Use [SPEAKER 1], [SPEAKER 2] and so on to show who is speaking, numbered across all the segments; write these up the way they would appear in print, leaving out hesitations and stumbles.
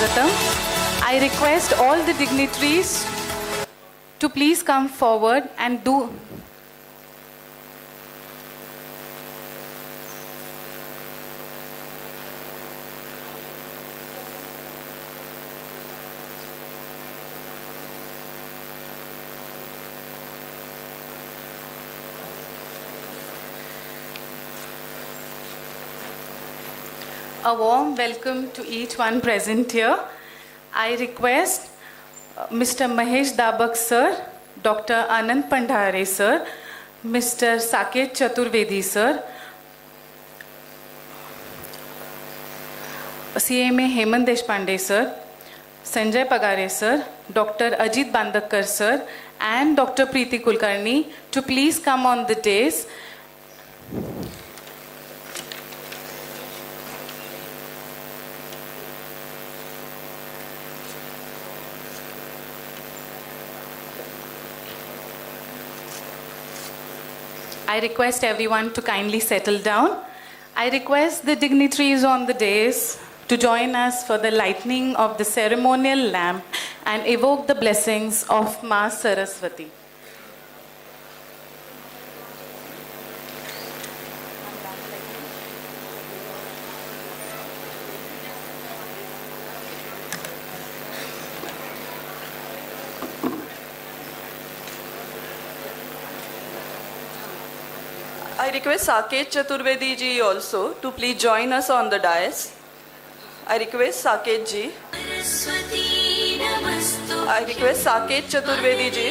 [SPEAKER 1] Swagatam. I request all the dignitaries to please come forward and do. A warm welcome to each one present here. I request Mr. Mahesh Dabak sir, Dr. Anand Pandhare sir, Mr. Saket Chaturvedi sir, CMA Hemant Deshpande sir, Sanjay Pagare sir, Dr. Ajit Bandakkar sir, and Dr. Preeti Kulkarni to please come on the dais. I request everyone to kindly settle down. I request the dignitaries on the dais to join us for the lighting of the ceremonial lamp and evoke the blessings of Ma Saraswati.
[SPEAKER 2] I request Saket Chaturvedi ji also to please join us on the dais. I request Saket ji. I request Saket Chaturvedi ji.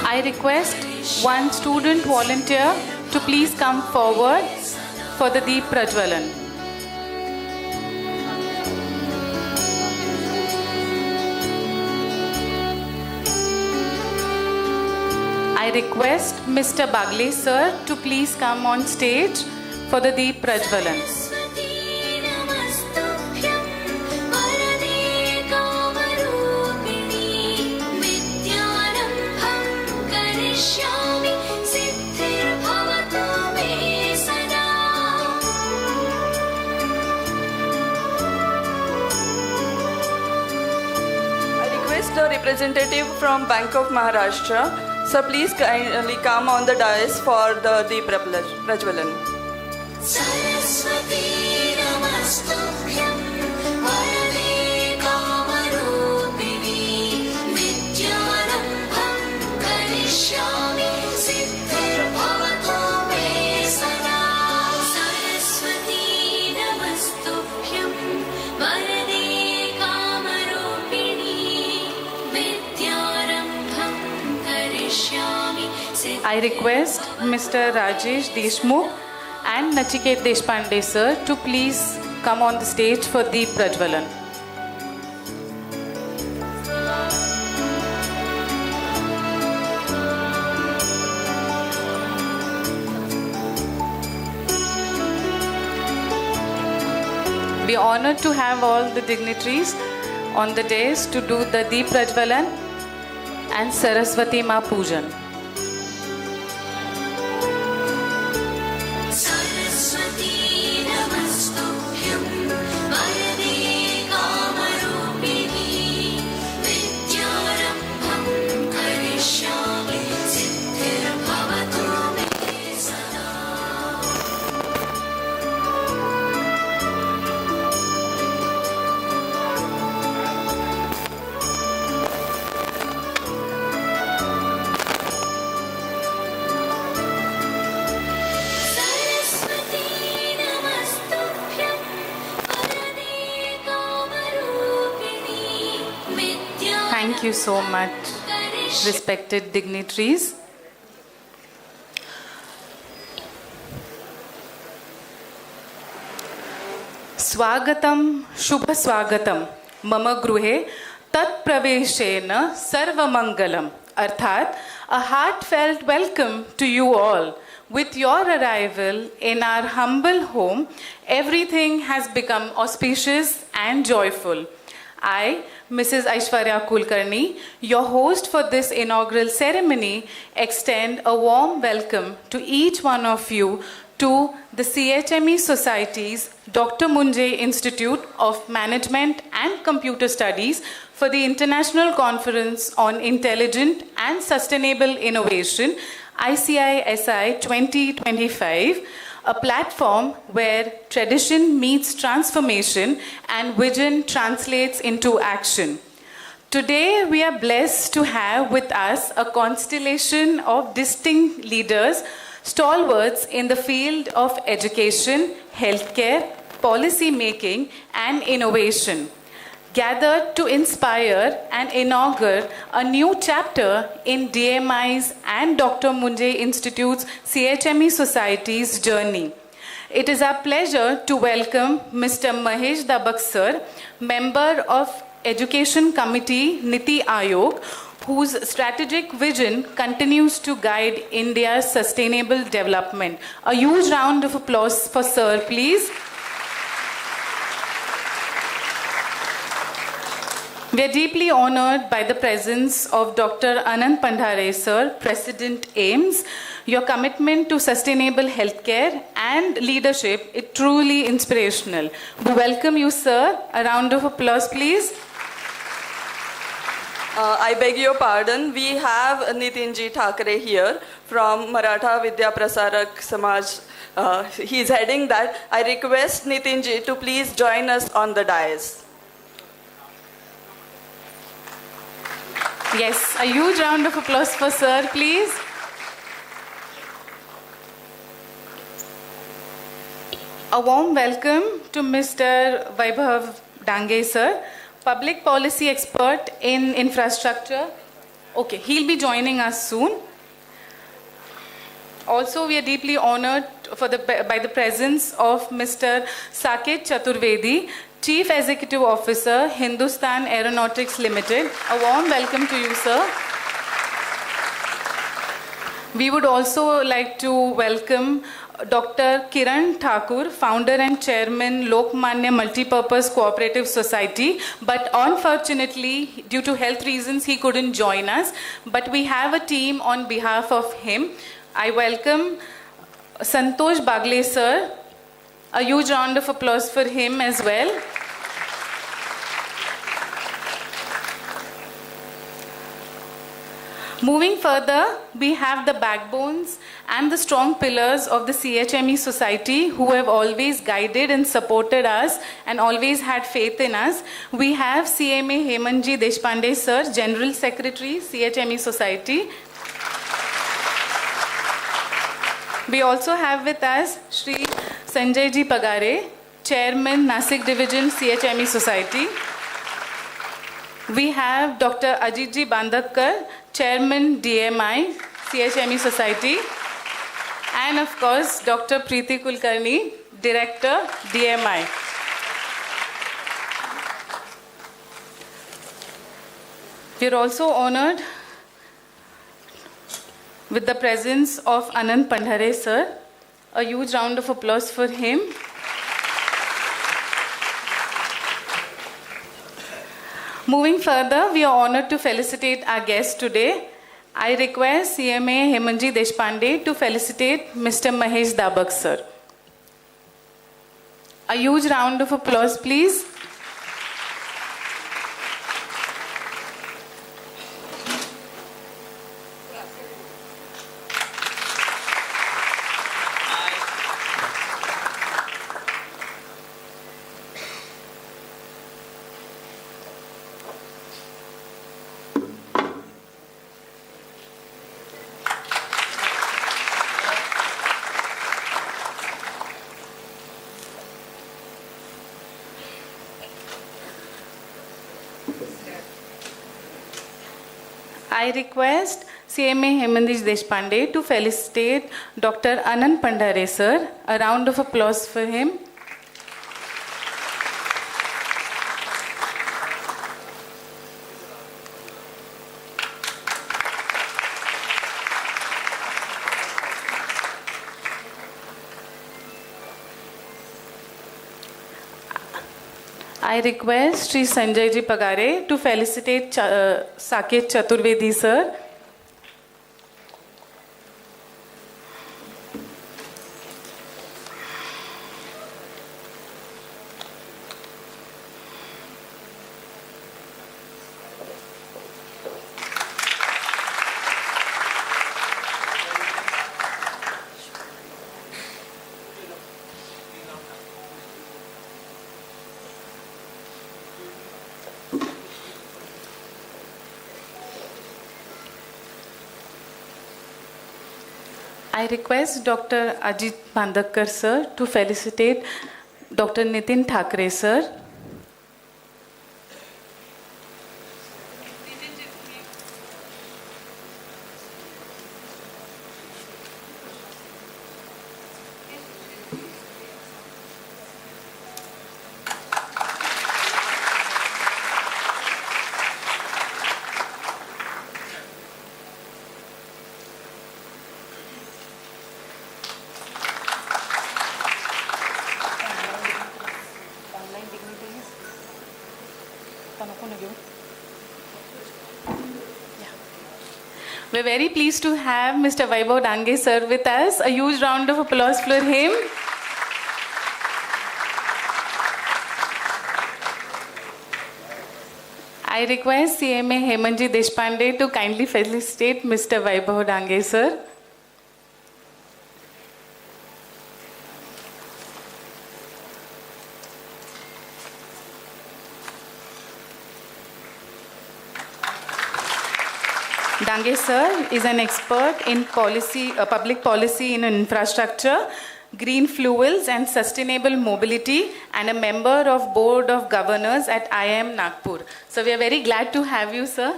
[SPEAKER 1] I request one student volunteer to please come forward for the Deep Prajwalan. I request Mr. Bagle sir to please come on stage for the Deep Prajwalan.
[SPEAKER 2] The representative from Bank of Maharashtra, so please kindly come on the dais for the Deep Prajwalan.
[SPEAKER 1] I request Mr. Rajesh Deshmukh and Nachiket Deshpande sir to please come on the stage for Deep Prajwalan. We are honored to have all the dignitaries on the dais to do the Deep Prajwalan and Saraswati Ma Pujan. Thank you so much, respected dignitaries. Swagatam Shubha Swagatam Mama Gruhe Tat Praveshena Sarvamangalam. Arthat, a heartfelt welcome to you all. With your arrival in our humble home, everything has become auspicious and joyful. I, Mrs. Aishwarya Kulkarni, your host for this inaugural ceremony, extend a warm welcome to each one of you to the CHME Society's Dr. Moonje Institute of Management and Computer Studies for the International Conference on Intelligent and Sustainable Innovation, ICISI 2025, a platform where tradition meets transformation and vision translates into action. Today, we are blessed to have with us a constellation of distinct leaders, stalwarts in the field of education, healthcare, policy making, and innovation, gathered to inspire and inaugurate a new chapter in DMI's and Dr. Moonje Institute's CHME Society's journey. It is our pleasure to welcome Mr. Mahesh Dabak Sir, member of Education Committee, Niti Ayog, whose strategic vision continues to guide India's sustainable development. A huge round of applause for Sir, please. We are deeply honored by the presence of Dr. Anand Pandhare Sir, President AIMS. Your commitment to sustainable healthcare and leadership is truly inspirational. We welcome you, sir. A round of applause, please.
[SPEAKER 2] I beg your pardon. We have Nitinji Thakre here from Maratha Vidya Prasarak Samaj. He is heading that. I request Nitinji to please join us on the dais.
[SPEAKER 1] Yes, a huge round of applause for sir, please. A warm welcome to Mr. Vaibhav Dange, sir, public policy expert in infrastructure. Okay, he'll be joining us soon. Also, we are deeply honored by the presence of Mr. Saket Chaturvedi, Chief Executive Officer, Hindustan Aeronautics Limited. A warm welcome to you, sir. We would also like to welcome Dr. Kiran Thakur, founder and chairman, Lokmanya Multipurpose Cooperative Society. But unfortunately, due to health reasons, he couldn't join us. But we have a team on behalf of him. I welcome Santosh Bagle, sir. A huge round of applause for him as well. Moving further, we have the backbones and the strong pillars of the CHME Society who have always guided and supported us and always had faith in us. We have CMA Hemanji Deshpande, sir, General Secretary, CHME Society. We also have with us Shri Sanjay Ji Pagare, Chairman, Nasik Division, CHME Society. We have Dr. Ajit Ji Bandakkar, Chairman, DMI, CHME Society. And of course, Dr. Preeti Kulkarni, Director, DMI. We are also honored with the presence of Anand Pandhare, sir. A huge round of applause for him. Moving further, we are honored to felicitate our guest today. I request CMA Hemanji Deshpande to felicitate Mr. Mahesh Dabak, sir. A huge round of applause, please. I request CMA Hemanji Deshpande to felicitate Dr. Anand Pandhare, sir. A round of applause for him. I request Sri Sanjay Ji Pagare to felicitate Saket Chaturvedi sir. I request Dr. Ajit Pandakkar sir to felicitate Dr. Nitin Thakre sir. We're very pleased to have Mr. Vaibhav Dange sir with us. A huge round of applause for him. I request CMA Hemanji Deshpande to kindly felicitate Mr. Vaibhav Dange sir. Dange sir is an expert in policy, public policy in infrastructure, green fuels and sustainable mobility, and a member of Board of Governors at IIM Nagpur. So we are very glad to have you, sir.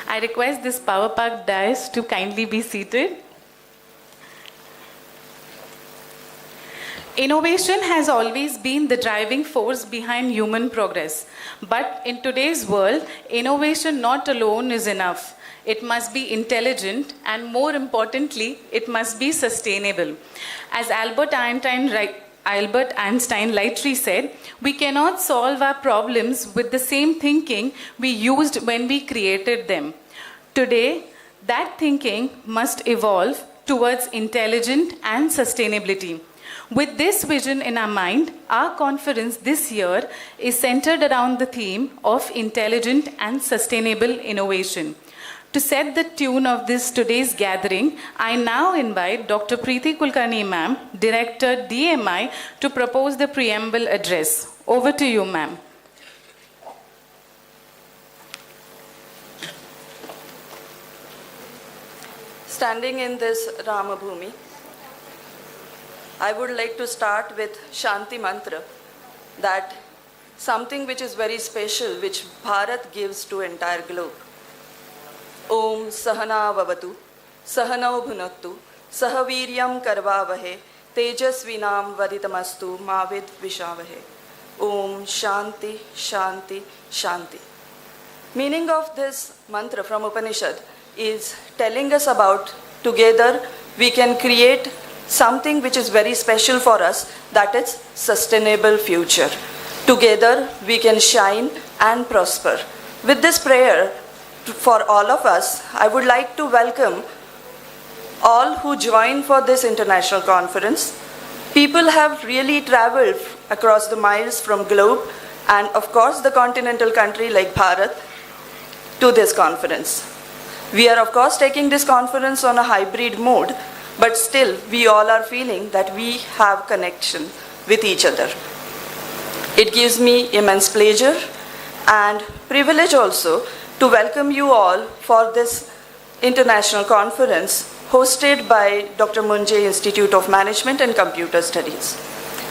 [SPEAKER 1] I request this Power Park dais to kindly be seated. Innovation has always been the driving force behind human progress. But in today's world, innovation not alone is enough. It must be intelligent, and more importantly, it must be sustainable. As Albert Einstein rightly said, we cannot solve our problems with the same thinking we used when we created them. Today, that thinking must evolve towards intelligence and sustainability. With this vision in our mind, our conference this year is centered around the theme of intelligent and sustainable innovation. To set the tune of this today's gathering, I now invite Dr. Preeti Kulkarni ma'am, Director DMI, to propose the preamble address. Over to you, ma'am.
[SPEAKER 2] Standing in this Ramabhumi, I would like to start with Shanti Mantra, that something which is very special, which Bharat gives to entire globe. Om Sahana Vavatu, Sahanau Bhunaktu, Sahaviryam Karvavahe, Tejasvinam Vaditamastu, Mavid Vishavahe. Om Shanti, Shanti, Shanti. Meaning of this mantra from Upanishad is telling us about together we can create something which is very special for us, that is sustainable future. Together we can shine and prosper. With this prayer for all of us, I would like to welcome all who join for this international conference. People have really traveled across the miles from globe and of course the continental country like Bharat to this conference. We are of course taking this conference on a hybrid mode, but still we all are feeling that we have connection with each other. It gives me immense pleasure and privilege also to welcome you all for this international conference hosted by Dr. Moonje Institute of Management and Computer Studies.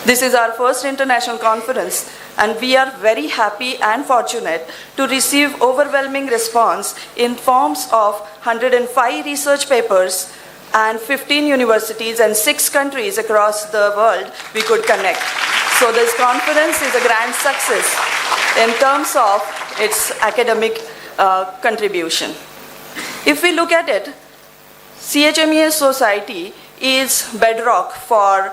[SPEAKER 2] This is our first international conference and we are very happy and fortunate to receive overwhelming response in forms of 105 research papers and 15 universities and 6 countries across the world we could connect. So this conference is a grand success in terms of its academic contribution. If we look at it, CHMES society is bedrock for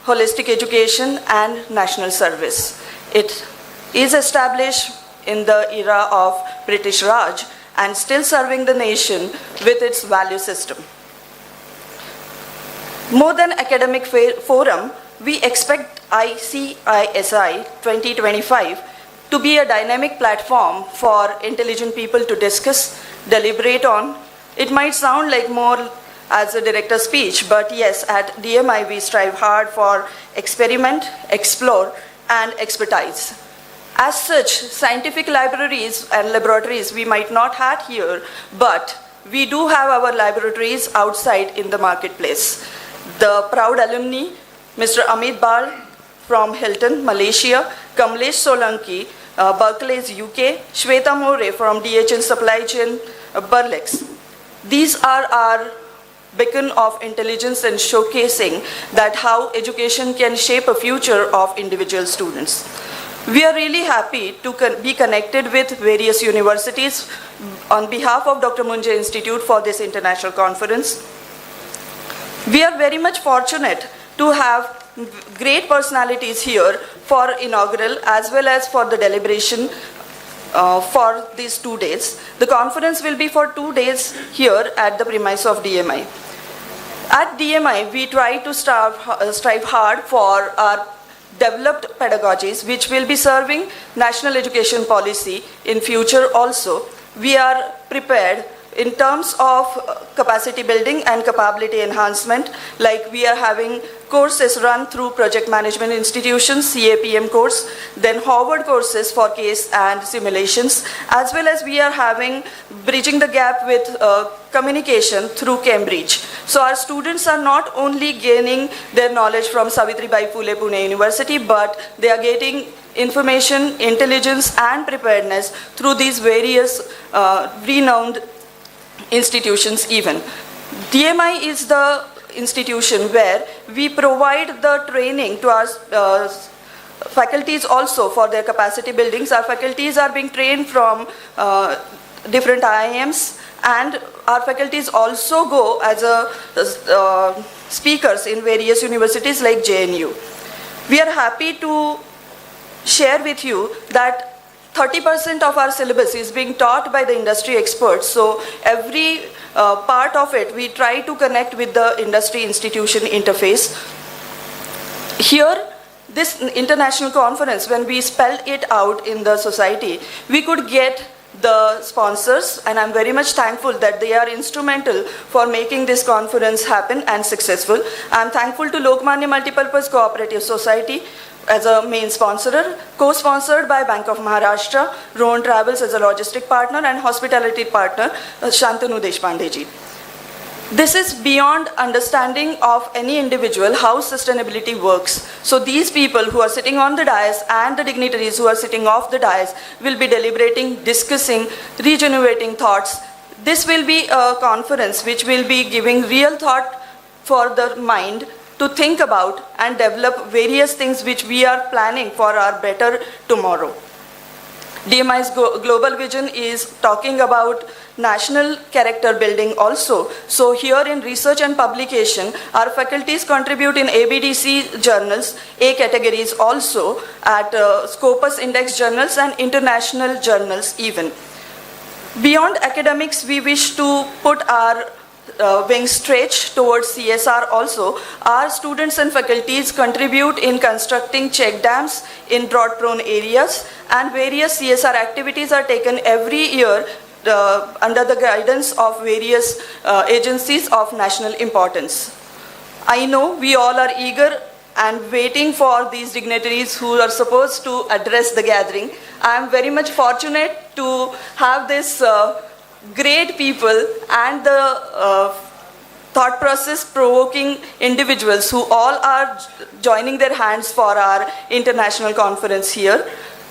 [SPEAKER 2] holistic education and national service. It is established in the era of British Raj and still serving the nation with its value system. More than academic forum, we expect ICISI 2025 to be a dynamic platform for intelligent people to discuss, deliberate on. It might sound like more as a director's speech, but yes, at DMI we strive hard for experiment, explore, and expertise. As such, scientific libraries and laboratories we might not have here, but we do have our laboratories outside in the marketplace. The proud alumni, Mr. Amit Bal from Hilton, Malaysia, Kamlesh Solanki, Berkeley's UK, Shweta More from DHL Supply Chain, Berlex. These are our beacon of intelligence and showcasing that how education can shape a future of individual students. We are really happy to be connected with various universities on behalf of Dr. Moonje Institute for this international conference. We are very much fortunate to have great personalities here for inaugural as well as for the deliberation for these 2 days. The conference will be for 2 days here at the premise of DMI. At DMI, we try to strive hard for our developed pedagogies which will be serving national education policy in future also. We are prepared in terms of capacity building and capability enhancement, like we are having courses run through project management institutions, CAPM course, then Harvard courses for case and simulations, as well as we are having bridging the gap with communication through Cambridge. So our students are not only gaining their knowledge from Savitribai Phule Pune University, but they are getting information, intelligence and preparedness through these various renowned institutions even. DMI is the institution where we provide the training to our faculties also for their capacity buildings. Our faculties are being trained from different IIMs, and our faculties also go as speakers in various universities like JNU. We are happy to share with you that 30% of our syllabus is being taught by the industry experts. So every part of it, we try to connect with the industry institution interface. Here, this international conference, when we spelled it out in the society, we could get the sponsors, and I'm very much thankful that they are instrumental for making this conference happen and successful. I'm thankful to Lokmanya Multipurpose Cooperative Society as a main sponsor, co-sponsored by Bank of Maharashtra, Rohan Travels as a logistic partner, and hospitality partner, Shantanu Deshpande ji. This is beyond understanding of any individual how sustainability works. So these people who are sitting on the dais and the dignitaries who are sitting off the dais will be deliberating, discussing, regenerating thoughts. This will be a conference which will be giving real thought for the mind to think about and develop various things which we are planning for our better tomorrow. DMI's global vision is talking about national character building also. So here in research and publication, our faculties contribute in ABDC journals, A categories also, at Scopus Index journals and international journals even. Beyond academics, we wish to put our wings stretch towards CSR also. Our students and faculties contribute in constructing check dams in drought prone areas, and various CSR activities are taken every year under the guidance of various agencies of national importance. I know we all are eager and waiting for these dignitaries who are supposed to address the gathering. I am very much fortunate to have this great people and the thought process provoking individuals who all are joining their hands for our international conference here.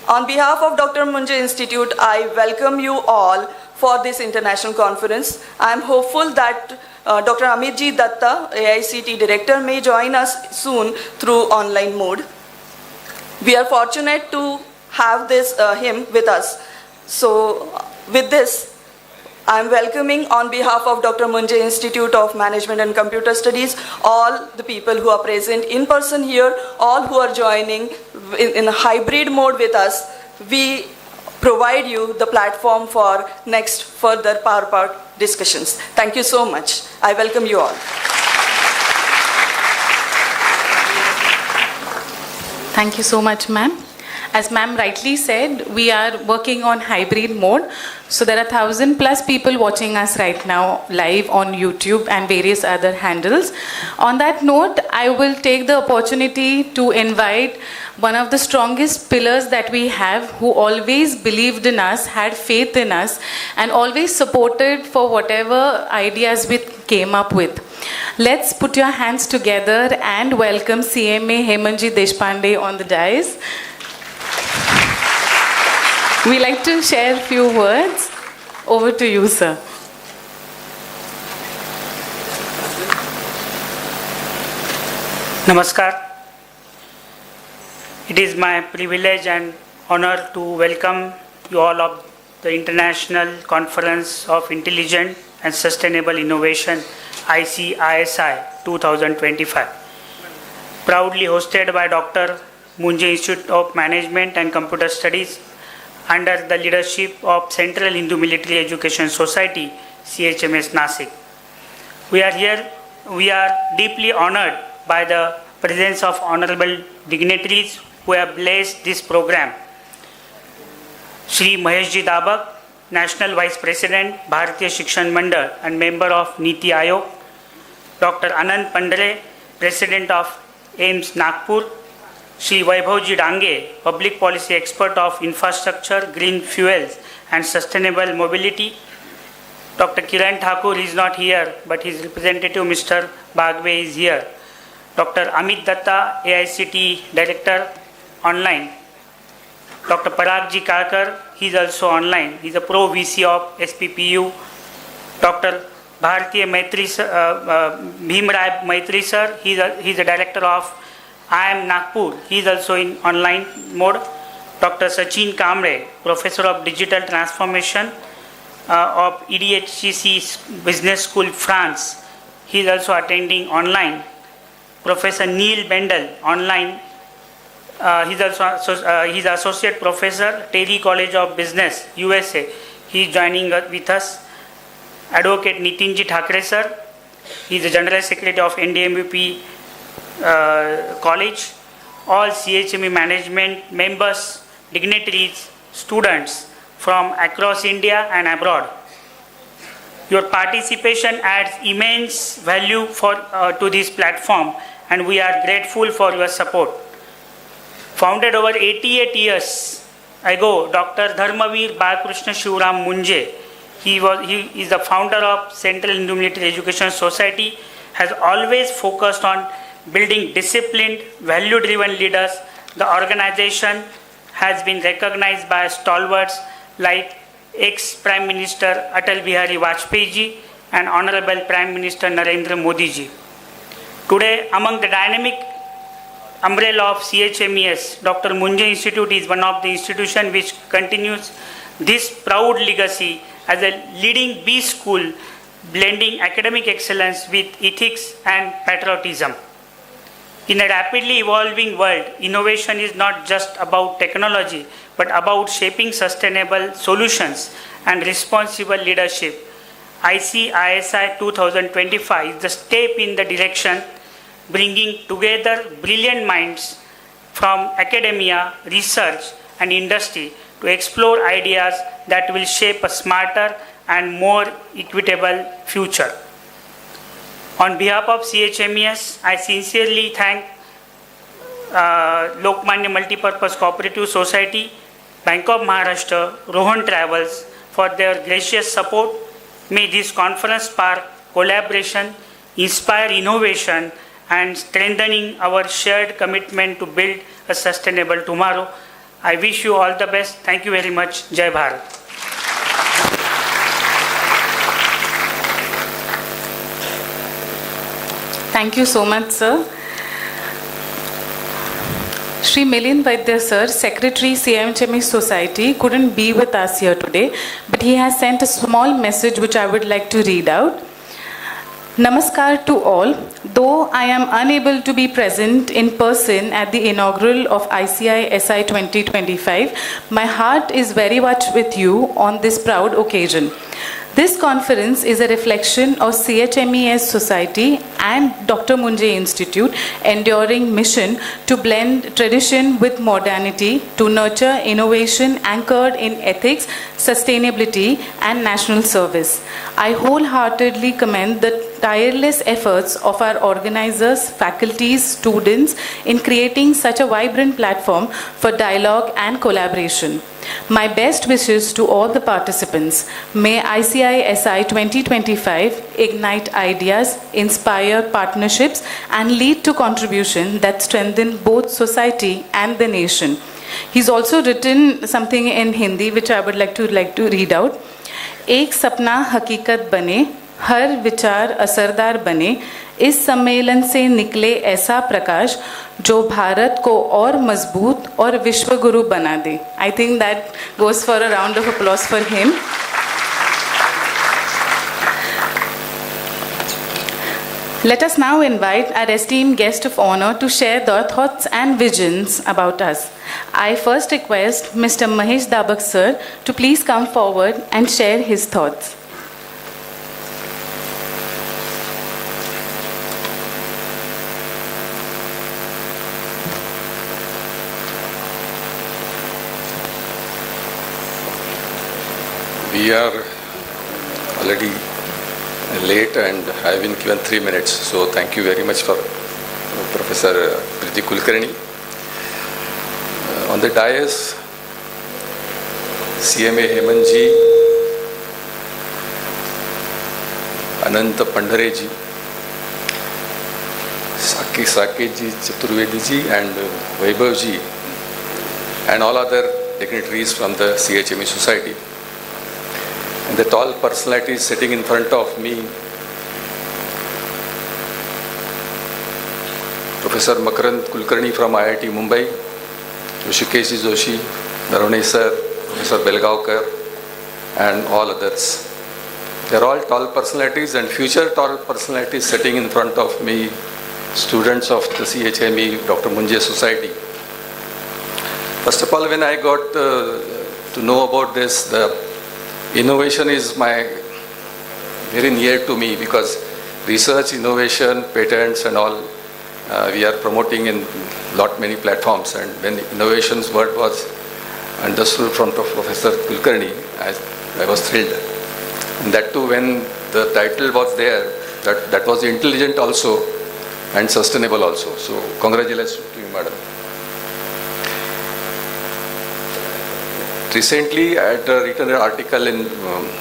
[SPEAKER 2] On behalf of Dr. Moonje Institute, I welcome you all for this international conference. I am hopeful that Dr. Amit Ji Datta, AICTE Director, may join us soon through online mode. We are fortunate to have him with us. So with this, I'm welcoming on behalf of Dr. Moonje Institute of Management and Computer Studies, all the people who are present in person here, all who are joining in a hybrid mode with us. We provide you the platform for next further PowerPoint discussions. Thank you so much. I welcome you all.
[SPEAKER 1] Thank you so much, ma'am. As ma'am rightly said, we are working on hybrid mode. So there are 1,000+ people watching us right now live on YouTube and various other handles. On that note, I will take the opportunity to invite one of the strongest pillars that we have, who always believed in us, had faith in us, and always supported for whatever ideas we came up with. Let's put your hands together and welcome CMA Hemanji Deshpande on the dais. We like to share a few words. Over to you, sir.
[SPEAKER 3] Namaskar. It is my privilege and honor to welcome you all of the International Conference of Intelligent and Sustainable Innovation, ICISI 2025. Proudly hosted by Dr. Moonje Institute of Management and Computer Studies under the leadership of Central Hindu Military Education Society, CHMES Nasik. We are deeply honored by the presence of honorable dignitaries who have blessed this program. Shri Maheshji Dabak, National Vice President, Bharatiya Shikshan Mandal and member of Niti Aayog. Dr. Anand Pandare, President of AIIMS Nagpur. Shri Vaibhavji Dange, Public Policy Expert of Infrastructure, Green Fuels and Sustainable Mobility. Dr. Kiran Thakur is not here, but his representative Mr. Bagwe is here. Dr. Amit Datta, AICTE Director, online. Dr. Paragji Kakar, he is also online. He is a Pro VC of SPPU. Dr. Bharatiya Maitri, Bhimrai Maitri sir, he is a Director of IIM Nagpur, he is also in online mode. Dr. Sachin Kamre, Professor of Digital Transformation of EDHCC Business School, France, he is also attending online. Professor Neil Bendel, online, he is Associate Professor, Terry College of Business, USA, he is joining with us. Advocate Nitinji Thakre sir, he is the General Secretary of NDMVP College, all CHME management members, dignitaries, students from across India and abroad. Your participation adds immense value to this platform, and we are grateful for your support. Founded over 88 years ago, Dr. Dharmavir Balakrishna Shivram Moonje, he is the founder of Central Hindu Military Education Society, has always focused on building disciplined, value-driven leaders. The organization has been recognized by stalwarts like ex-Prime Minister Atal Bihari Vajpayee ji and Honorable Prime Minister Narendra Modi ji. Today, among the dynamic umbrella of CHMES, Dr. Moonje Institute is one of the institutions which continues this proud legacy as a leading B school, blending academic excellence with ethics and patriotism. In a rapidly evolving world, innovation is not just about technology, but about shaping sustainable solutions and responsible leadership. ICISI 2025 is the step in the direction, bringing together brilliant minds from academia, research, and industry to explore ideas that will shape a smarter and more equitable future. On behalf of CHMES, I sincerely thank Lokmanya Multipurpose Cooperative Society, Bank of Maharashtra, Rohan Travels for their gracious support. May this conference spark collaboration, inspire innovation, and strengthening our shared commitment to build a sustainable tomorrow. I wish you all the best. Thank you very much. Jai Bharat.
[SPEAKER 1] Thank you so much, sir. Shri Milind Vaidya sir, Secretary CHMES Society, couldn't be with us here today, but he has sent a small message which I would like to read out. Namaskar to all. Though I am unable to be present in person at the inaugural of ICISI 2025, my heart is very much with you on this proud occasion. This conference is a reflection of CHMES Society and Dr. Moonje Institute enduring mission to blend tradition with modernity to nurture innovation anchored in ethics, sustainability, and national service. I wholeheartedly commend the tireless efforts of our organizers, faculties, students in creating such a vibrant platform for dialogue and collaboration. My best wishes to all the participants. May ICISI 2025 ignite ideas, inspire partnerships, and lead to contribution that strengthen both society and the nation. He's also written something in Hindi which I would like to read out. एक सपना हकीकत बने, हर विचार असरदार बने, इस सम्मेलन से निकले ऐसा प्रकाश जो भारत को और मजबूत और विश्व गुरु बना दे. I think that goes for a round of applause for him. Let us now invite our esteemed guest of honor to share their thoughts and visions about us. I first request Mr. Mahesh Dabak sir to please come forward and share his thoughts.
[SPEAKER 4] We are already late and I have been given 3 minutes. So thank you very much for Professor Priti Kulkarni. On the dais, CMA Hemanji, Anant Pandhare ji, Saket ji, Chaturvedi ji and Vaibhav ji and all other dignitaries from the CHME Society. And the tall personalities sitting in front of me, Professor Makarand Kulkarni from IIT Mumbai, Hrishikesh Joshi, Narone sir, Professor Belgaonkar, and all others. They are all tall personalities and future tall personalities sitting in front of me, students of the CHME Dr. Moonje Society. First of all, when I got to know about this, the innovation is very near to me because research, innovation, patents and all we are promoting in many platforms, and when innovations word was understood from Professor Kulkarni, I was thrilled. And that too when the title was there, that was intelligent also and sustainable also. So congratulations to you, madam. Recently, I had written an article in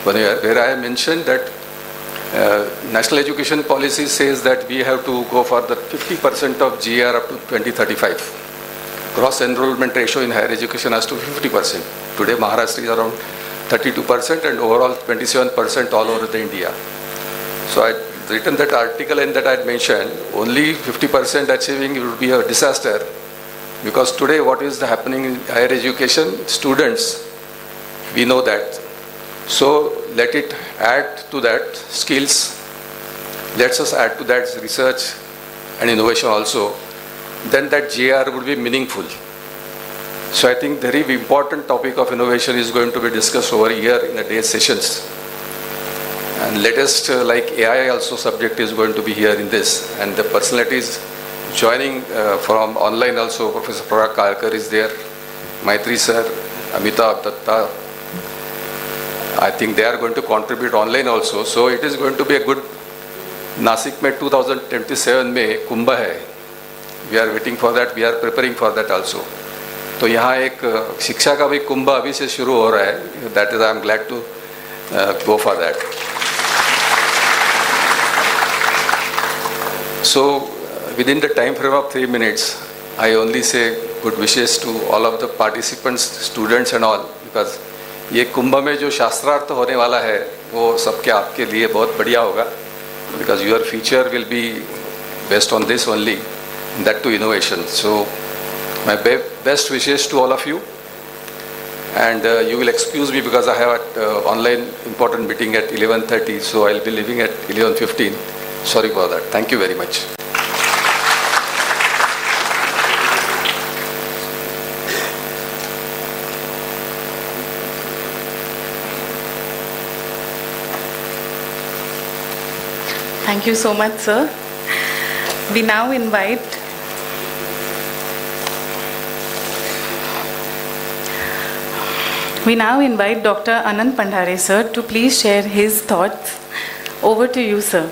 [SPEAKER 4] where I mentioned that National Education Policy says that we have to go for the 50% of GR up to 2035. Gross enrollment ratio in higher education has to 50%. Today, Maharashtra is around 32% and overall 27% all over the India. So I had written that article and that I had mentioned only 50% achieving would be a disaster. Because today what is happening in higher education, students, we know that. So let it add to that skills, let us add to that research and innovation also, then that GR would be meaningful. So I think the very important topic of innovation is going to be discussed over here in the day's sessions. And latest like AI also subject is going to be here in this, and the personalities joining from online also, Professor Parag Karkar is there, Maitri sir, Amitabh Datta. I think they are going to contribute online also. So it is going to be a good. Nasik mein 2027 में कुंभ है. We are waiting for that. We are preparing for that also. तो यहाँ एक शिक्षा का भी कुंभ अभी से शुरू हो रहा है. That is, I am glad to go for that. So within the time frame of 3 minutes, I only say good wishes to all of the participants, students and all, because ये कुंभ में जो शास्त्रार्थ होने वाला है वो सबके आपके लिए बहुत बढ़िया होगा, because your future will be based on this only, that to innovation. So My best wishes to all of you. And you will excuse me because I have an online important meeting at 11:30, so I'll be leaving at 11:15. Sorry for that. Thank you very much.
[SPEAKER 1] Thank you so much, sir. We now invite Dr. Anand Pandhare, sir, to please share his thoughts. Over to you, sir.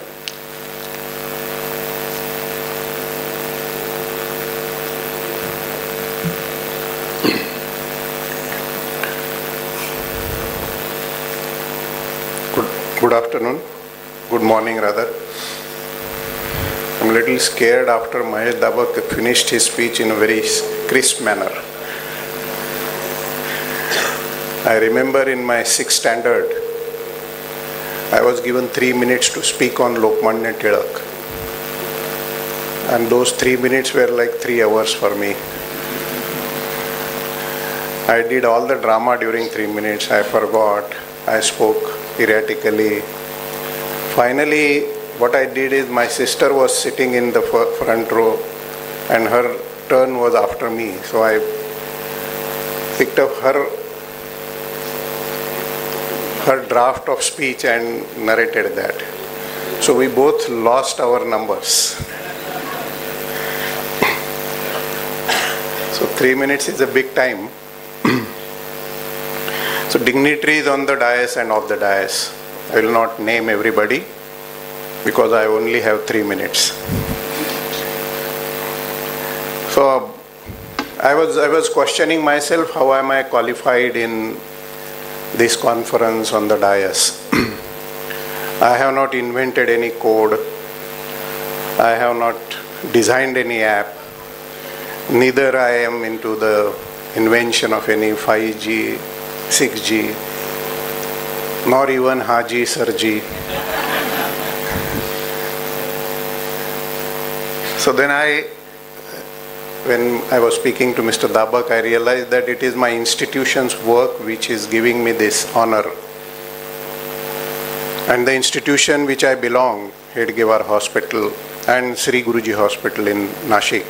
[SPEAKER 5] Good afternoon. Good morning, rather. I'm a little scared after Mahesh Dabak finished his speech in a very crisp manner. I remember in my 6th standard, I was given 3 minutes to speak on Lokmanya Tilak. And those 3 minutes were like 3 hours for me. I did all the drama during 3 minutes. I forgot. I spoke erratically. Finally, what I did is my sister was sitting in the front row and her turn was after me. So I picked up her draft of speech and narrated that. So we both lost our numbers. So 3 minutes is a big time. So dignitaries on the dais and off the dais. I will not name everybody because I only have 3 minutes. So I was questioning myself, how am I qualified in this conference on the dais? I have not invented any code. I have not designed any app. Neither I am into the invention of any 5G, 6G, nor even Haji, Sarji. So then when I was speaking to Mr. Dabak, I realized that it is my institution's work which is giving me this honor. And the institution which I belong, Hedgewar Hospital and Sri Guruji Hospital in Nashik,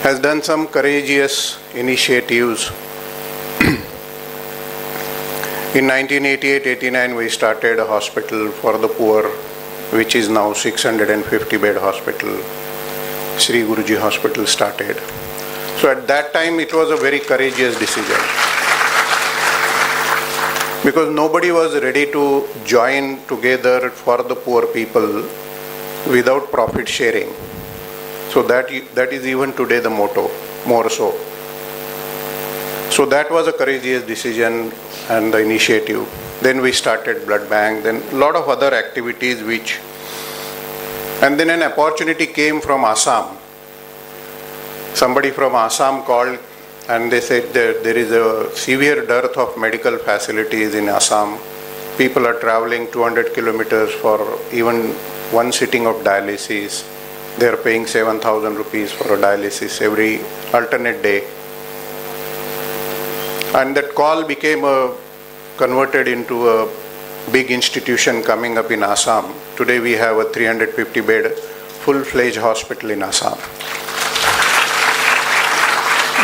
[SPEAKER 5] has done some courageous initiatives. In 1988-89, we started a hospital for the poor, which is now 650-bed hospital. Sri Guruji Hospital started. So at that time, it was a very courageous decision. Because nobody was ready to join together for the poor people without profit sharing. So that is even today the motto, more so. So that was a courageous decision and the initiative. Then we started blood bank, then a lot of other activities and then an opportunity came from Assam. Somebody from Assam called and they said that there is a severe dearth of medical facilities in Assam. People are traveling 200 kilometers for even one sitting of dialysis. They are paying 7,000 rupees for a dialysis every alternate day. And that call became converted into a big institution coming up in Assam. Today we have a 350-bed full-fledged hospital in Assam.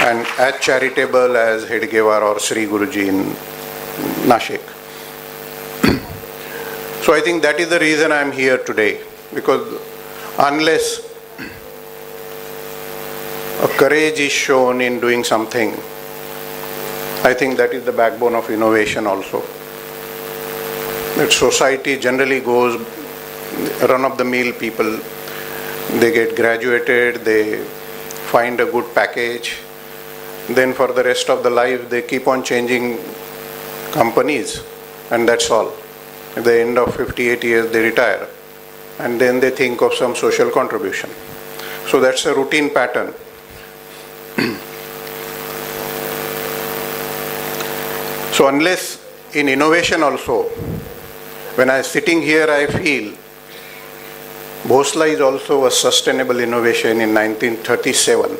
[SPEAKER 5] And as charitable as Hedgewar or Sri Guruji in Nashik. So I think that is the reason I am here today. Because unless a courage is shown in doing something, I think that is the backbone of innovation also. That society generally goes run-of-the-mill people. They get graduated, they find a good package. Then for the rest of the life, they keep on changing companies. And that's all. At the end of 58 years, they retire. And then they think of some social contribution. So that's a routine pattern. So unless in innovation also, when I am sitting here, I feel Bhosla is also a sustainable innovation in 1937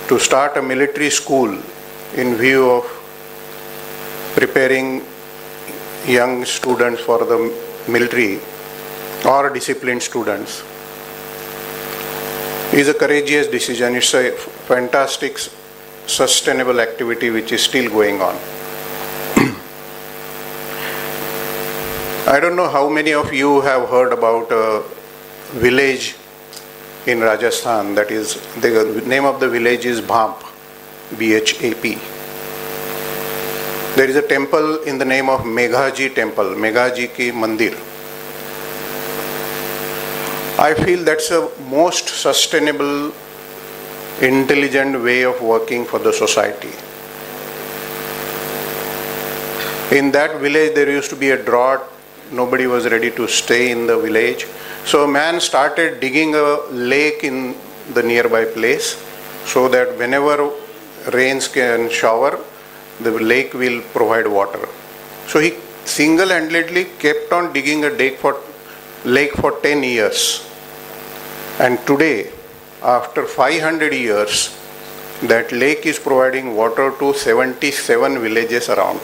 [SPEAKER 5] to start a military school in view of preparing young students for the military or disciplined students. Is a courageous decision. It's a fantastic sustainable activity which is still going on. I don't know how many of you have heard about a village in Rajasthan, that is, the name of the village is Bhamp, B-H-A-P. There is a temple in the name of Meghaji temple, Meghaji ki Mandir. I feel that's a most sustainable, intelligent way of working for the society. In that village there used to be a drought, nobody was ready to stay in the village. So a man started digging a lake in the nearby place so that whenever rains can shower, the lake will provide water. So he single-handedly kept on digging a lake for 10 years. And today, after 500 years, that lake is providing water to 77 villages around.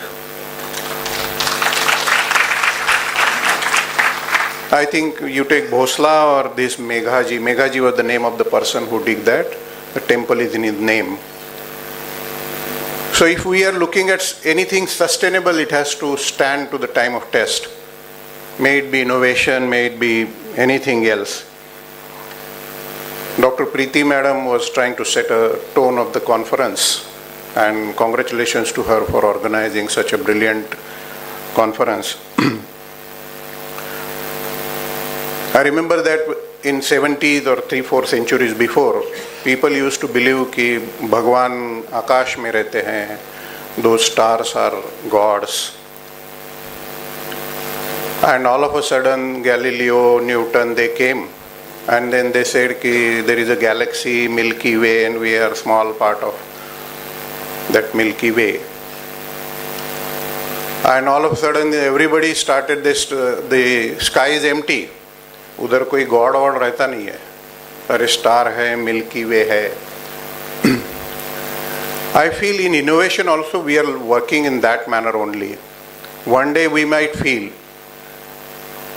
[SPEAKER 5] I think you take Bhosla or this Meghaji. Meghaji was the name of the person who did that. The temple is in his name. So if we are looking at anything sustainable, it has to stand to the time of test. May it be innovation, may it be anything else. Dr. Preeti Madam was trying to set a tone of the conference, and congratulations to her for organizing such a brilliant conference. I remember that in 70s or 3-4 centuries before, people used to believe कि भगवान आकाश में रहते हैं, those stars are gods. And all of a sudden Galileo, Newton, they came and then they said कि there is a galaxy, Milky Way, and we are a small part of that Milky Way. And all of a sudden everybody started this, the sky is empty. उधर कोई God ward रहता नहीं है, अरे star है, milky वे है. I feel in innovation also we are working in that manner only. One day we might feel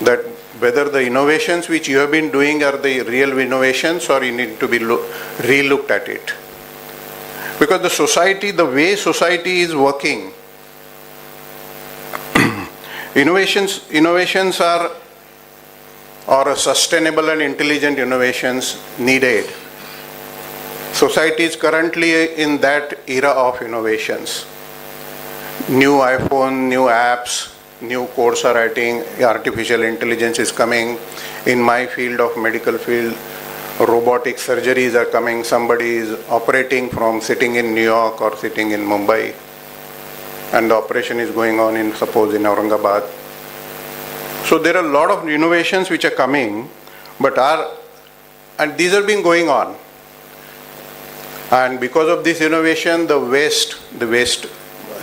[SPEAKER 5] that whether the innovations which you have been doing are the real innovations or you need to be re-looked at it. Because the society, the way society is working, innovations are or sustainable and intelligent innovations needed. Society is currently in that era of innovations. New iPhone, new apps, new codes are writing, artificial intelligence is coming. In my field of medical field, robotic surgeries are coming. Somebody is operating from sitting in New York or sitting in Mumbai, and the operation is going on in, suppose, in Aurangabad. So there are a lot of innovations which are coming, and these have been going on. And because of this innovation, the West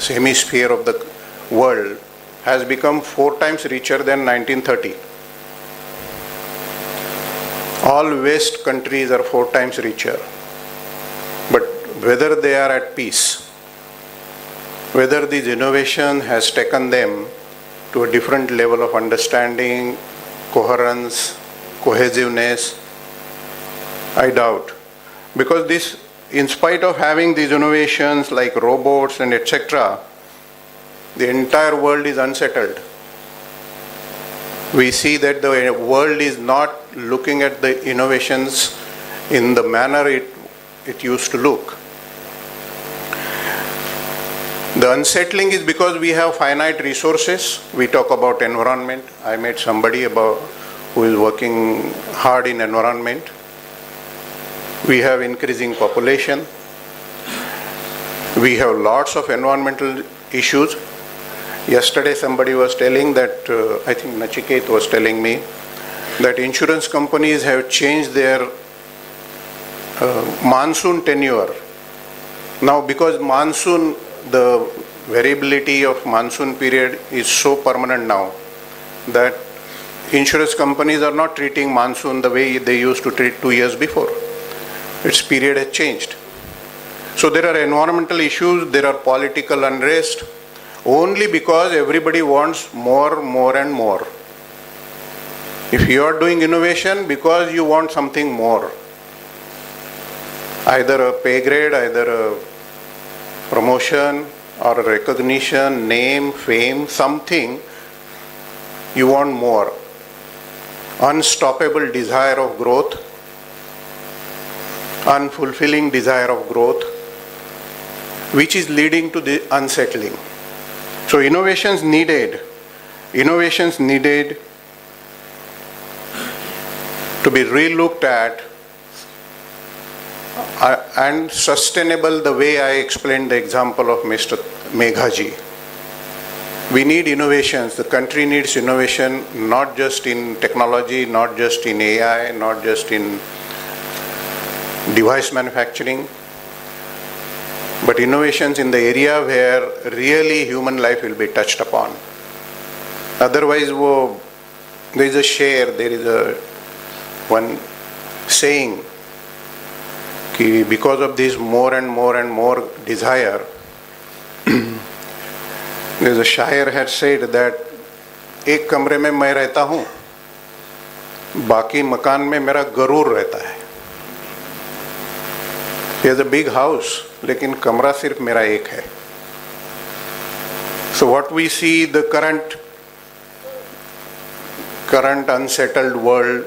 [SPEAKER 5] hemisphere of the world has become 4 times richer than 1930. All West countries are 4 times richer. But whether they are at peace, whether this innovation has taken them to a different level of understanding, coherence, cohesiveness, I doubt. Because this, in spite of having these innovations like robots and etc., the entire world is unsettled. We see that the world is not looking at the innovations in the manner it used to look. The unsettling is because we have finite resources. We talk about environment. I met somebody who is working hard in environment. We have increasing population. We have lots of environmental issues. Yesterday somebody was telling that, I think Nachiket was telling me, that insurance companies have changed their monsoon tenure. Now because monsoon, the variability of monsoon period is so permanent now that insurance companies are not treating monsoon the way they used to treat 2 years before. Its period has changed. So there are environmental issues, there are political unrest, only because everybody wants more, more and more. If you are doing innovation because you want something more, either a pay grade, either a promotion or a recognition, name, fame, something, you want more. Unstoppable desire of growth, unfulfilling desire of growth, which is leading to the unsettling. So innovations needed to be re-looked at and sustainable the way I explained the example of Mr. Meghaji. We need innovations. The country needs innovation, not just in technology, not just in AI, not just in device manufacturing, but innovations in the area where really human life will be touched upon. Otherwise, there is a share, there is one saying, कि because of this more and more and more desire, there's a शायर had said that एक कमरे में मैं रहता हूँ, बाकी मकान में मेरा गरूर रहता है. He has a big house, लेकिन कमरा सिर्फ मेरा एक है. So what we see, the current unsettled world,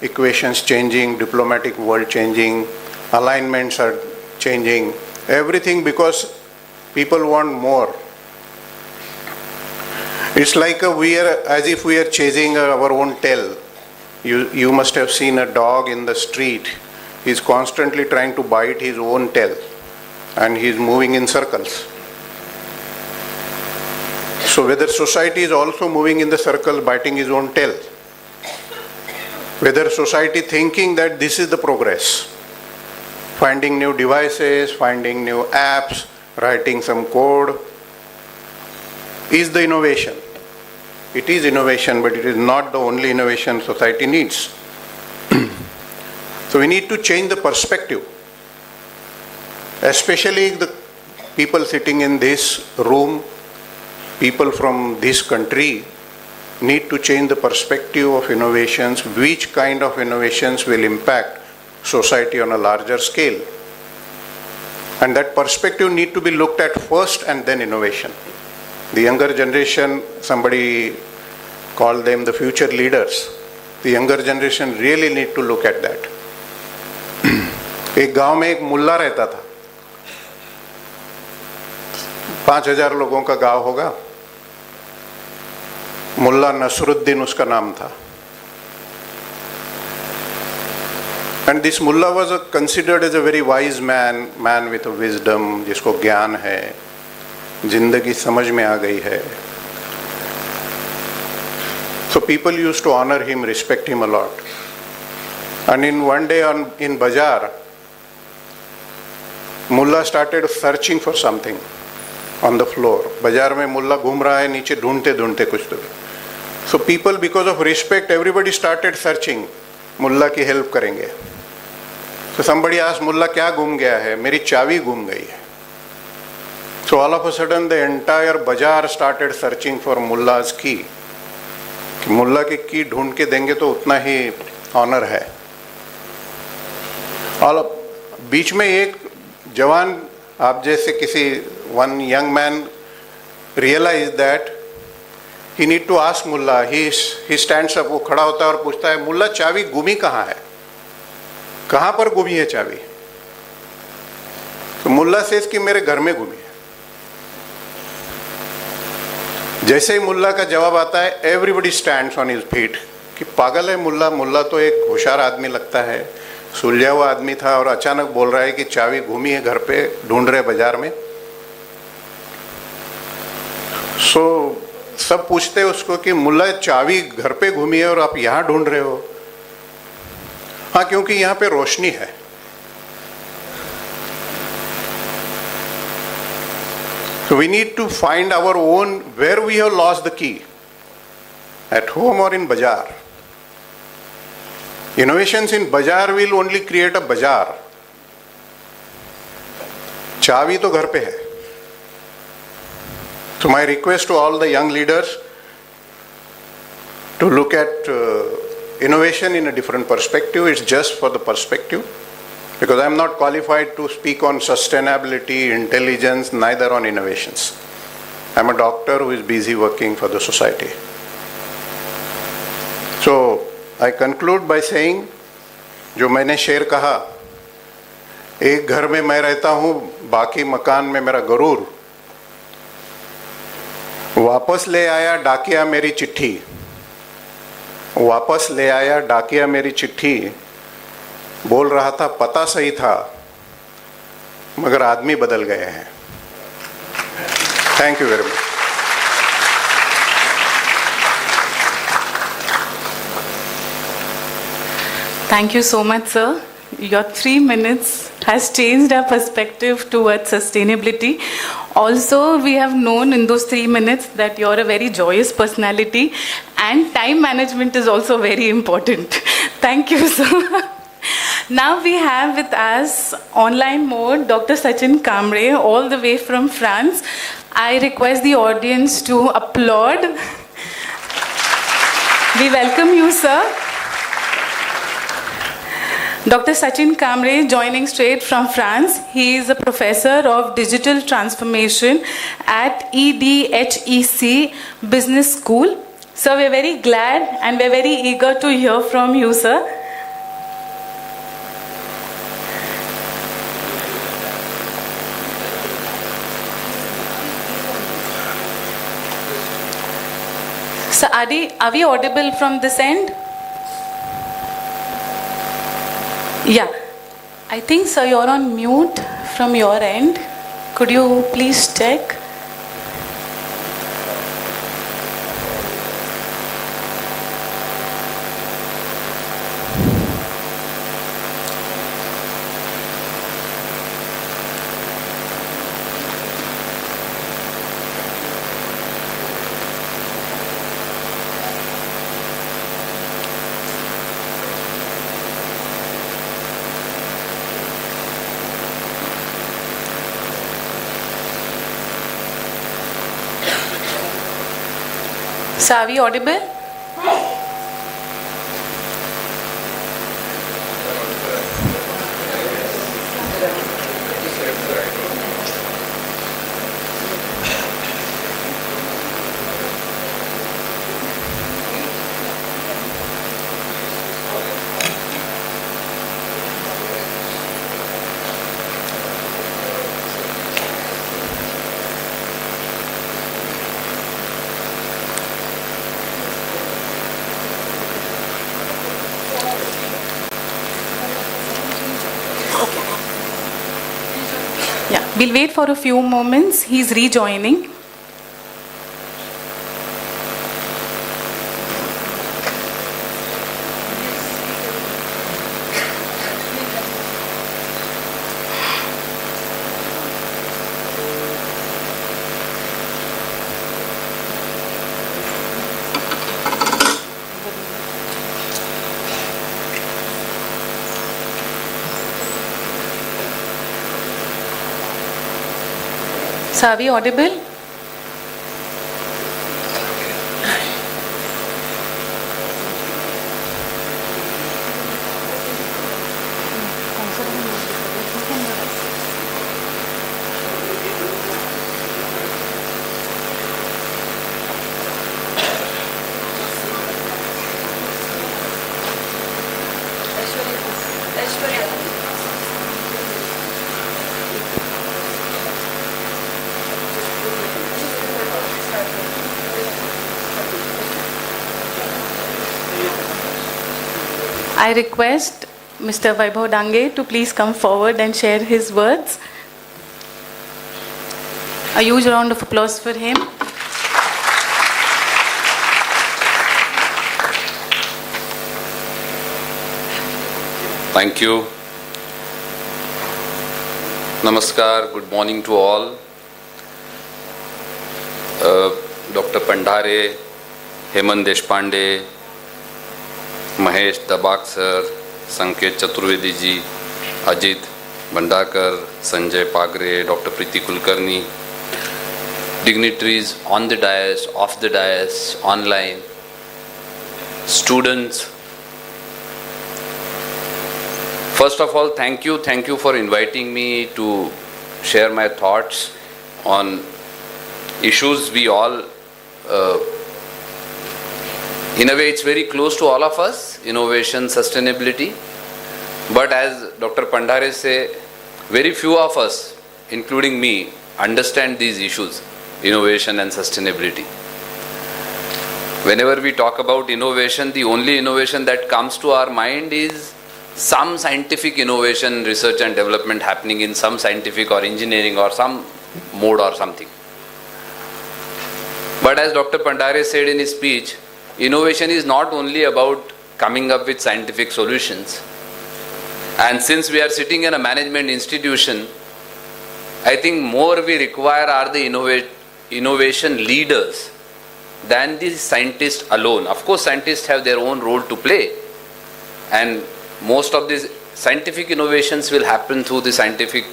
[SPEAKER 5] equations changing, diplomatic world changing, alignments are changing, everything because people want more. It's like as if we are chasing our own tail. You must have seen a dog in the street. He's constantly trying to bite his own tail and he's moving in circles. So whether society is also moving in the circle, biting his own tail, whether society thinking that this is the progress, finding new devices, finding new apps, writing some code, is the innovation. It is innovation, but it is not the only innovation society needs. So we need to change the perspective. Especially the people sitting in this room, people from this country, need to change the perspective of innovations, which kind of innovations will impact society on a larger scale. And that perspective need to be looked at first and then innovation. The younger generation, somebody called them the future leaders. The younger generation really need to look at that. एक गांव में एक मुल्ला रहता था, 5,000 लोगों का गांव होगा. मुल्ला नसरुद्दीन उसका नाम था. And this mullah was considered as a very wise man with a wisdom, जिसको ज्ञान है, जिंदगी समझ में आ गई है. So people used to honor him, respect him a lot. And in one day in Bazaar, mullah started searching for something on the floor. Bazaar में मुल्ला घूम रहा है, नीचे ढूंढते कुछ तो. So people, because of respect, everybody started searching. मुल्ला की help करेंगे. So somebody asked, मुल्ला क्या घूम गया है? मेरी चाबी घूम गई है. So all of a sudden the entire bazaar started searching for mullah's key. कि मुल्ला की की ढूंढ के देंगे तो उतना ही ऑनर है. और बीच में एक जवान, आप जैसे किसी one young man realized that he need to ask Mulla. He stands up, वो खड़ा होता है और पूछता है, मुल्ला चाबी गुमी कहाँ है? कहाँ पर गुमी है चाबी? तो मुल्ला says कि मेरे घर में गुमी है. जैसे ही मुल्ला का जवाब आता है, everybody stands on his feet कि पागल है मुल्ला. मुल्ला तो एक होशियार आदमी लगता है, सुलझा हुआ आदमी था और अचानक बोल रहा है कि चाबी घूमी है घर पे, ढूंढ रहे बाजार में. सो सब पूछते हैं उसको कि मुल्ला चाबी घर पे घूमी है और आप यहाँ ढूंढ रहे हो. हाँ, क्योंकि यहाँ पे रोशनी है. So we need to find our own, where we have lost the key, at home or in bazaar. Innovations in bazaar will only create a bazaar. चाबी तो घर पे है. So my request to all the young leaders to look at innovation in a different perspective. It's just for the perspective, because I'm not qualified to speak on sustainability, intelligence, neither on innovations. I'm a doctor who is busy working for the society. So I conclude by saying, जो मैंने शेर कहा, एक घर में मैं रहता हूँ, बाकी मकान में मेरा गरूर, वापस ले आया डाकिया मेरी चिट्ठी, वापस ले आया डाकिया मेरी चिट्ठी, बोल रहा था पता सही था मगर आदमी बदल गए हैं. Thank you very much.
[SPEAKER 1] Thank you so much, sir. Your 3 minutes has changed our perspective towards sustainability. Also, we have known in those 3 minutes that you're a very joyous personality, and time management is also very important. Thank you, sir. Now we have with us online mode Dr. Sachin Kamre, all the way from France. I request the audience to applaud. We welcome you, sir. Dr. Sachin Kamre, joining straight from France. He is a professor of digital transformation at EDHEC Business School. So we're very glad and we're very eager to hear from you, sir. So Adi, are we audible from this end? Yeah, I think, sir, you're on mute from your end. Could you please check? So are we audible? We'll wait for a few moments. He's rejoining. So are we audible? I request Mr. Vaibhav Dange to please come forward and share his words. A huge round of applause for him.
[SPEAKER 6] Thank you. Namaskar, good morning to all. Dr. Pandhare, Hemant Deshpande, Mahesh Dabak sir, Sanket Chaturvedi ji, Ajit Bandakar, Sanjay Pagre, Dr. Preeti Kulkarni, dignitaries on the dais, off the dais, online, students. First of all, thank you for inviting me to share my thoughts on issues we all, in a way it's very close to all of us, innovation, sustainability. But as Dr. Pandhare say, very few of us, including me, understand these issues, innovation and sustainability. Whenever we talk about innovation, the only innovation that comes to our mind is some scientific innovation, research and development happening in some scientific or engineering or some mode or something. But as Dr. Pandhare said in his speech, innovation is not only about coming up with scientific solutions. And since we are sitting in a management institution, I think more we require are the innovation leaders than the scientists alone. Of course, scientists have their own role to play, and most of these scientific innovations will happen through the scientific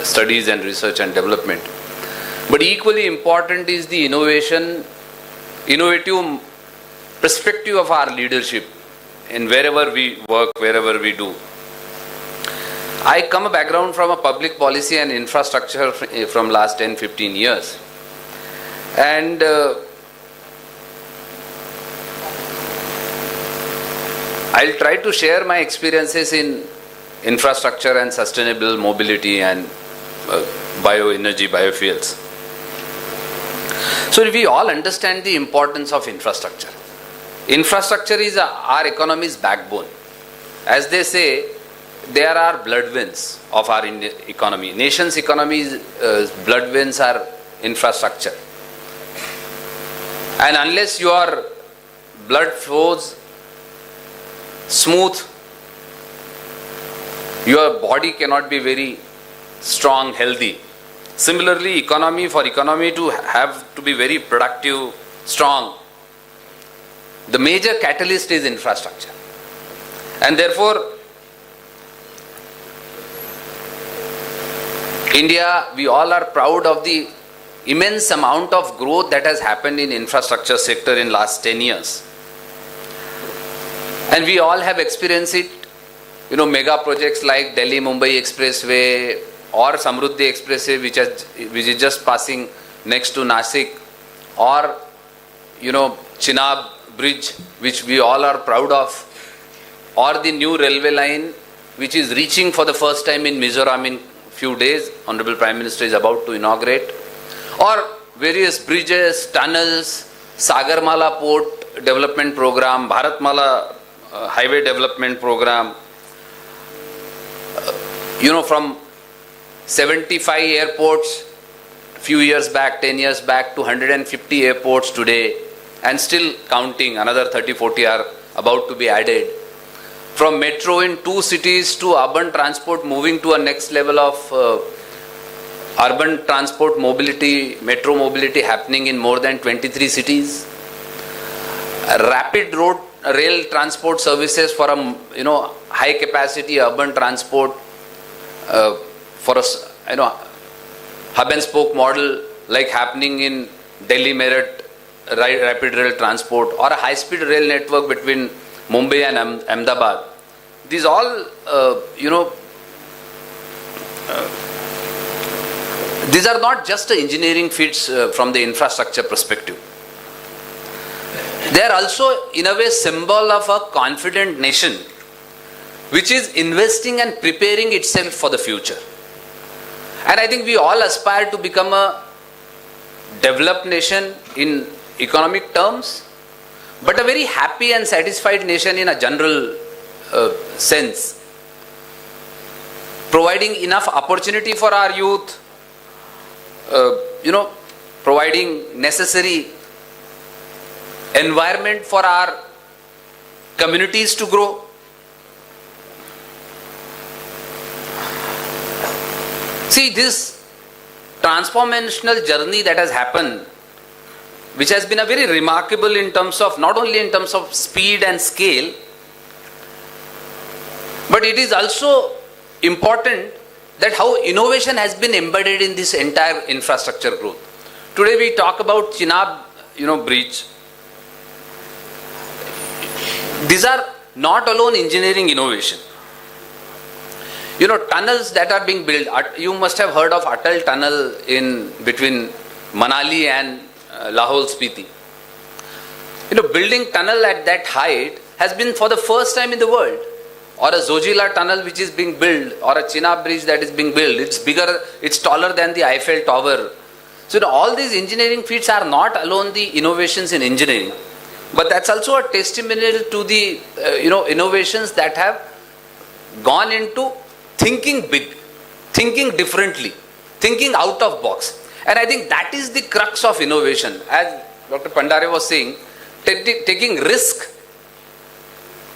[SPEAKER 6] studies and research and development. But equally important is the innovative perspective of our leadership in wherever we work, wherever we do. I come a background from a public policy and infrastructure from last 10-15 years. And I'll try to share my experiences in infrastructure and sustainable mobility and bioenergy, biofuels. So we all understand the importance of infrastructure. Infrastructure is our economy's backbone. As they say, there are blood veins of our economy. Nation's economy's blood veins are infrastructure. And unless your blood flows smooth, your body cannot be very strong, healthy. Similarly, for economy to have to be very productive, strong, the major catalyst is infrastructure. And therefore, India, we all are proud of the immense amount of growth that has happened in infrastructure sector in last 10 years. And we all have experienced it, mega projects like Delhi-Mumbai Expressway or Samruddhi Expressway, which is just passing next to Nasik, or, Chenab Bridge, which we all are proud of, or the new railway line, which is reaching for the first time in Mizoram in few days. Honorable Prime Minister is about to inaugurate, or various bridges, tunnels, Sagarmala Port Development Program, Bharatmala Highway Development Program, from 75 airports few years back, 10 years back, to 150 airports today, and still counting. Another 30-40 are about to be added. From metro in 2 cities to urban transport, moving to a next level of urban transport mobility, metro mobility happening in more than 23 cities. Rapid rail transport services for a high capacity urban transport, for a hub and spoke model like happening in Delhi Meerut, rapid rail transport, or a high speed rail network between Mumbai and Ahmedabad. These all, these are not just engineering feats from the infrastructure perspective. They are also, in a way, symbol of a confident nation which is investing and preparing itself for the future. And I think we all aspire to become a developed nation in economic terms, but a very happy and satisfied nation in a general sense, providing enough opportunity for our youth, providing necessary environment for our communities to grow. See, this transformational journey that has happened which has been a very remarkable in terms of, not only in terms of speed and scale, but it is also important that how innovation has been embedded in this entire infrastructure growth. Today we talk about Chenab, bridge. These are not alone engineering innovation. Tunnels that are being built. You must have heard of Atal Tunnel in between Manali and Lahore Spiti. Building tunnel at that height has been for the first time in the world. Or a Zojila tunnel which is being built, or a Chenab bridge that is being built. It's bigger, it's taller than the Eiffel Tower. So all these engineering feats are not alone the innovations in engineering, but that's also a testimonial to the innovations that have gone into thinking big, thinking differently, thinking out of box. And I think that is the crux of innovation. As Dr. Pandare was saying, taking risk,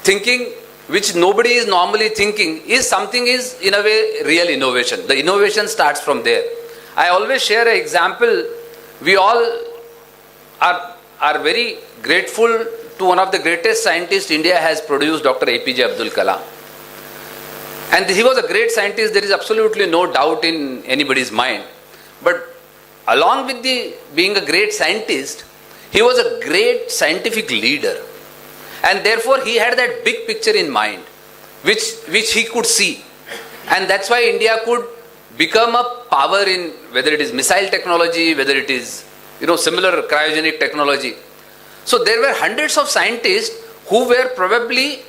[SPEAKER 6] thinking which nobody is normally thinking is something is in a way real innovation. The innovation starts from there. I always share an example. We all are very grateful to one of the greatest scientists India has produced, Dr. APJ Abdul Kalam. And he was a great scientist, there is absolutely no doubt in anybody's mind. But along with being a great scientist, he was a great scientific leader. And therefore he had that big picture in mind, which he could see. And that's why India could become a power in whether it is missile technology, whether it is similar cryogenic technology. So there were hundreds of scientists who were probably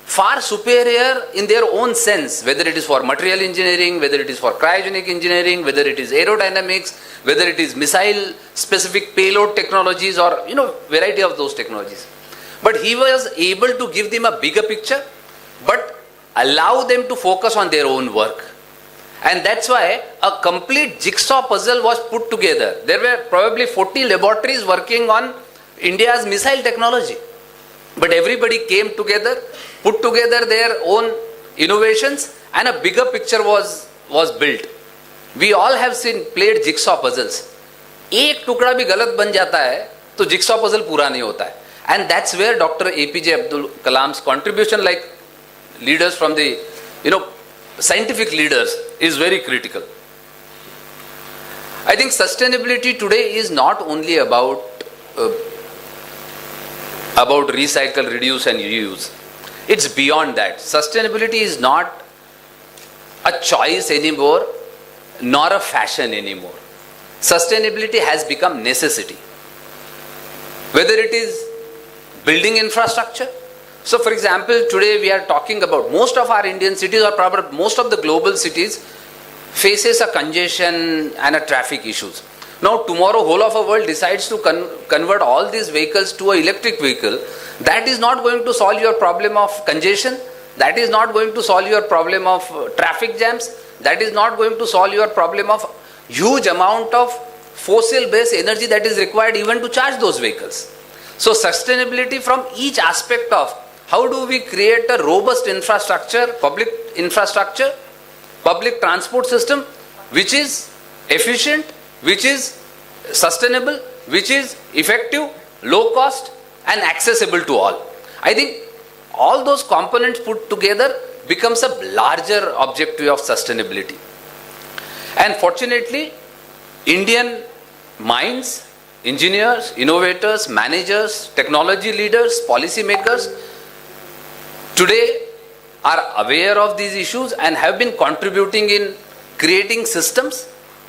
[SPEAKER 6] far superior in their own sense, whether it is for material engineering, whether it is for cryogenic engineering, whether it is aerodynamics, whether it is missile specific payload technologies, or variety of those technologies. But he was able to give them a bigger picture, but allow them to focus on their own work. And that's why a complete jigsaw puzzle was put together. There were probably 40 laboratories working on India's missile technology. But everybody came together, put together their own innovations, and a bigger picture was built. We all have played jigsaw puzzles. एक टुकड़ा भी गलत बन जाता है तो jigsaw puzzle पूरा नहीं होता है. And that's where Dr. APJ Abdul Kalam's contribution, like leaders from the, scientific leaders, is very critical. I think sustainability today is not only about recycle, reduce and reuse. It's beyond that. Sustainability is not a choice anymore, nor a fashion anymore. Sustainability has become necessity. Whether it is building infrastructure. So for example, today we are talking about most of our Indian cities, or probably most of the global cities, faces a congestion and a traffic issues. Now tomorrow whole of the world decides to convert all these vehicles to an electric vehicle. That is not going to solve your problem of congestion. That is not going to solve your problem of traffic jams. That is not going to solve your problem of huge amount of fossil based energy that is required even to charge those vehicles. So sustainability from each aspect of how do we create a robust infrastructure, public transport system which is efficient, which is sustainable, which is effective, low cost and accessible to all. I think all those components put together becomes a larger objective of sustainability. And fortunately, Indian minds, engineers, innovators, managers, technology leaders, policy makers today are aware of these issues and have been contributing in creating systems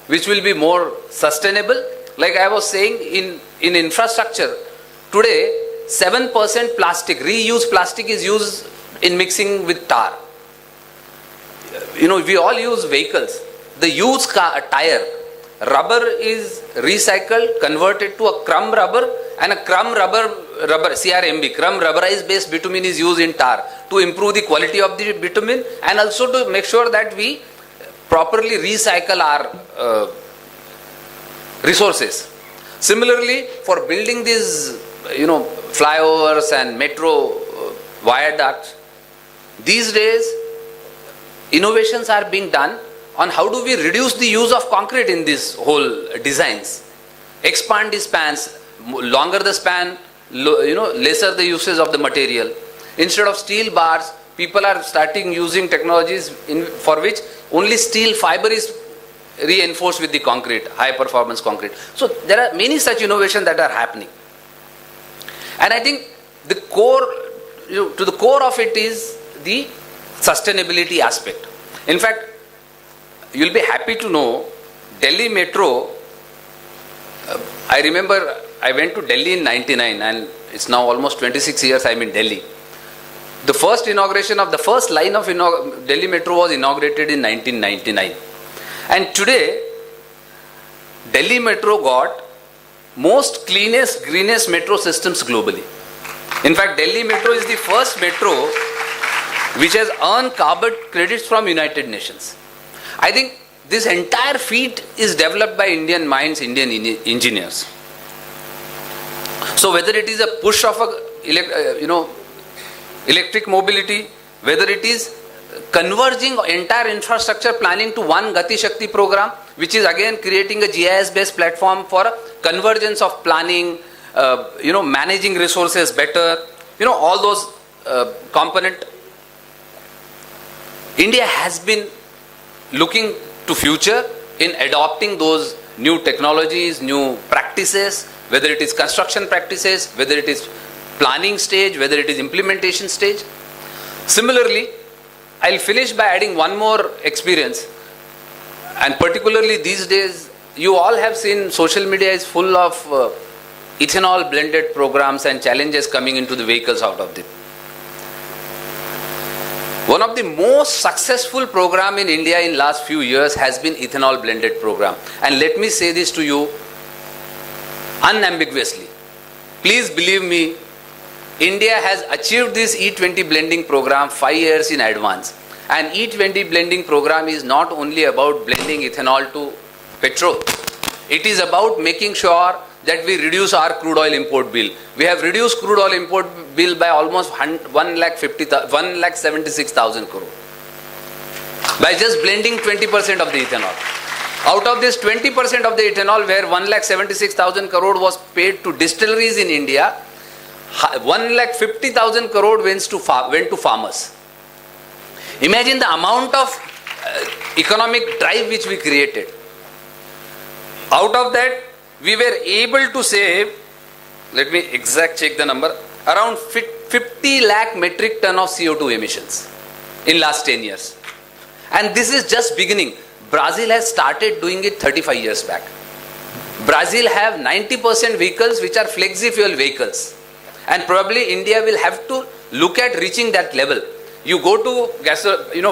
[SPEAKER 6] which will be more sustainable. Like I was saying, in infrastructure, today 7% plastic, reused plastic is used in mixing with tar. We all use vehicles. The used tire, rubber is recycled, converted to a crumb rubber, and a crumb rubber, CRMB, crumb rubberized based bitumen is used in tar to improve the quality of the bitumen and also to make sure that we properly recycle our resources. Similarly, for building these, flyovers and metro viaducts, these days innovations are being done on how do we reduce the use of concrete in this whole designs, expand the spans, longer the span, lesser the usage of the material. Instead of steel bars, people are starting using technologies for which only steel fiber is reinforced with the concrete, high performance concrete. So there are many such innovations that are happening. And I think the core, to the core of it is the sustainability aspect. In fact, you'll be happy to know Delhi Metro, I remember I went to Delhi in 99 and it's now almost 26 years I'm in Delhi. The first inauguration of the first line of Delhi Metro was inaugurated in 1999. And today, Delhi Metro got most cleanest, greenest metro systems globally. In fact, Delhi Metro is the first metro which has earned carbon credits from United Nations. I think this entire feat is developed by Indian minds, Indian engineers. So whether it is a push of electric mobility, whether it is converging entire infrastructure planning to one Gati Shakti program, which is again creating a GIS based platform for convergence of planning, managing resources better, all those component. India has been looking to future in adopting those new technologies, new practices, whether it is construction practices, whether it is planning stage, whether it is implementation stage. Similarly, I'll finish by adding one more experience, and particularly these days, you all have seen social media is full of ethanol blended programs and challenges coming into the vehicles out of it. One of the most successful program in India in last few years has been ethanol blended program. And let me say this to you unambiguously. Please believe me, India has achieved this E20 blending program 5 years in advance. And E20 blending program is not only about blending ethanol to petrol. It is about making sure that we reduce our crude oil import bill. We have reduced crude oil import bill by almost 1,76,000 crore by just blending 20% of the ethanol. Out of this 20% of the ethanol, where 1,76,000 crore was paid to distilleries in India, 1,50,000 crore went to farmers. Imagine the amount of economic drive which we created. Out of that, we were able to save, let me check the number, around 50 lakh metric ton of CO2 emissions in last 10 years. And this is just beginning. Brazil has started doing it 35 years back. Brazil have 90% vehicles which are flexi fuel vehicles. And probably India will have to look at reaching that level. You go to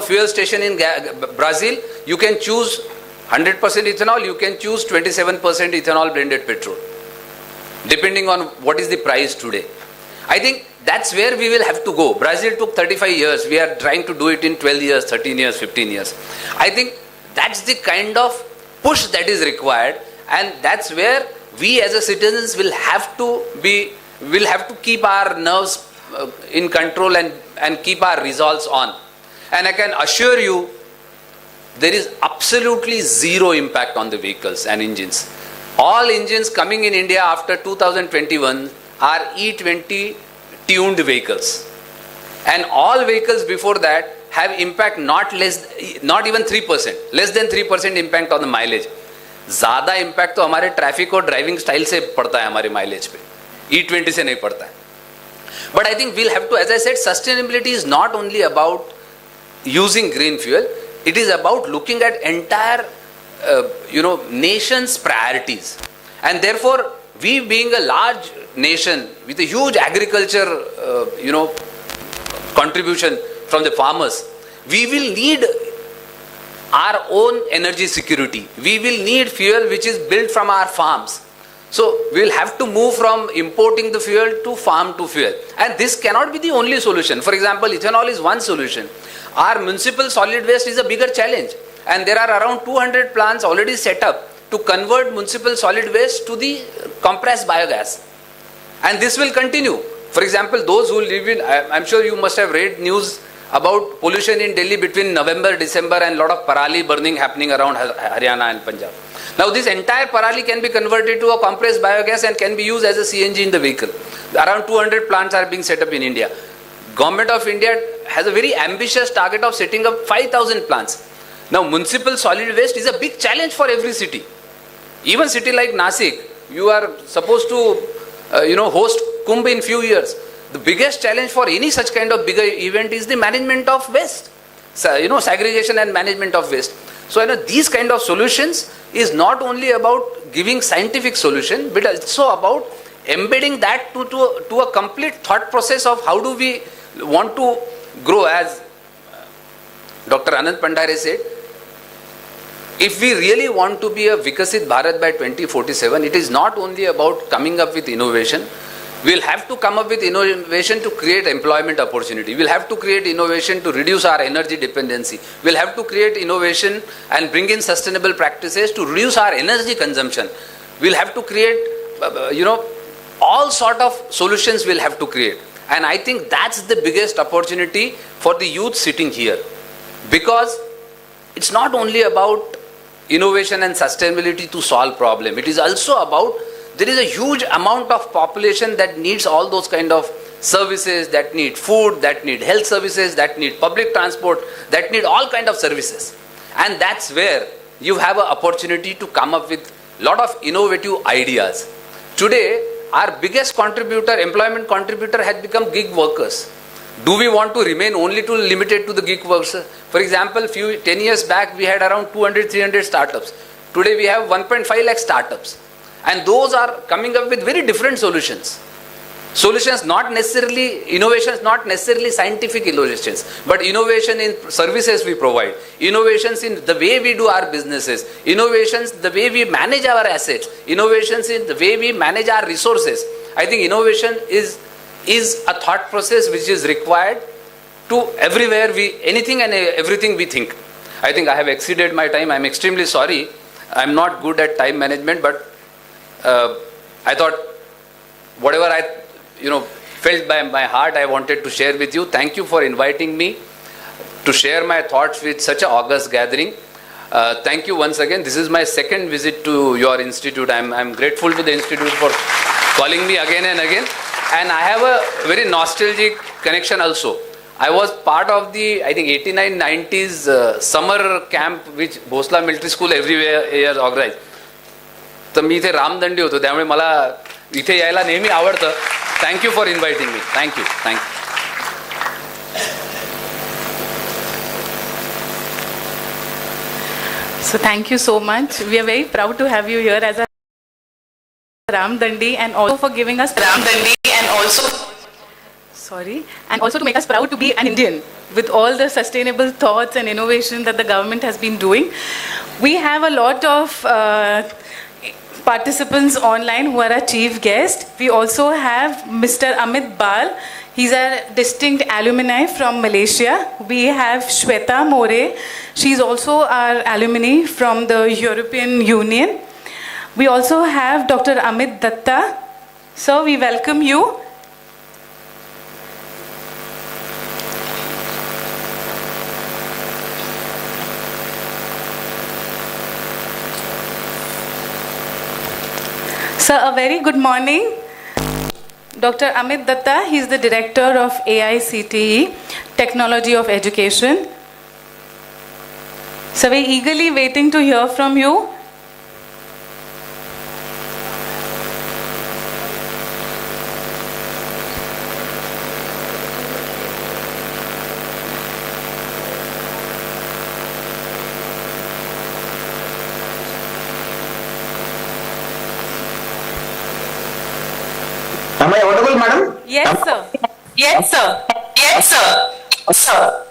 [SPEAKER 6] fuel station in Brazil, you can choose 100% ethanol, you can choose 27% ethanol blended petrol, depending on what is the price today. I think that's where we will have to go. Brazil took 35 years. We are trying to do it in 12 years, 13 years, 15 years. I think that's the kind of push that is required, and that's where we as a citizens will have to keep our nerves in control and keep our resolves on. And I can assure you, there is absolutely zero impact on the vehicles and engines. All engines coming in India after 2021 are E20 tuned vehicles. And all vehicles before that have impact not even 3%, less than 3% impact on the mileage. ज़्यादा impact तो हमारे traffic और driving style से पड़ता है हमारे mileage पे. E20 से नहीं पड़ता है. But I think we'll have to, as I said, sustainability is not only about using green fuel. It is about looking at entire, nation's priorities. And therefore, we being a large nation with a huge agriculture, contribution from the farmers, we will need our own energy security. We will need fuel which is built from our farms. So, we will have to move from importing the fuel to farm to fuel. And this cannot be the only solution. For example, ethanol is one solution. Our municipal solid waste is a bigger challenge, and there are around 200 plants already set up to convert municipal solid waste to the compressed biogas, and this will continue. For example, those who live in, I'm sure you must have read news about pollution in Delhi between November, December, and lot of parali burning happening around Haryana and Punjab. Now this entire parali can be converted to a compressed biogas and can be used as a CNG in the vehicle. Around 200 plants are being set up in India. Government of India has a very ambitious target of setting up 5,000 plants. Now municipal solid waste is a big challenge for every city. Even city like Nasik, you are supposed to host Kumbh in few years. The biggest challenge for any such kind of bigger event is the management of waste. So, segregation and management of waste. So these kind of solutions is not only about giving scientific solution, but also about embedding that to a complete thought process of how do we want to grow. As Dr. Anand Pandhare said, if we really want to be a Vikasit Bharat by 2047, it is not only about coming up with innovation. We'll have to come up with innovation to create employment opportunity. We'll have to create innovation to reduce our energy dependency. We'll have to create innovation and bring in sustainable practices to reduce our energy consumption. We'll have to create, all sort of solutions we'll have to create. And I think that's the biggest opportunity for the youth sitting here. Because it's not only about innovation and sustainability to solve problem. It is also about there is a huge amount of population that needs all those kind of services, that need food, that need health services, that need public transport, that need all kind of services. And that's where you have an opportunity to come up with lot of innovative ideas. Today, our biggest contributor, employment contributor, has become gig workers. Do we want to remain only limited to the gig workers? For example, 10 years back, we had around 200, 300 startups. Today, we have 1.5 lakh startups. And those are coming up with very different solutions. Innovations not necessarily scientific innovations, but innovation in services we provide, innovations in the way we do our businesses, innovations the way we manage our assets, innovations in the way we manage our resources. I think innovation is a thought process which is required to everywhere anything and everything we think. I think I have exceeded my time. I am extremely sorry. I am not good at time management, but I thought whatever I felt by my heart I wanted to share with you. Thank you for inviting me to share my thoughts with such an august gathering. Thank you once again. This is my second visit to your institute. I'm grateful to the institute for calling me again and again. And I have a very nostalgic connection also. I was part of the, I think, 89-90s summer camp which Bhosla Military School every year organized. तर मी इथे रामदंडी होतो, त्यामुळे मला इथे यायला नेहमी आवडतं. Thank you for inviting me. Thank you.
[SPEAKER 1] So thank you so much. We are very proud to have you here as a Ramdandi, and also for giving us Ramdandi, and also to make us proud to be an Indian with all the sustainable thoughts and innovation that the government has been doing. We have a lot of participants online who are our chief guest. We also have Mr. Amit Bal. He's a distinct alumni from Malaysia. We have Shweta More. She's also our alumni from the European Union. We also have Dr. Amit Datta. Sir, we welcome you. Sir, a very good morning. Dr. Amit Datta, he is the director of AICTE, Technology of Education. So we're eagerly waiting to hear from you.
[SPEAKER 7] Am I audible, madam?
[SPEAKER 1] Yes, sir.
[SPEAKER 7] Yes, sir. Yes, sir. Sir.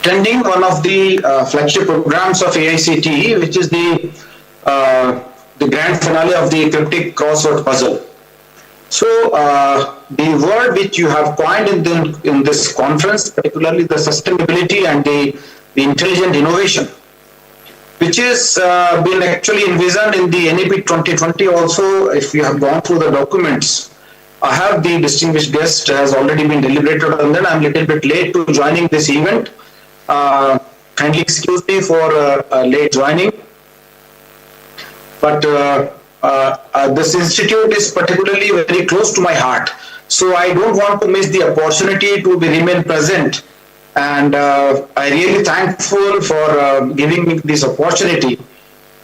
[SPEAKER 8] attending one of the flagship programs of AICTE, which is the grand finale of the cryptic crossword puzzle. So the word which you have coined in this conference, particularly the sustainability and the intelligent innovation, which is been actually envisioned in the NEP 2020 also. If you have gone through the documents, I have the distinguished guest has already been deliberated on that. I'm a little bit late to joining this event. Kindly excuse me for late joining. But this institute is particularly very close to my heart. So I don't want to miss the opportunity to remain present. And I'm really thankful for giving me this opportunity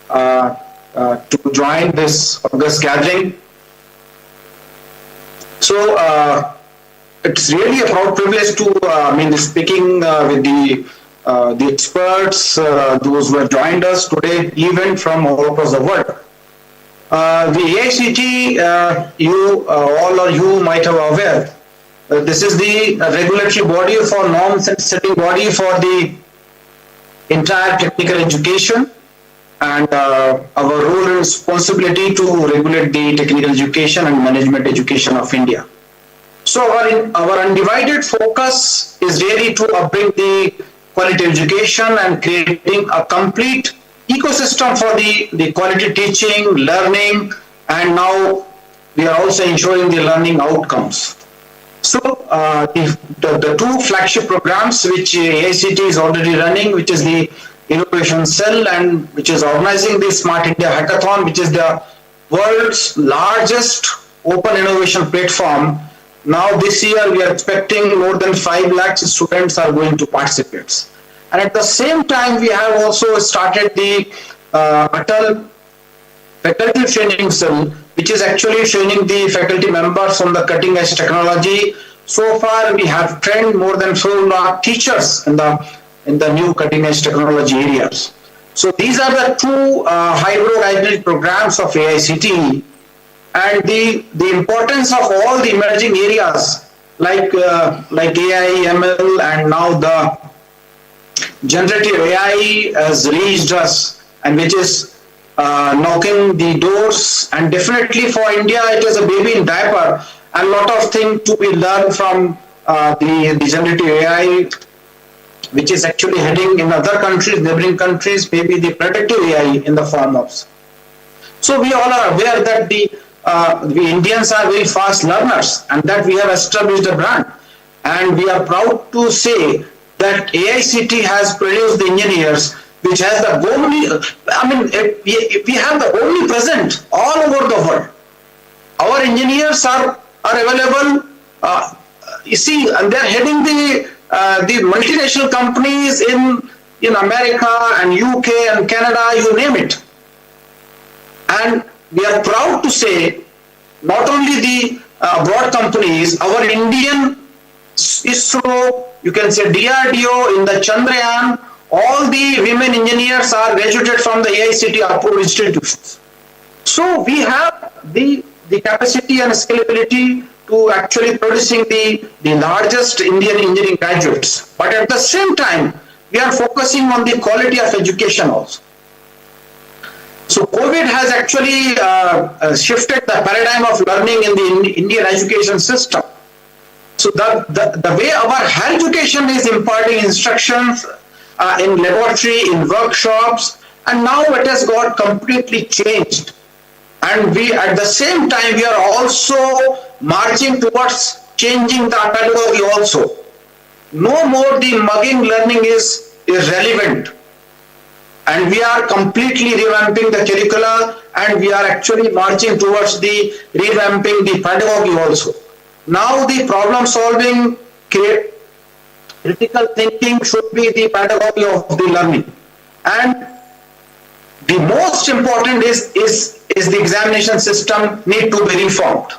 [SPEAKER 8] to join this August gathering. So it's really a proud privilege to speaking with the experts, those who have joined us today, even from all across the world. The AICTE, you might have aware, this is the regulatory body for norms and setting body for the entire technical education, and our role and responsibility to regulate the technical education and management education of India. So our undivided focus is really to upbring the quality education and creating a complete ecosystem for the quality teaching, learning, and now we are also ensuring the learning outcomes. So the two flagship programs which AICTE is already running, which is the Innovation Cell and which is organizing the Smart India Hackathon, which is the world's largest open innovation platform. Now this year we are expecting more than 5 lakh students are going to participate. And at the same time we have also started the Atal Faculty Training Cell, which is actually training the faculty members on the cutting edge technology. So far we have trained more than 4 lakh teachers in the new cutting edge technology areas. So these are the two hybrid identity programs of AICTE, and the importance of all the emerging areas like AI, ML, and now the generative AI has reached us, and which is knocking the doors. And definitely for India, it is a baby in diaper, and a lot of things to be learned from the generative AI, which is actually heading in other countries, neighboring countries, maybe the predictive AI in the form of. So we all are aware that the Indians are very fast learners, and that we have established a brand. And we are proud to say that AICTE has produced the engineers which has the we have the omnipresent all over the world. Our engineers are available, you see, and they're heading the multinational companies in America and UK and Canada, you name it. And we are proud to say not only the abroad companies, our Indian ISRO, you can say DRDO, in the Chandrayaan, all the women engineers are graduated from the AICTE approved institutions. So we have the capacity and scalability to actually producing the largest Indian engineering graduates. But at the same time, we are focusing on the quality of education also. So COVID has actually shifted the paradigm of learning in the Indian education system. So the way our higher education is imparting instructions in laboratory, in workshops, and now it has got completely changed. And we, at the same time, we are also marching towards changing the pedagogy also. No more the mugging learning is relevant. And we are completely revamping the curricula, and we are actually marching towards the revamping the pedagogy also. Now the problem solving, critical thinking should be the pedagogy of the learning. And the most important is the examination system need to be reformed.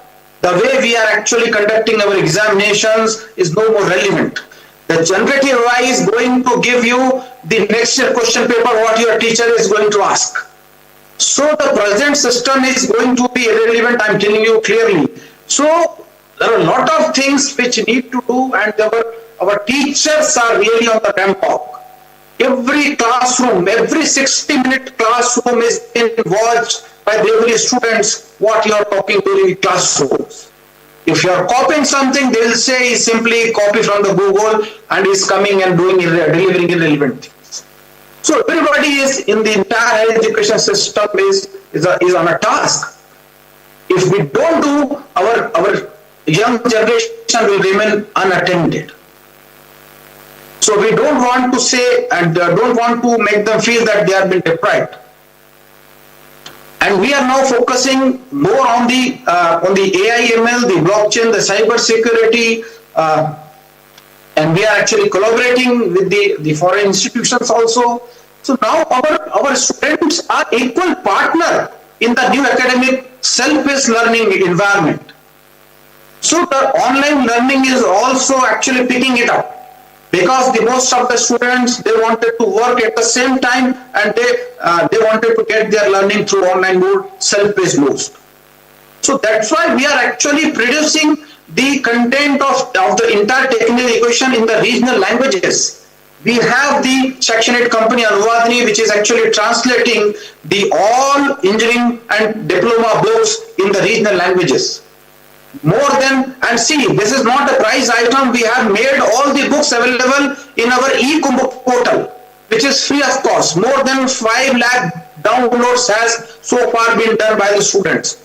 [SPEAKER 8] The way we are actually conducting our examinations is no more relevant. The generative AI is going to give you the next year question paper what your teacher is going to ask. So the present system is going to be irrelevant, I'm telling you clearly. So there are a lot of things which need to do, and our teachers are really on the rampart. Every classroom, every 60-minute classroom is being watched by every students what you are talking during classrooms. If you are copying something, they will say simply copy from the Google and is coming and delivering irrelevant things. So everybody is in the entire education system is on a task. If we don't do, our young generation will remain unattended. So we don't want to say and don't want to make them feel that they have been deprived. And we are now focusing more on the AI, ML, the blockchain, the cyber security, and we are actually collaborating with the foreign institutions also. So now our students are equal partner in the new academic self-paced learning environment. So the online learning is also actually picking it up, because the most of the students, they wanted to work at the same time and they wanted to get their learning through online mode, self-paced modes. So that's why we are actually producing the content of the entire technical equation in the regional languages. We have the Section 8 company Unveiling, which is actually translating the all engineering and diploma books in the regional languages. More than, and see, this is not a price item, we have made all the books available in our e-book portal, which is free of cost. More than 5 lakh downloads has so far been done by the students.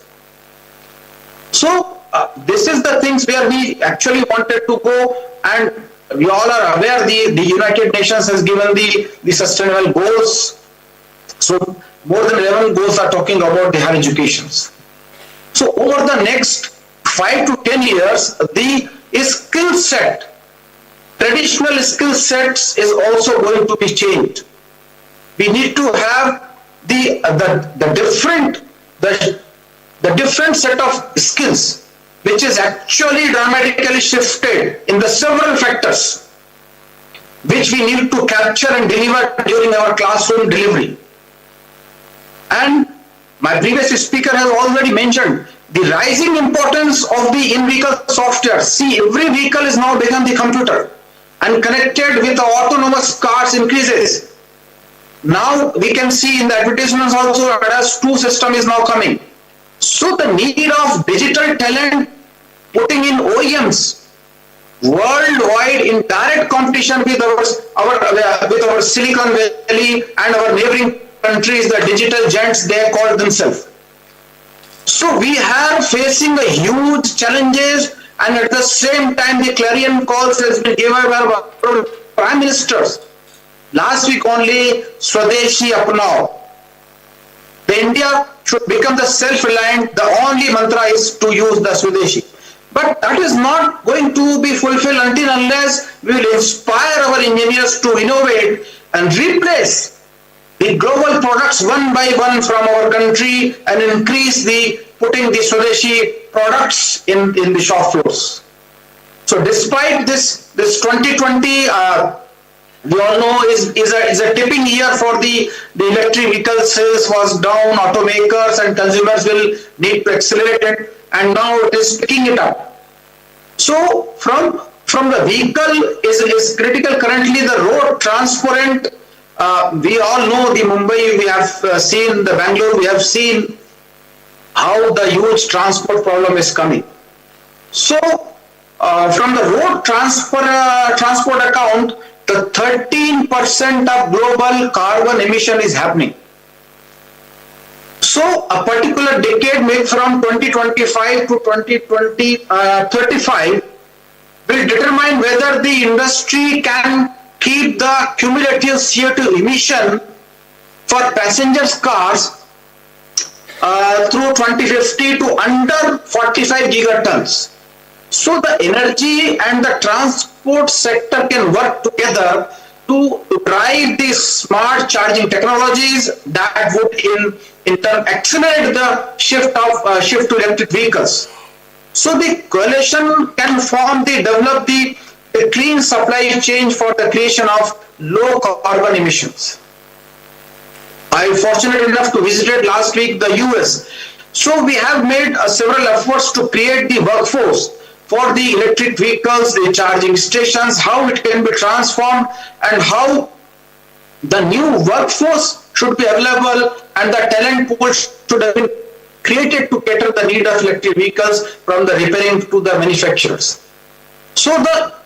[SPEAKER 8] So this is the things where we actually wanted to go, and we all are aware the United Nations has given the sustainable goals. So more than 11 goals are talking about the higher educations. So over the next 5 to 10 years, the skill set, traditional skill sets is also going to be changed. We need to have the different set of skills, which is actually dramatically shifted in the several factors, which we need to capture and deliver during our classroom delivery. And my previous speaker has already mentioned the rising importance of the in-vehicle software. See, every vehicle is now become the computer, and connected with the autonomous cars increases. Now we can see in the advertisements also ADAS 2 system is now coming. So the need of digital talent putting in OEMs worldwide in direct competition with our Silicon Valley and our neighboring countries, the digital giants they call themselves. So we are facing a huge challenges, and at the same time the clarion calls has been given by our prime ministers. Last week only, Swadeshi Apnao. The India should become the self-reliant. The only mantra is to use the Swadeshi. But that is not going to be fulfilled until unless we will inspire our engineers to innovate and replace the global products one by one from our country and increase putting the Swadeshi products in the shop floors. So despite this 2020, we all know is a tipping year for the electric vehicle sales was down, automakers and consumers will need to accelerate it, and now it is picking it up. So from the vehicle is critical. Currently the road transport, we all know the Mumbai, we have seen the Bangalore, we have seen how the huge transport problem is coming. So from the road transport account, the 13% of global carbon emission is happening. So a particular decade, made from 2025 to 2035, will determine whether the industry can keep the cumulative CO2 emission for passengers cars through 2050 to under 45 gigatons. So the energy and the transport sector can work together to drive these smart charging technologies that would in turn accelerate the shift to electric vehicles. So the coalition can develop the clean supply chain for the creation of low carbon emissions. I was fortunate enough to visit last week the US. So we have made several efforts to create the workforce for the electric vehicles, the charging stations, how it can be transformed, and how the new workforce should be available and the talent pool should have been created to cater the need of electric vehicles from the repairing to the manufacturers. So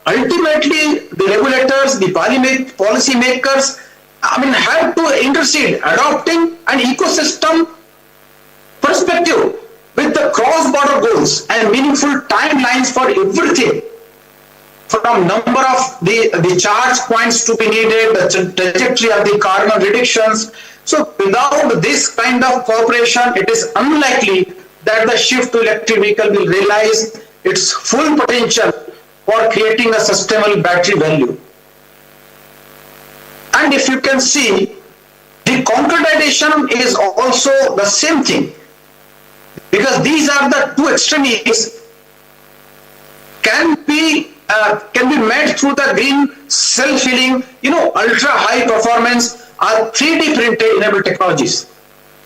[SPEAKER 8] ultimately the regulators, the policy makers, have to intercede, adopting an ecosystem perspective with the cross-border goals and meaningful timelines for everything, from number of the charge points to be needed, the trajectory of the carbon reductions. So without this kind of cooperation, it is unlikely that the shift to electric vehicle will realize its full potential for creating a sustainable battery value. And if you can see, the concretization is also the same thing, because these are the two extremes can be met through the green self-healing, ultra high performance or 3D printed enabled technologies.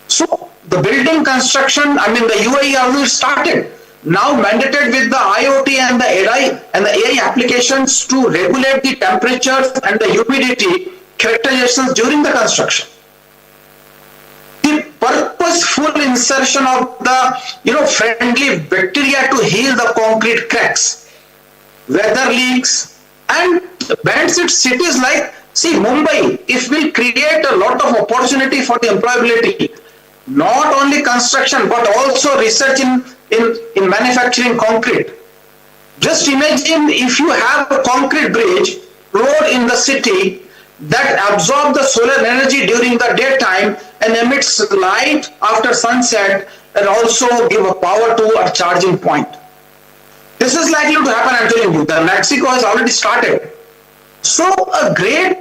[SPEAKER 8] So the building construction, the UAE already started, now mandated with the IoT and the AI applications to regulate the temperatures and the humidity characterizations during the construction. The purposeful insertion of the friendly bacteria to heal the concrete cracks, weather leaks, and bends its cities like, Mumbai, it will create a lot of opportunity for the employability, not only construction but also research in manufacturing concrete. Just imagine if you have a concrete bridge road in the city that absorbs the solar energy during the daytime and emits light after sunset, and also give a power to a charging point. This is likely to happen, I'm telling you. Mexico has already started. So a great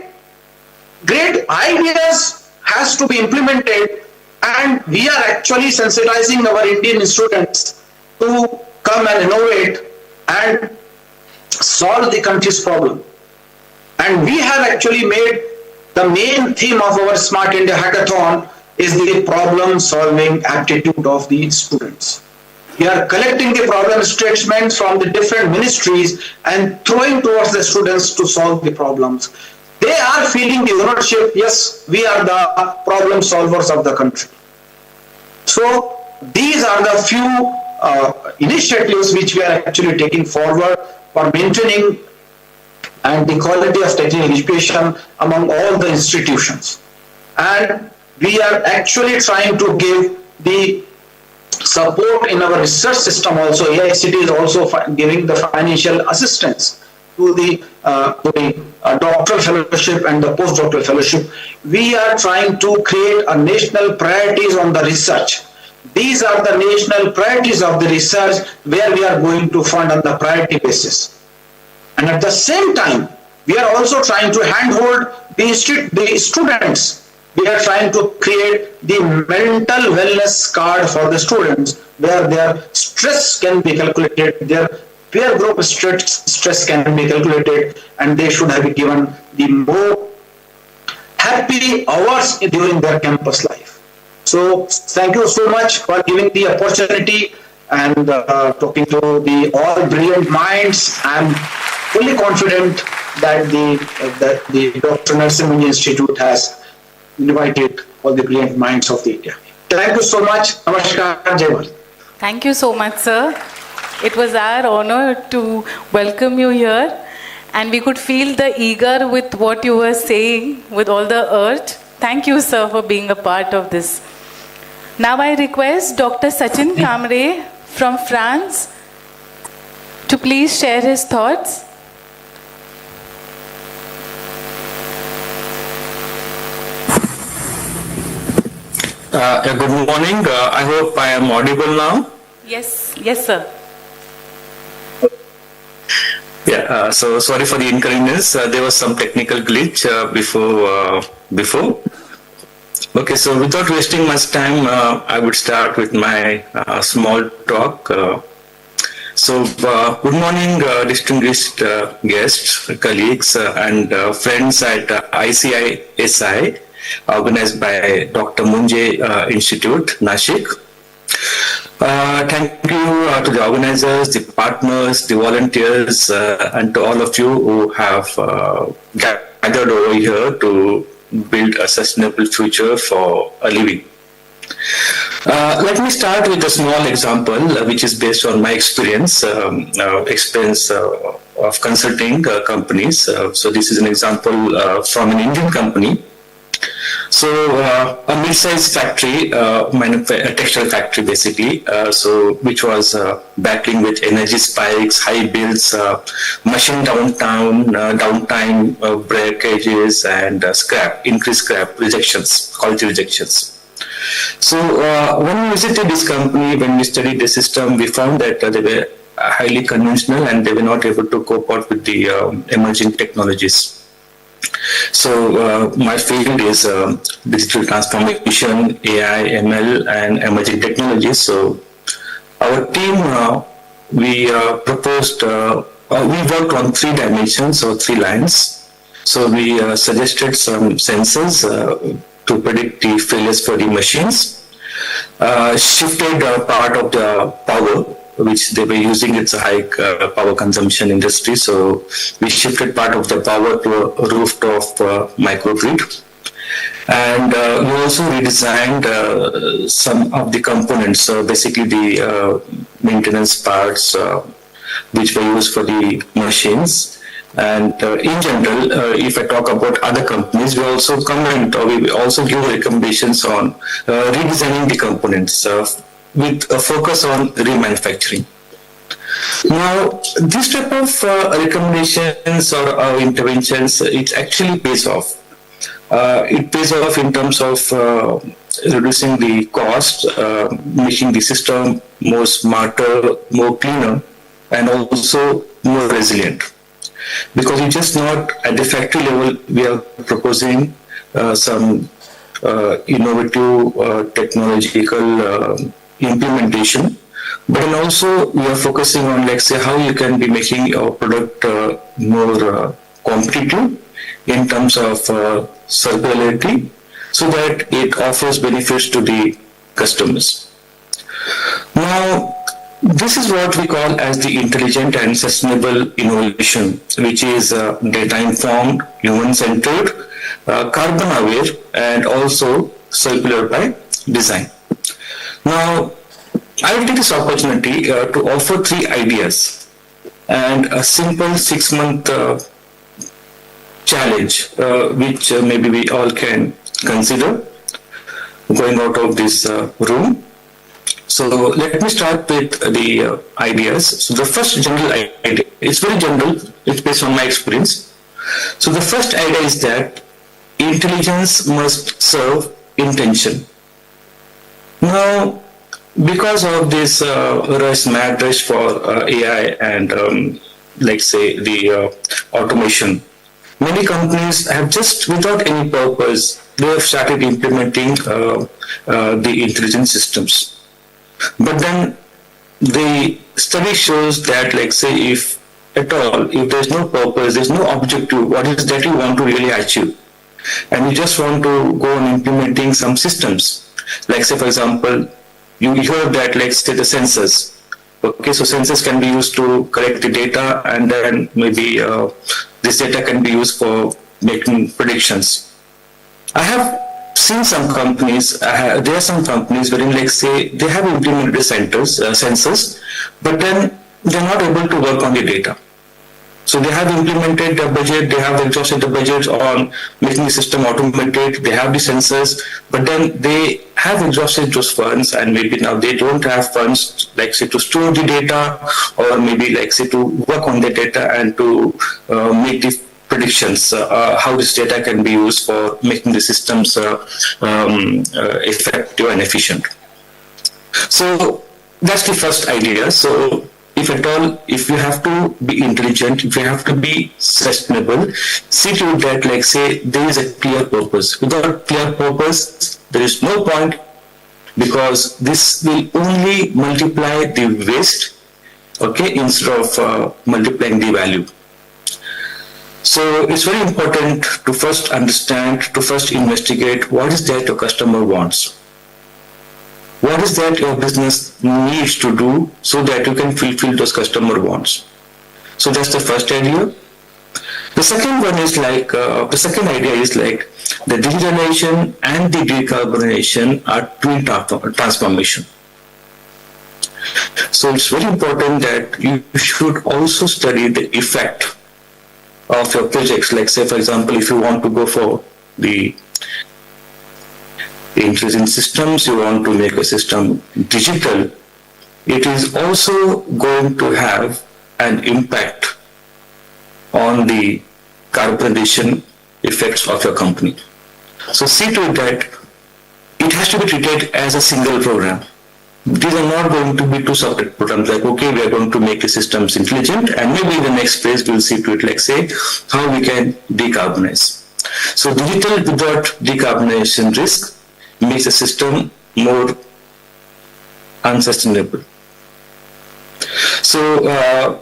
[SPEAKER 8] ideas has to be implemented, and we are actually sensitizing our Indian students to come and innovate and solve the country's problem. And we have actually made the main theme of our Smart India Hackathon is the problem solving aptitude of the students. We are collecting the problem statements from the different ministries and throwing towards the students to solve the problems. They are feeling the ownership, yes, we are the problem solvers of the country. So these are the few initiatives which we are actually taking forward for maintaining and the quality of technical education among all the institutions. And we are actually trying to give the support in our research system also. AICTE is also giving the financial assistance to the doctoral fellowship and the postdoctoral fellowship. We are trying to create a national priorities on the research. These are the national priorities of the research where we are going to fund on the priority basis. And at the same time, we are also trying to handhold the students. We are trying to create the mental wellness card for the students, where their stress can be calculated, their peer group stress can be calculated, and they should have been given the more happy hours during their campus life. So thank you so much for giving the opportunity and talking to all brilliant minds. I'm fully confident that the Dr. Narsimha Moonje Institute has invited all the brilliant minds of the India. Thank you so much. Namaskar. Jai Bharat.
[SPEAKER 1] Thank you so much, sir. It was our honor to welcome you here, and we could feel the eager with what you were saying with all the urge. Thank you, sir, for being a part of this. Now I request Dr. Sachin Kamre from France to please share his thoughts.
[SPEAKER 9] Good morning. I hope I am audible now.
[SPEAKER 1] Yes, sir.
[SPEAKER 9] Yeah. So sorry for the inconvenience. There was some technical glitch before. Okay. So without wasting much time, I would start with my small talk. Good morning, distinguished guests, colleagues, and friends at ICISI, organized by Dr. Moonje Institute, Nashik. Thank you to the organizers, the partners, the volunteers, and to all of you who have gathered over here to build a sustainable future for a living. Let me start with a small example, which is based on my experience of consulting companies. So this is an example from an Indian company. So a mid-sized factory, a textile factory basically, which was battling with energy spikes, high bills, machine downtime, breakages, and increased scrap rejections, quality rejections. So when we visited this company, when we studied the system, we found that they were highly conventional and they were not able to cope up with the emerging technologies. So my field is digital transformation, AI, ML, and emerging technologies. So our team, we proposed, we worked on 3 dimensions or 3 lines. So we suggested some sensors to predict the failures for the machines, shifted part of the power which they were using. It's a high power consumption industry, so we shifted part of the power to a rooftop microgrid, and we also redesigned some of the components, so basically the maintenance parts which were used for the machines. And in general, if I talk about other companies, we also comment, or we also give recommendations on redesigning the components with a focus on remanufacturing. Now, this type of recommendations or interventions, it actually pays off. It pays off in terms of reducing the cost, making the system more smarter, more cleaner, and also more resilient. Because it's just not at the factory level, we are proposing some innovative technological implementation, but then also we are focusing on, like, say, how you can be making your product more competitive in terms of circularity, so that it offers benefits to the customers. Now, this is what we call as the intelligent and sustainable innovation, which is data-informed, human-centered, carbon-aware, and also circular by design. Now, I will take this opportunity to offer 3 ideas and a simple 6-month challenge, which maybe we all can consider going out of this room. So let me start with the ideas. So the first general idea, it's very general, it's based on my experience. So the first idea is that intelligence must serve intention. Now, because of this mad rush for AI and let's say the automation, many companies have just without any purpose, they have started implementing the intelligence systems. But then the study shows that, like, say, if at all, if there's no purpose, there's no objective, what is that you want to really achieve? And you just want to go on implementing some systems. Like, say, for example, you heard that, like, say, the sensors. Okay, so sensors can be used to collect the data, and then maybe this data can be used for making predictions. I have seen some companies, there are some companies wherein, like, say, they have implemented the sensors, but then they're not able to work on the data. So they have implemented the budget, they have exhausted the budget on making the system automated, they have the sensors, but then they have exhausted those funds, and maybe now they don't have funds, like, say, to store the data, or maybe, like, say, to work on the data and to make the predictions, how this data can be used for making the systems effective and efficient. So that's the first idea. So if at all, if you have to be intelligent, if you have to be sustainable, see to it that, like, say, there is a clear purpose. Without clear purpose, there is no point, because this will only multiply the waste, okay, instead of multiplying the value. So it's very important to first understand, to first investigate what is that your customer wants. What is that your business needs to do so that you can fulfill those customer wants? So that's the first idea. The second one is the second idea is like the digitalization and the decarbonization are twin transformation. So it's very important that you should also study the effect of your projects. Like say, for example, if you want to go for the intelligent systems, you want to make a system digital, it is also going to have an impact on the carbonization effects of your company. So see to it that it has to be treated as a single program. These are not going to be two separate programs like, okay, we are going to make the systems intelligent and maybe in the next phase we'll see to it like say how we can decarbonize. So digital without decarbonization risk makes the system more unsustainable. So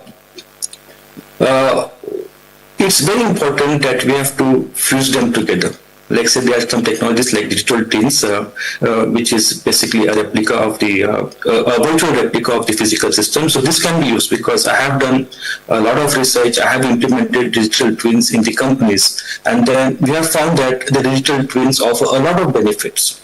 [SPEAKER 9] it's very important that we have to fuse them together. Like say there are some technologies like digital twins, which is basically a replica of the a virtual replica of the physical system. So this can be used because I have done a lot of research. I have implemented digital twins in the companies, and then we have found that the digital twins offer a lot of benefits.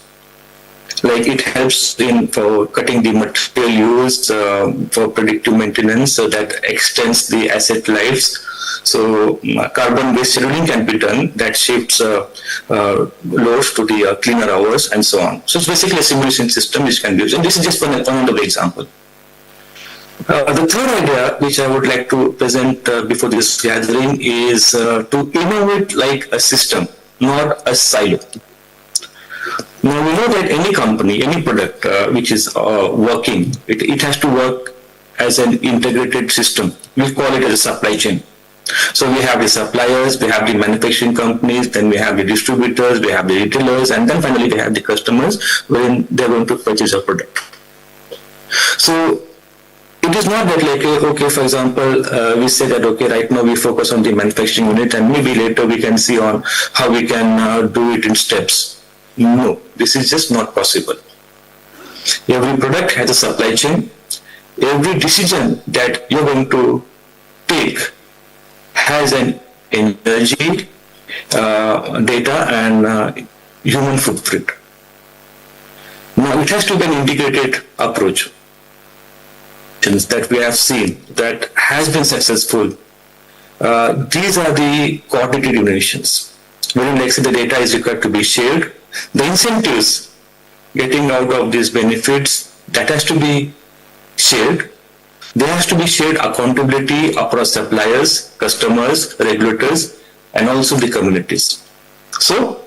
[SPEAKER 9] Like it helps in for cutting the material use, for predictive maintenance, so that extends the asset lives. So carbon-based scheduling can be done that shifts loads to the cleaner hours and so on. So it's basically a simulation system which can be used. And this is just one other example. The third idea which I would like to present before this gathering is to innovate like a system, not a silo. Now we know that any company, any product which is working, it has to work as an integrated system. We call it as a supply chain. So we have the suppliers, we have the manufacturing companies, then we have the distributors, we have the retailers, and then finally we have the customers when they're going to purchase a product. So it is not that like, okay, for example, we say that, okay, right now we focus on the manufacturing unit and maybe later we can see on how we can do it in steps. No, this is just not possible. Every product has a supply chain. Every decision that you're going to take has an energy, data, and human footprint. Now, it has to be an integrated approach that we have seen that has been successful. These are the coordinated innovations. When like say the data is required to be shared, the incentives getting out of these benefits, that has to be shared. There has to be shared accountability across suppliers, customers, regulators, and also the communities. So,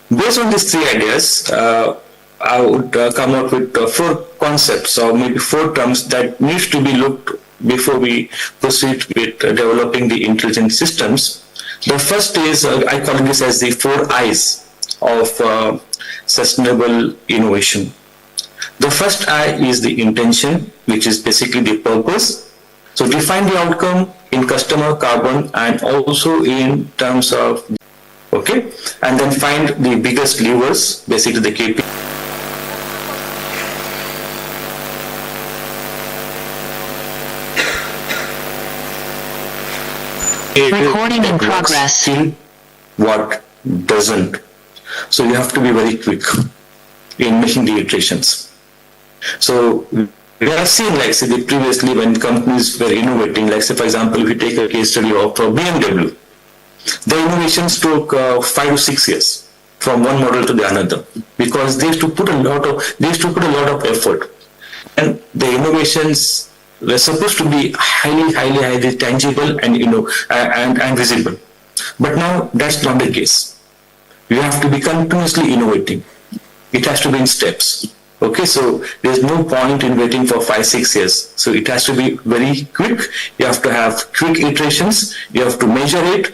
[SPEAKER 9] based on these three ideas, I would come up with 4 concepts or maybe 4 terms that needs to be looked before we proceed with developing the intelligent systems. The first is, I call this as the 4 I's of sustainable innovation. The first I is the intention, which is basically the purpose. So define the outcome in customer carbon and also in terms of, okay, and then find the biggest levers, basically the KPI.
[SPEAKER 10] Recording in progress.
[SPEAKER 9] What doesn't. So you have to be very quick in making the iterations. So we have seen, like say, previously when companies were innovating, like say, for example, if you take a case study of BMW, the innovations took 5 to 6 years from one model to the another because they used to put a lot of effort, and the innovations were supposed to be highly tangible and and visible. But now that's not the case. You have to be continuously innovating. It has to be in steps. Okay, so there's no point in waiting for 5-6 years. So it has to be very quick. You have to have quick iterations. You have to measure it,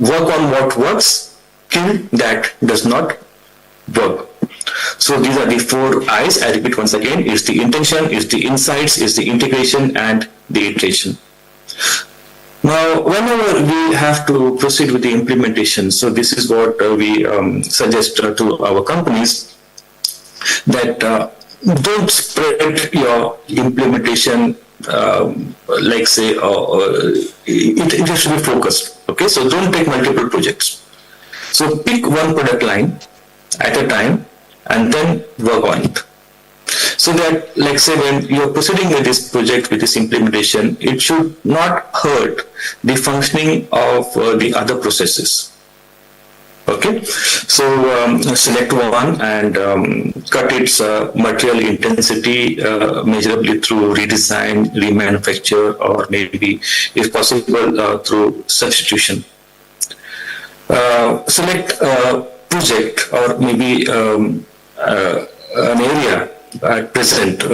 [SPEAKER 9] work on what works, kill that does not work. So these are the 4 I's. I repeat once again: is the intention, is the insights, is the integration, and the iteration. Now, whenever we have to proceed with the implementation, so this is what we suggest to our companies, that don't spread your implementation, like say, it has to be focused. Okay, so don't take multiple projects. So pick one product line at a time and then work on it. So that, like say, when you're proceeding with this project, with this implementation, it should not hurt the functioning of the other processes. Okay, so select one and cut its material intensity measurably through redesign, remanufacture, or maybe, if possible, through substitution. Select a project or maybe an area at present, to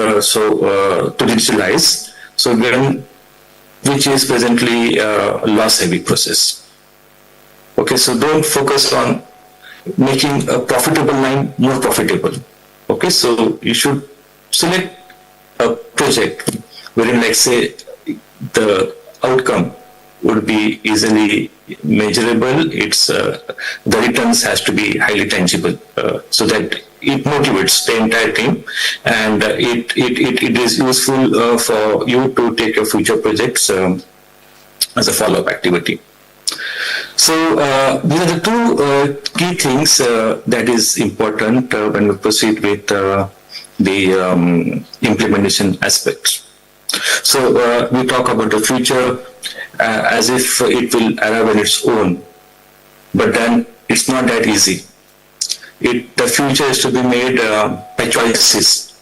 [SPEAKER 9] digitalize, so then, which is presently a loss-heavy process. Okay, so don't focus on making a profitable line more profitable. Okay, so you should select a project wherein, like say, the outcome would be easily measurable. It's the returns has to be highly tangible, so that it motivates the entire team, and it is useful for you to take your future projects as a follow-up activity. So these are the two key things that is important when we proceed with the implementation aspects. So we talk about the future as if it will arrive on its own, but then it's not that easy. The future is to be made by choices.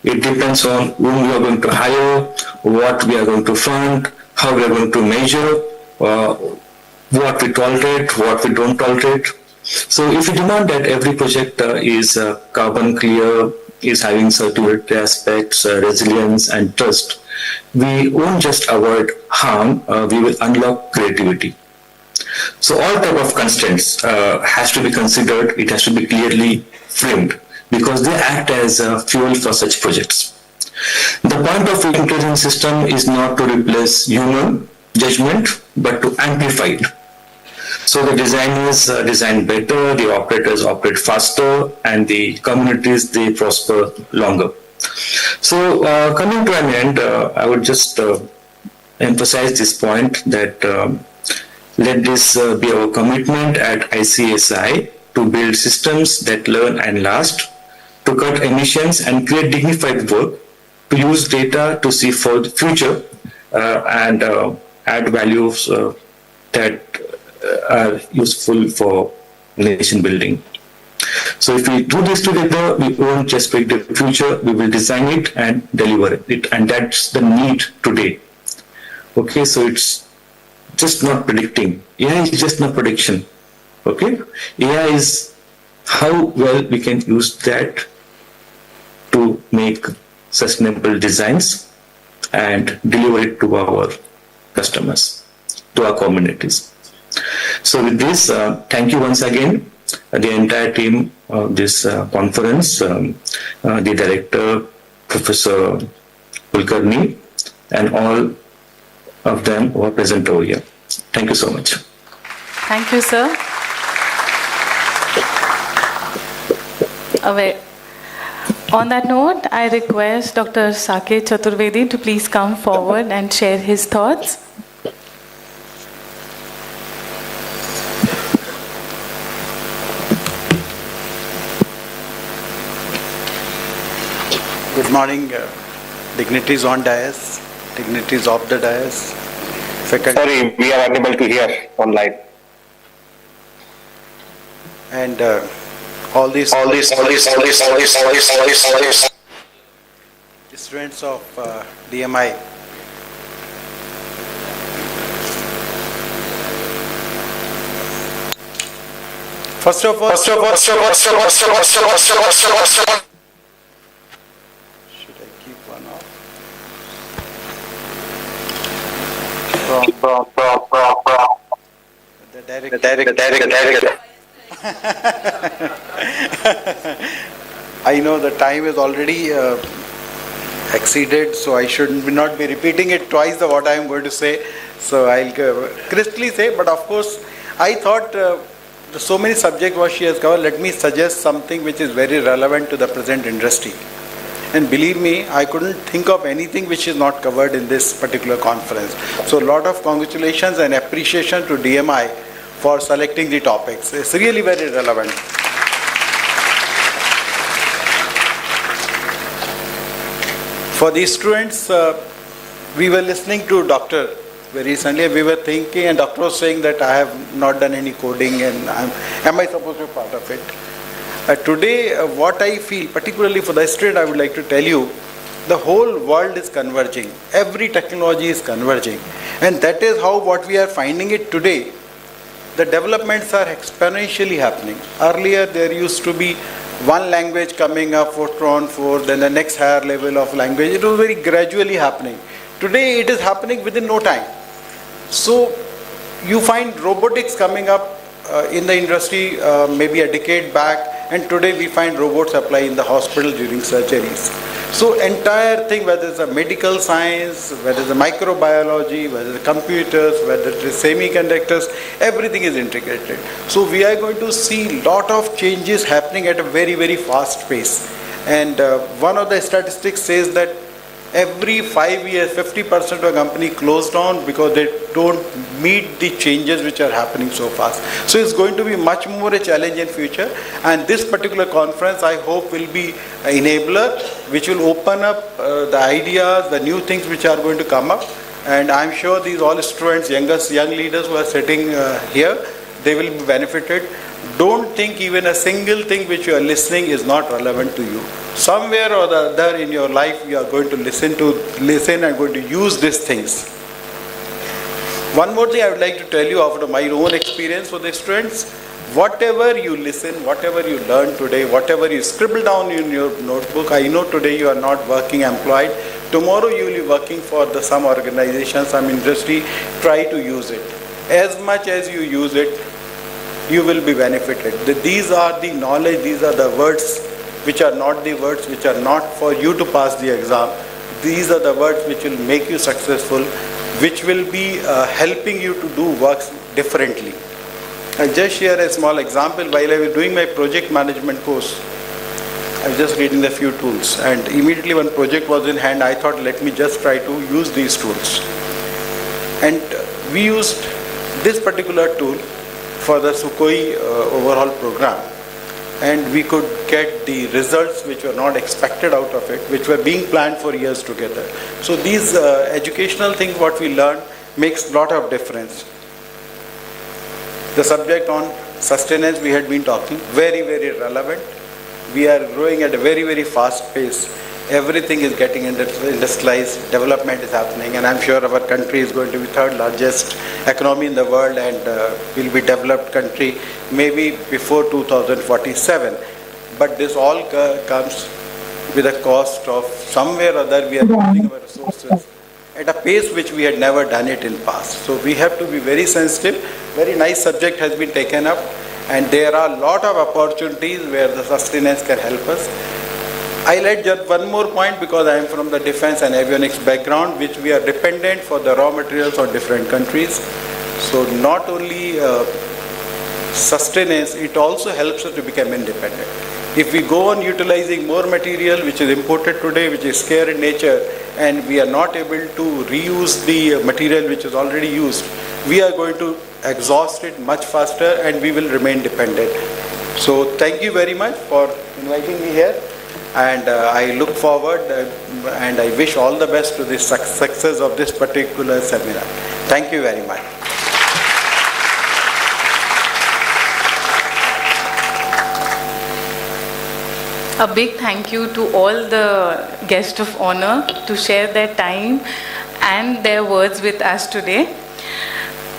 [SPEAKER 9] It depends on whom we are going to hire, what we are going to fund, how we are going to measure, what we tolerate, what we don't tolerate. So if we demand that every project is carbon clear, is having circularity aspects, resilience and trust, we won't just avoid harm, we will unlock creativity. So all type of constraints has to be considered, it has to be clearly framed, because they act as fuel for such projects. The point of intelligence system is not to replace human judgment, but to amplify it. So the designers design better, the operators operate faster, and the communities, they prosper longer. So coming to an end, I would just emphasize this point that let this be our commitment at ICISI to build systems that learn and last, to cut emissions and create dignified work, to use data to see for the future and add values that are useful for nation building. So if we do this together, we won't just predict the future, we will design it and deliver it. And that's the need today. Okay, so it's just not predicting. AI is just not prediction. Okay, AI is how well we can use that to make sustainable designs and deliver it to our customers, to our communities. So with this, thank you once again, the entire team of this conference, the director, Professor Kulkarni, and all of them who are present over here. Thank you so much.
[SPEAKER 1] Thank you, sir. On that note, I request Dr. Saket Chaturvedi to please come forward and share his thoughts.
[SPEAKER 11] Good morning, dignitaries on dais, dignitaries of the dais, faculty.
[SPEAKER 12] Sorry, we are unable to hear online.
[SPEAKER 11] And all these students of DMI. First of all, should I keep one off? The director. I know the time is already exceeded, so I should not be repeating it twice of what I am going to say. So I'll crisply say, but of course, I thought so many subjects what she has covered, let me suggest something which is very relevant to the present industry. And believe me, I couldn't think of anything which is not covered in this particular conference. So a lot of congratulations and appreciation to DMI for selecting the topics. It's really very relevant. For the students, we were listening to Dr. very recently. We were thinking, and Doctor was saying that I have not done any coding, and am I supposed to be part of it? Today, what I feel, particularly for the student, I would like to tell you, the whole world is converging. Every technology is converging. And that is how what we are finding it today. The developments are exponentially happening. Earlier, there used to be one language coming up, Fortran 4, then the next higher level of language. It was very gradually happening. Today, it is happening within no time. So, you find robotics coming up in the industry maybe a decade back, and today we find robots apply in the hospital during surgeries. So entire thing, whether it's a medical science, whether it's a microbiology, whether it's computers, whether it is semiconductors, everything is integrated. So we are going to see a lot of changes happening at a very, very fast pace. And one of the statistics says that every 5 years, 50% of a company closed down because they don't meet the changes which are happening so fast. So it's going to be much more a challenge in future. And this particular conference, I hope, will be an enabler which will open up the ideas, the new things which are going to come up. And I'm sure these all students, young leaders who are sitting here, they will be benefited. Don't think even a single thing which you are listening is not relevant to you. Somewhere or the other in your life, you are going to listen and going to use these things. One more thing I would like to tell you after my own experience for the students, whatever you listen, whatever you learn today, whatever you scribble down in your notebook, I know today you are not working employed, tomorrow you will be working for some organization, some industry, try to use it. As much as you use it, you will be benefited. These are the knowledge, these are the words which are not the words which are not for you to pass the exam. These are the words which will make you successful, which will be helping you to do works differently. I'll just share a small example. While I was doing my project management course, I was just reading a few tools, and immediately when project was in hand, I thought, let me just try to use these tools. And we used this particular tool for the Sukhoi overhaul program, and we could get the results which were not expected out of it, which were being planned for years together. So these educational things what we learn makes a lot of difference. The subject on sustenance we had been talking, very, very relevant. We are growing at a very, very fast pace. Everything is getting industrialized, development is happening, and I'm sure our country is going to be third largest economy in the world, and will be developed country maybe before 2047. But this all comes with a cost of somewhere or other we are using our resources at a pace which we had never done it in past. So we have to be very sensitive. Very nice subject has been taken up, and there are a lot of opportunities where the sustenance can help us. I'll add just one more point, because I am from the defense and avionics background, which we are dependent for the raw materials on different countries. So not only sustenance, it also helps us to become independent. If we go on utilizing more material which is imported today, which is scarce in nature, and we are not able to reuse the material which is already used, we are going to exhaust it much faster, and we will remain dependent. So thank you very much for inviting me here. And I look forward and I wish all the best to the success of this particular seminar. Thank you very much.
[SPEAKER 1] A big thank you to all the guests of honor to share their time and their words with us today.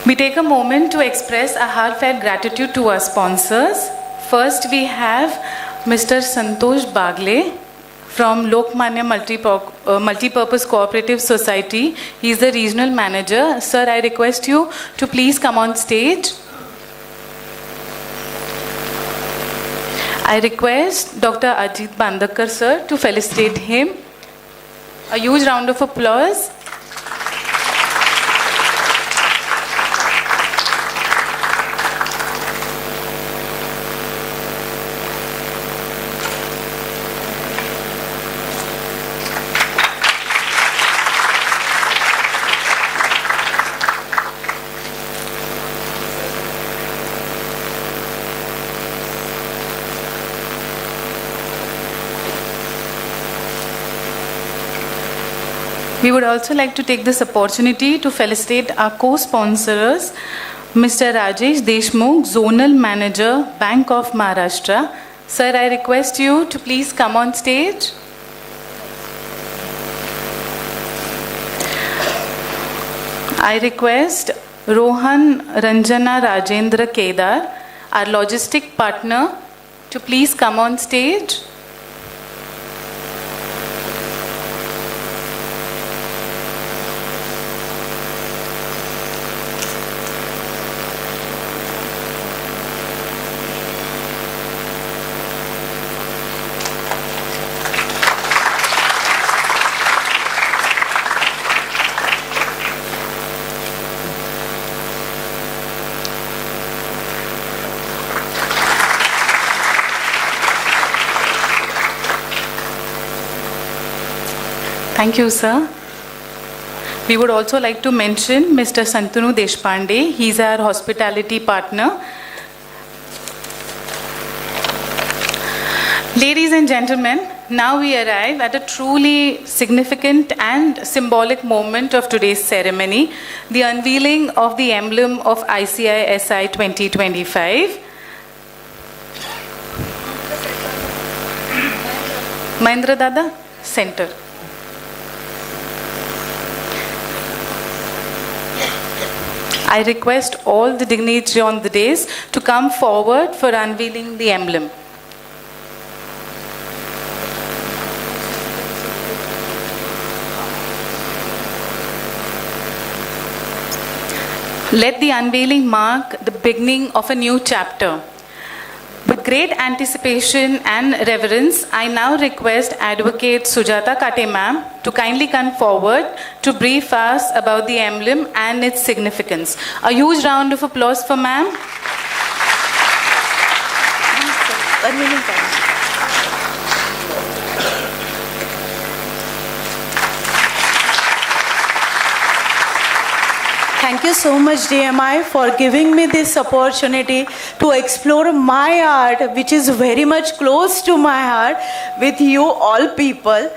[SPEAKER 1] We take a moment to express our heartfelt gratitude to our sponsors. First, we have Mr. Santosh Bagle from Lokmanya Multipurpose Cooperative Society. He is the regional manager. Sir, I request you to please come on stage. I request Dr. Ajit Bandakar sir to felicitate him. A huge round of applause. We would also like to take this opportunity to felicitate our co-sponsors, Mr. Rajesh Deshmukh, Zonal Manager, Bank of Maharashtra. Sir, I request you to please come on stage. I request Rohan Ranjana Rajendra Kedar, our logistic partner, to please come on stage. Thank you, sir. We would also like to mention Mr. Santanu Deshpande. He's our hospitality partner. Ladies and gentlemen, now we arrive at a truly significant and symbolic moment of today's ceremony, the unveiling of the emblem of ICISI 2025. Mahendra Dada, center. I request all the dignitaries on the dais to come forward for unveiling the emblem. Let the unveiling mark the beginning of a new chapter. With great anticipation and reverence, I now request Advocate Sujata Kate ma'am to kindly come forward to brief us about the emblem and its significance. A huge round of applause for ma'am.
[SPEAKER 13] Thank you so much, DMI, for giving me this opportunity to explore my art, which is very much close to my heart, with you all people.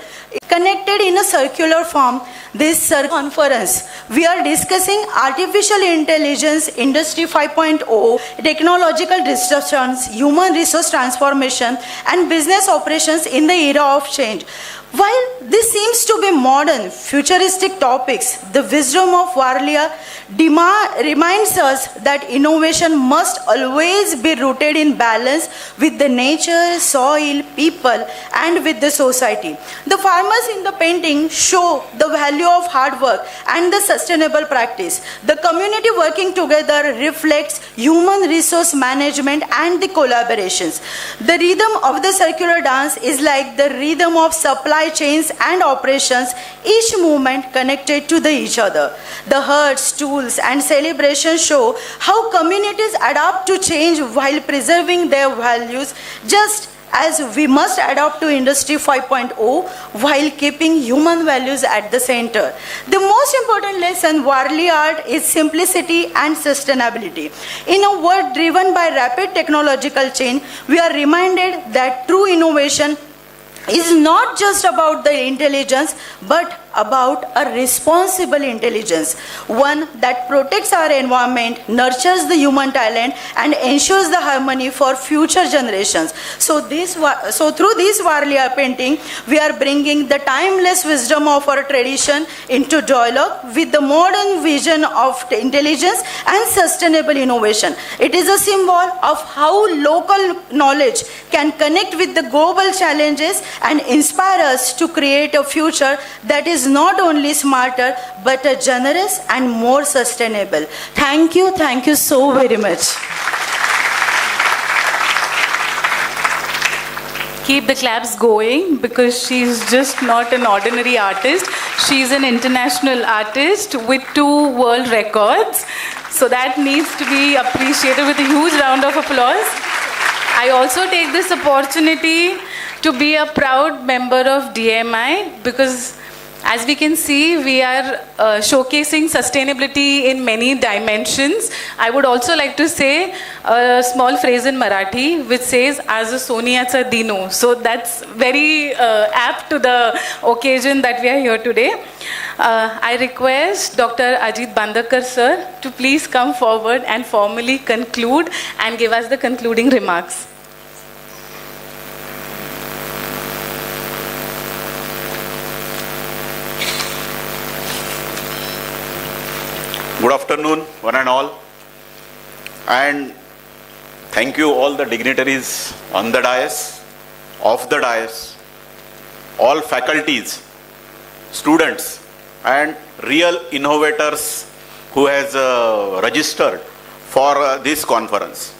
[SPEAKER 13] Connected in a circular form, this conference, we are discussing artificial intelligence, industry 5.0, technological disruptions, human resource transformation, and business operations in the era of change. While this seems to be modern, futuristic topics, the wisdom of Warlia reminds us that innovation must always be rooted in balance with the nature, soil, people, and with the society. The farmers in the painting show the value of hard work and the sustainable practice. The community working together reflects human resource management and the collaborations. The rhythm of the circular dance is like the rhythm of supply chains and operations, each movement connected to each other. The herds, tools, and celebrations show how communities adapt to change while preserving their values, just as we must adapt to Industry 5.0 while keeping human values at the center. The most important lesson Warli art is simplicity and sustainability. In a world driven by rapid technological change, we are reminded that true innovation is not just about the intelligence, but about a responsible intelligence, one that protects our environment, nurtures the human talent, and ensures the harmony for future generations. So through this Warlia painting, we are bringing the timeless wisdom of our tradition into dialogue with the modern vision of intelligence and sustainable innovation. It is a symbol of how local knowledge can connect with the global challenges and inspire us to create a future that is not only smarter, but a generous and more sustainable. Thank you so very much.
[SPEAKER 1] Keep the claps going, because she's just not an ordinary artist. She's an international artist with 2 world records. So that needs to be appreciated with a huge round of applause. I also take this opportunity to be a proud member of DMI, because As we can see, we are showcasing sustainability in many dimensions. I would also like to say a small phrase in Marathi which says, "As a Soniyacha Dino." So that's very apt to the occasion that we are here today. I request Dr. Ajit Bandakar sir to please come forward and formally conclude and give us the concluding remarks.
[SPEAKER 14] Good afternoon, one and all, and thank you all the dignitaries on the dais, off the dais, all faculties, students, and real innovators who has registered for this conference.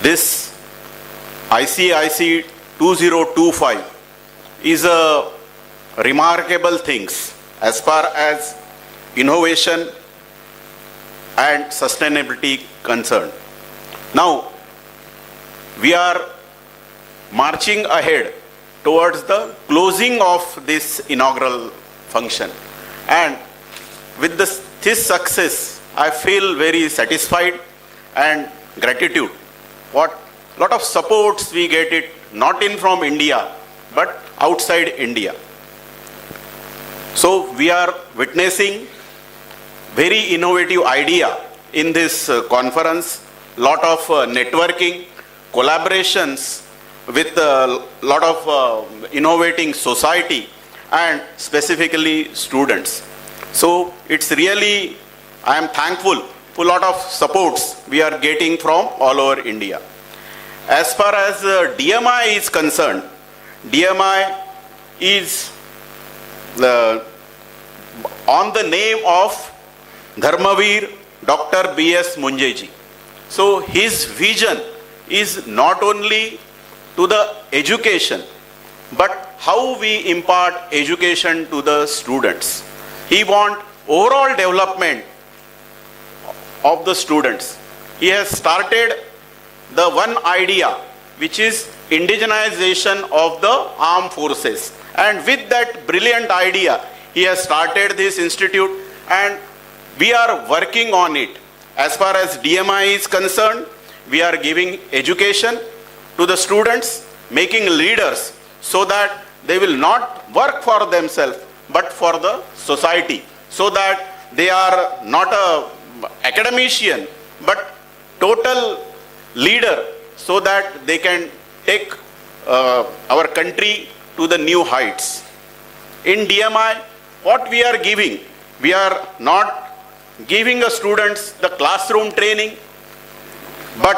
[SPEAKER 14] This ICISI 2025 is a remarkable things as far as innovation and sustainability concerned. Now, we are marching ahead towards the closing of this inaugural function. And with this success, I feel very satisfied and gratitude. What lot of supports we get it, not in from India, but outside India. So we are witnessing very innovative idea in this conference, lot of networking, collaborations with a lot of innovating society and specifically students. So it's really, I am thankful for a lot of supports we are getting from all over India. As far as DMI is concerned, DMI is on the name of Dharmavir Dr. B.S. Moonje ji. So his vision is not only to the education, but how we impart education to the students. He wants overall development of the students. He has started the one idea, which is indigenization of the armed forces. And with that brilliant idea, he has started this institute, and we are working on it. As far as DMI is concerned, we are giving education to the students, making leaders so that they will not work for themselves, but for the society, so that they are not a academician, but total leader, so that they can take our country to the new heights. In DMI, what we are giving, we are not giving the students the classroom training, but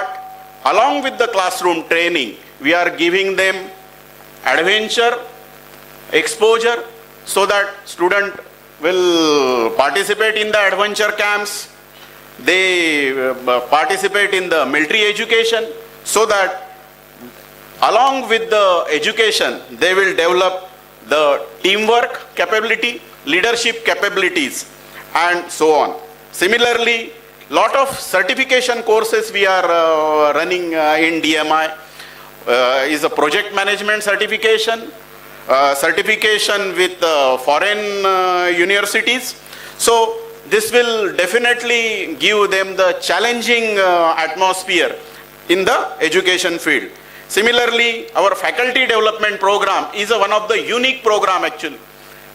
[SPEAKER 14] along with the classroom training, we are giving them adventure, exposure, so that student will participate in the adventure camps, they participate in the military education, so that along with the education, they will develop the teamwork capability, leadership capabilities, and so on. Similarly, lot of certification courses we are running in DMI is a project management certification, certification with foreign universities. So this will definitely give them the challenging atmosphere in the education field. Similarly, our faculty development program is one of the unique program actually.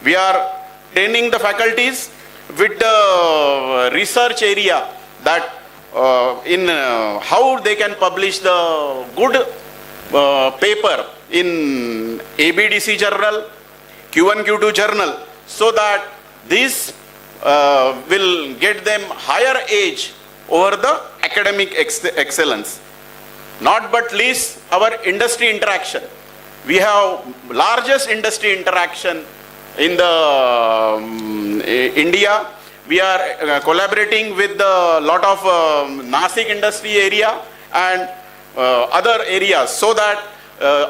[SPEAKER 14] We are training the faculties with the research area that in how they can publish the good paper in ABDC journal, Q1, Q2 journal, so that this will get them higher edge over the academic excellence. Not but least our industry interaction. We have largest industry interaction in the India. We are collaborating with a lot of Nasik industry area and other areas, so that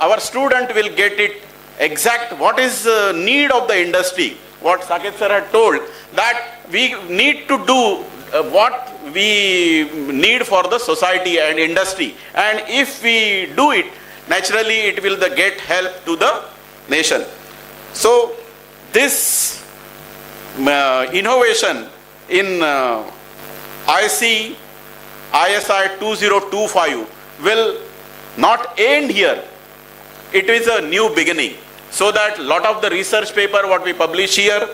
[SPEAKER 14] our student will get it exact what is need of the industry. What Saket sir had told, that we need to do what we need for the society and industry, and if we do it, naturally it will get help to the nation. So this innovation in ICISI 2025 will not end here. It is a new beginning. So that lot of the research paper what we publish here,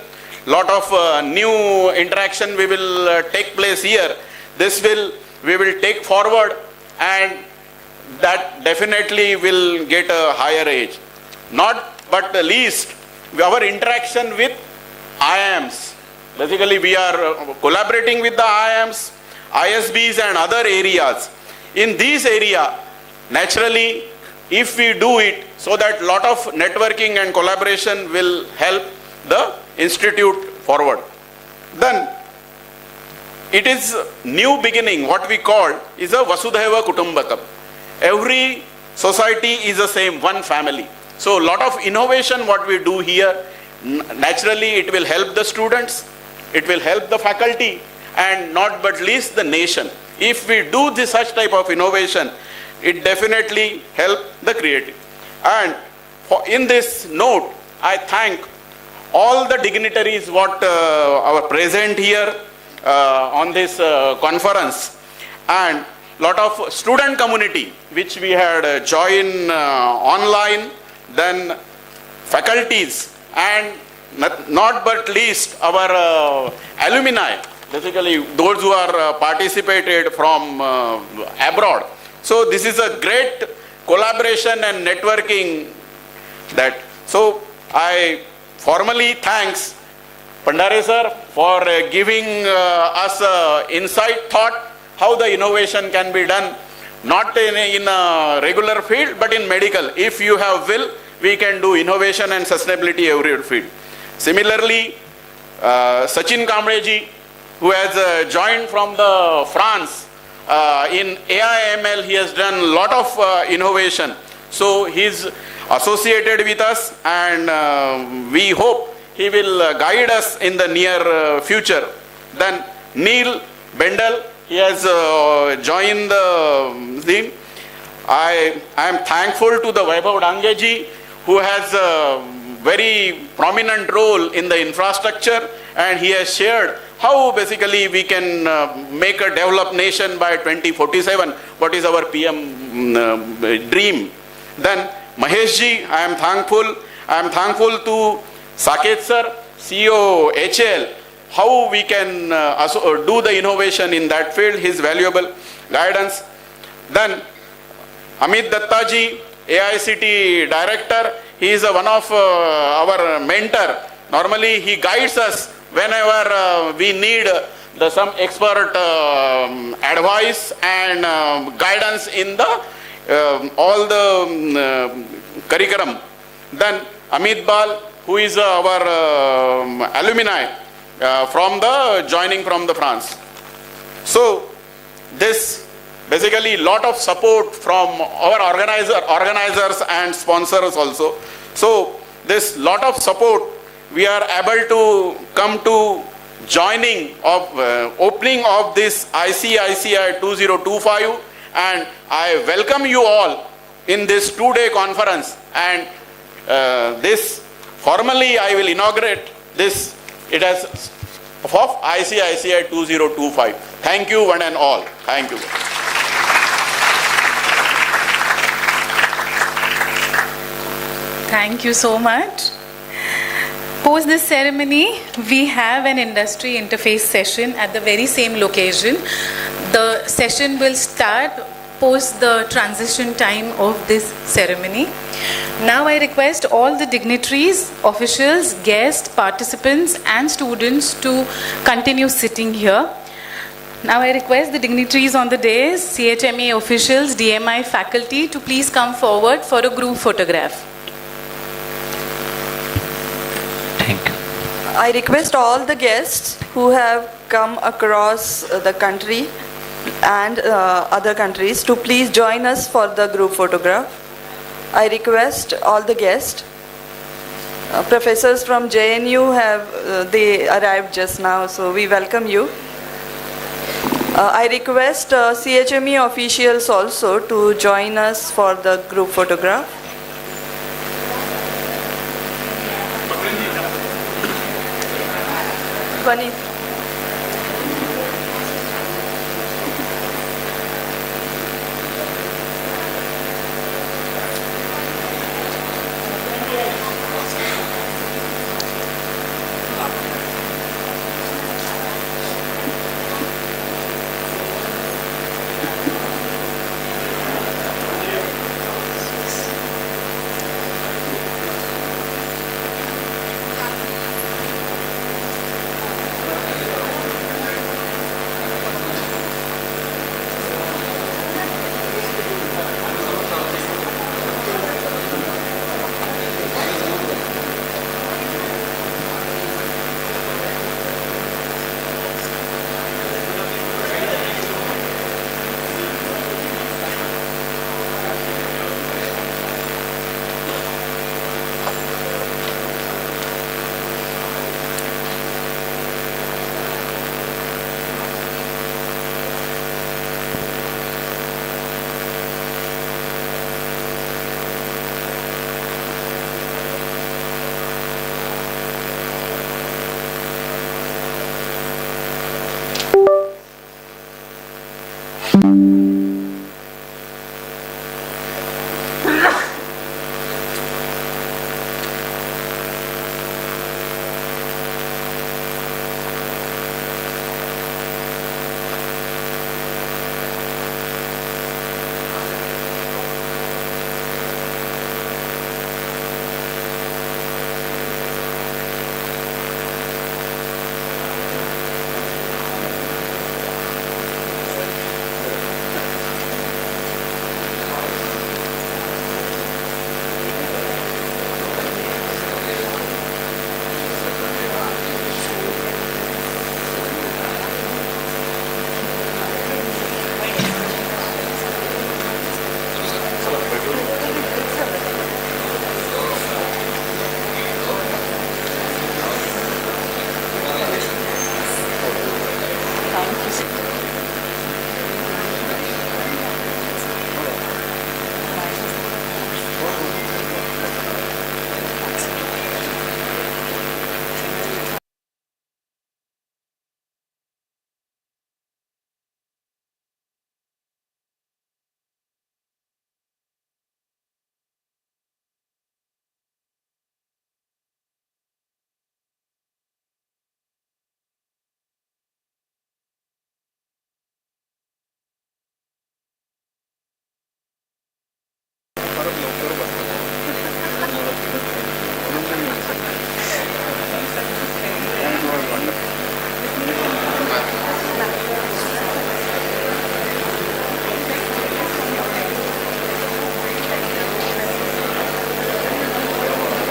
[SPEAKER 14] lot of new interaction we will take place here. We will take forward, and that definitely will get a higher age. Not but the least, our interaction with IIMs. Basically, we are collaborating with the IIMs, ISBs and other areas. In this area, naturally, if we do it, so that lot of networking and collaboration will help the institute forward. Then, it is new beginning, what we call is a Vasudhaiva Kutumbakam. Every society is the same, one family. So lot of innovation what we do here, naturally it will help the students, it will help the faculty, and not but least the nation. If we do this such type of innovation, it definitely help the creative. And in this note, I thank all the dignitaries what are present here on this conference, and lot of student community which we had joined online, then faculties, and not but least our alumni, basically those who are participated from abroad. So this is a great collaboration and networking that. So I formally thanks Pandare sir for giving us insight thought how the innovation can be done, not in a regular field, but in medical. If you have will, we can do innovation and sustainability every field. Similarly, Sachin Kamreji, who has joined from the France in AI/ML, he has done a lot of innovation. So he's associated with us, and we hope he will guide us in the near future. Then Neil Bendel, he has joined the team. I am thankful to the Vaibhav Dangeji, who has a very prominent role in the infrastructure, and he has shared how basically we can make a developed nation by 2047, what is our PM dream. Then Maheshji, I am thankful to Saket sir, CEO HL, how we can do the innovation in that field, his valuable guidance. Then Amit Dattaji, AICTE director, he is one of our mentor. Normally he guides us whenever we need some expert advice and guidance in the all the curriculum. Then Amit Bal, who is our alumni from the joining from the France. So this basically lot of support from our organizers and sponsors also. So this lot of support, we are able to come to joining of opening of this ICISI 2025, and I welcome you all in this 2-day conference, and this formally I will inaugurate this, it has of ICISI 2025. Thank you one and all. Thank you.
[SPEAKER 1] Thank you so much. Post this ceremony, we have an industry interface session at the very same location. The session will start post the transition time of this ceremony. Now I request all the dignitaries, officials, guests, participants and students to continue sitting here. Now I request the dignitaries on the dais, CHME officials, DMI faculty to please come forward for a group photograph.
[SPEAKER 2] I request all the guests who have come across the country and other countries to please join us for the group photograph. I request all the guests. Professors from JNU they arrived just now, so we welcome you. I request CHME officials also to join us for the group photograph. Swani.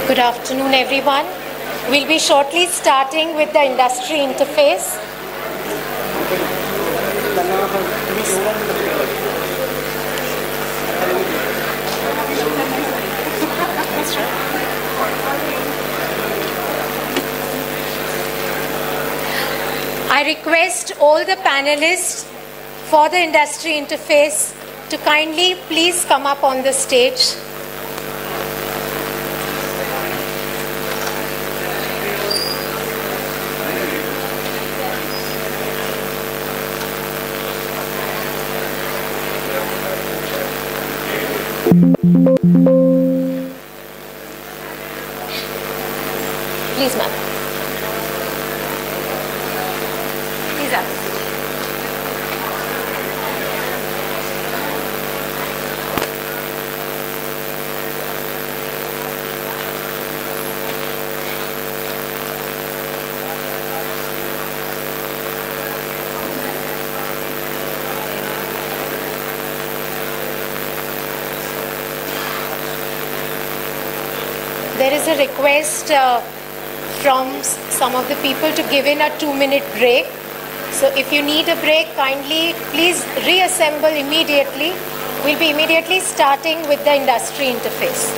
[SPEAKER 15] Good afternoon, everyone. We'll be shortly starting with the industry interface. I request all the panelists for the industry interface to kindly please come up on the stage. Please, ma'am. Please up. There is a request from some of the people to give in a 2-minute break. So if you need a break, kindly please reassemble immediately. We'll be immediately starting with the industry interface.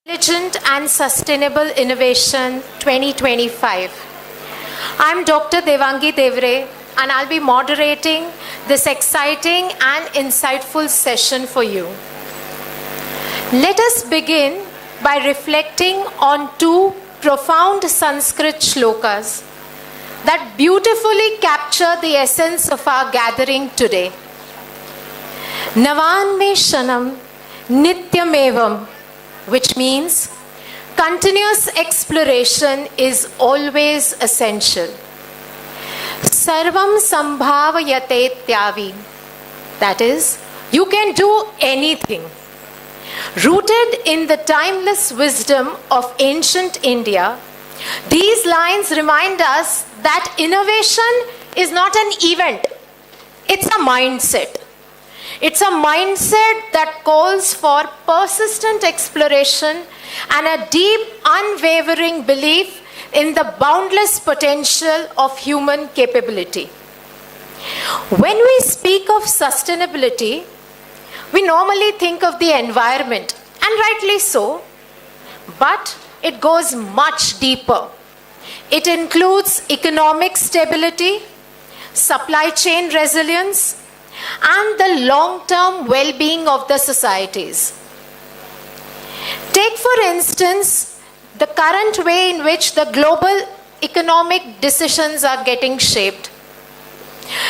[SPEAKER 15] Intelligent and Sustainable Innovation 2025. I'm Dr. Devangi Devre, and I'll be moderating this exciting and insightful session for you. Let us begin by reflecting on two profound Sanskrit shlokas that beautifully capture the essence of our gathering today. Navanmeshanam nityamevam, which means continuous exploration is always essential. Sarvam sambhavayate tyavi, that is, you can do anything. Rooted in the timeless wisdom of ancient India, these lines remind us that innovation is not an event, it's a mindset. It's a mindset that calls for persistent exploration and a deep, unwavering belief in the boundless potential of human capability. When we speak of sustainability, we normally think of the environment, and rightly so, but it goes much deeper. It includes economic stability, supply chain resilience, and the long-term well-being of the societies. Take, for instance, the current way in which the global economic decisions are getting shaped.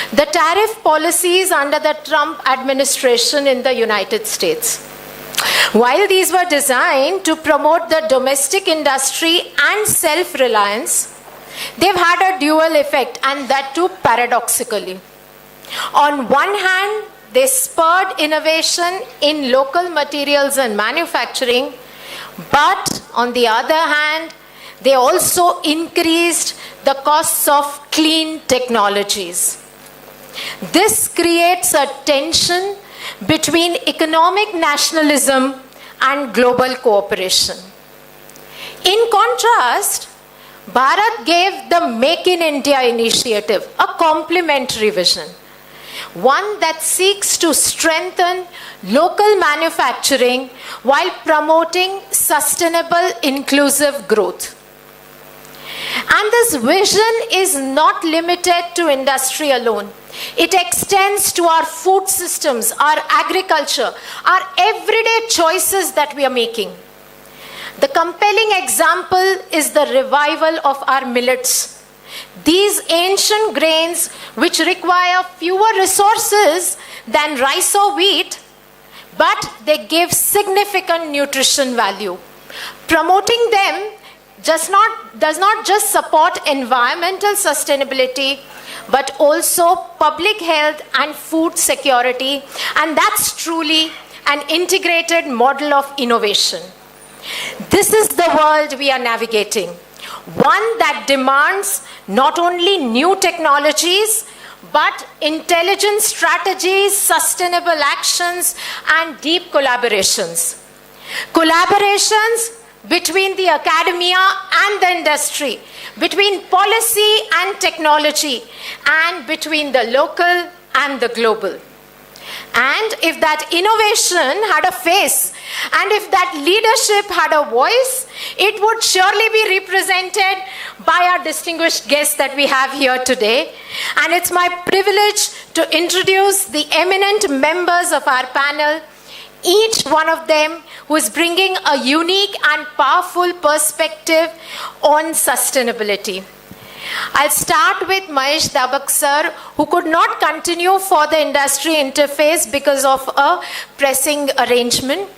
[SPEAKER 15] The tariff policies under the Trump administration in the United States. While these were designed to promote the domestic industry and self-reliance, they've had a dual effect, and that too paradoxically. On one hand, they spurred innovation in local materials and manufacturing, but on the other hand, they also increased the costs of clean technologies. This creates a tension between economic nationalism and global cooperation. In contrast, Bharat gave the Make in India initiative a complementary vision, one that seeks to strengthen local manufacturing while promoting sustainable, inclusive growth. And this vision is not limited to industry alone. It extends to our food systems, our agriculture, our everyday choices that we are making. The compelling example is the revival of our millets. These ancient grains, which require fewer resources than rice or wheat, but they give significant nutrition value. Promoting them does not just support environmental sustainability, but also public health and food security, and that's truly an integrated model of innovation. This is the world we are navigating, one that demands not only new technologies, but intelligent strategies, sustainable actions, and deep collaborations. Collaborations between the academia and the industry, between policy and technology, and between the local and the global. And if that innovation had a face, and if that leadership had a voice, it would surely be represented by our distinguished guests that we have here today. And it's my privilege to introduce the eminent members of our panel, each one of them who is bringing a unique and powerful perspective on sustainability. I'll start with Mahesh Dabak sir, who could not continue for the industry interface because of a pressing arrangement.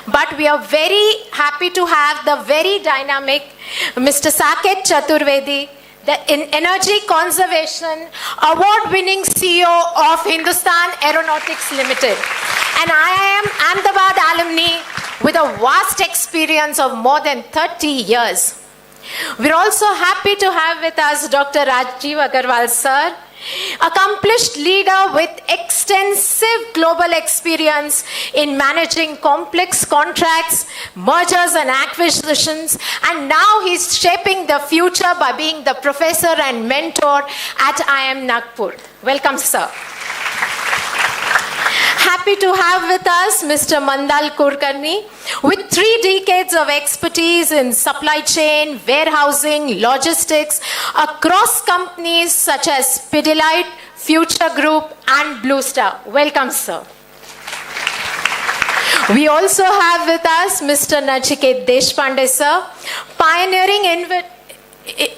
[SPEAKER 15] But we are very happy to have the very dynamic Mr. Saket Chaturvedi, the Energy Conservation Award-winning CEO of Hindustan Aeronautics Limited. And I am Ahmedabad alumni with a vast experience of more than 30 years. We're also happy to have with us Dr. Rajiv Agarwal sir, accomplished leader with extensive global experience in managing complex contracts, mergers and acquisitions, and now he's shaping the future by being the professor and mentor at IIM Nagpur. Welcome, sir. Happy to have with us Mr. Mandal Kulkarni, With 3 decades of expertise in supply chain, warehousing, logistics across companies such as Pidilite, Future Group and Blue Star. Welcome, sir. We also have with us Mr. Nachiket Deshpande, sir, pioneering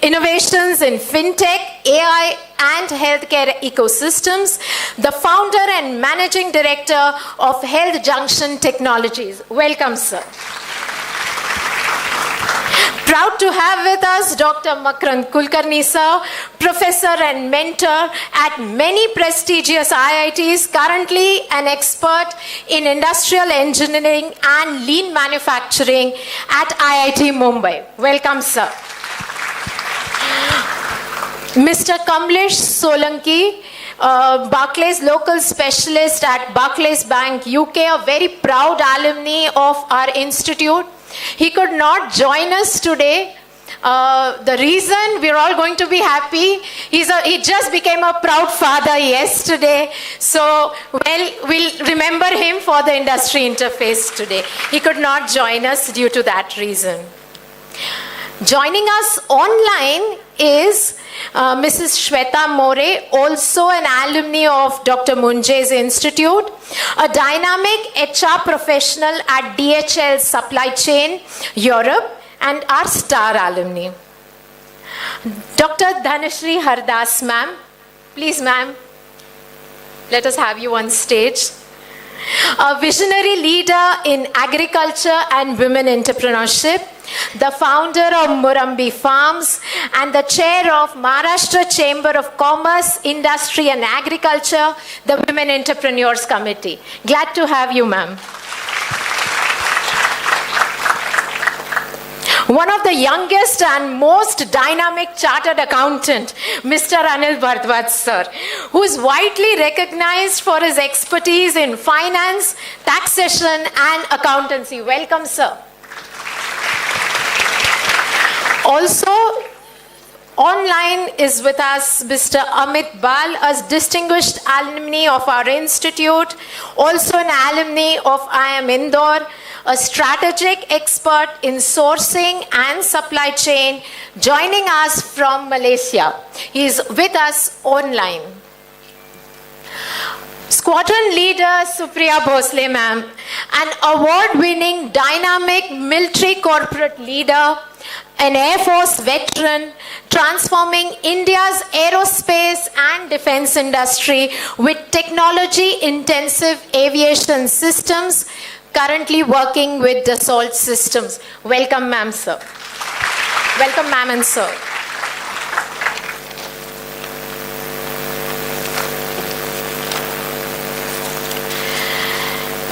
[SPEAKER 15] innovations in fintech, AI and healthcare ecosystems, the founder and managing director of Health Junction Technologies. Welcome, sir. Proud to have with us Dr. Makrand Kulkarni, sir, professor and mentor at many prestigious IITs, currently an expert in industrial engineering and lean manufacturing at IIT Mumbai. Welcome, sir. Mr. Kamlesh Solanki, Barclays local specialist at Barclays Bank, UK, a very proud alumni of our institute. He could not join us today. The reason we're all going to be happy, he just became a proud father yesterday. So, well, we'll remember him for the industry interface today. He could not join us due to that reason. Joining us online is Mrs. Shweta More, also an alumni of Dr. Moonje's Institute, a dynamic HR professional at DHL Supply Chain, Europe, and our star alumni. Dr. Dhanashri Hardas, ma'am. Please, ma'am, let us have you on stage. A visionary leader in agriculture and women entrepreneurship, the founder of Murambi Farms and the chair of Maharashtra Chamber of Commerce, Industry and Agriculture, the Women Entrepreneurs Committee. Glad to have you, ma'am. One of the youngest and most dynamic chartered accountant, Mr. Anil Bhardwaj, sir, who is widely recognized for his expertise in finance, taxation and accountancy. Welcome, sir. Also, online is with us Mr. Amit Bal, a distinguished alumni of our institute, also an alumni of IIM Indore, a strategic expert in sourcing and supply chain, joining us from Malaysia. He is with us online. Squadron leader Supriya Bhosle, ma'am, an award-winning dynamic military corporate leader, an Air Force veteran, transforming India's aerospace and defense industry with technology-intensive aviation systems, currently working with Dassault Systems. Welcome, ma'am, sir. Welcome, ma'am and sir.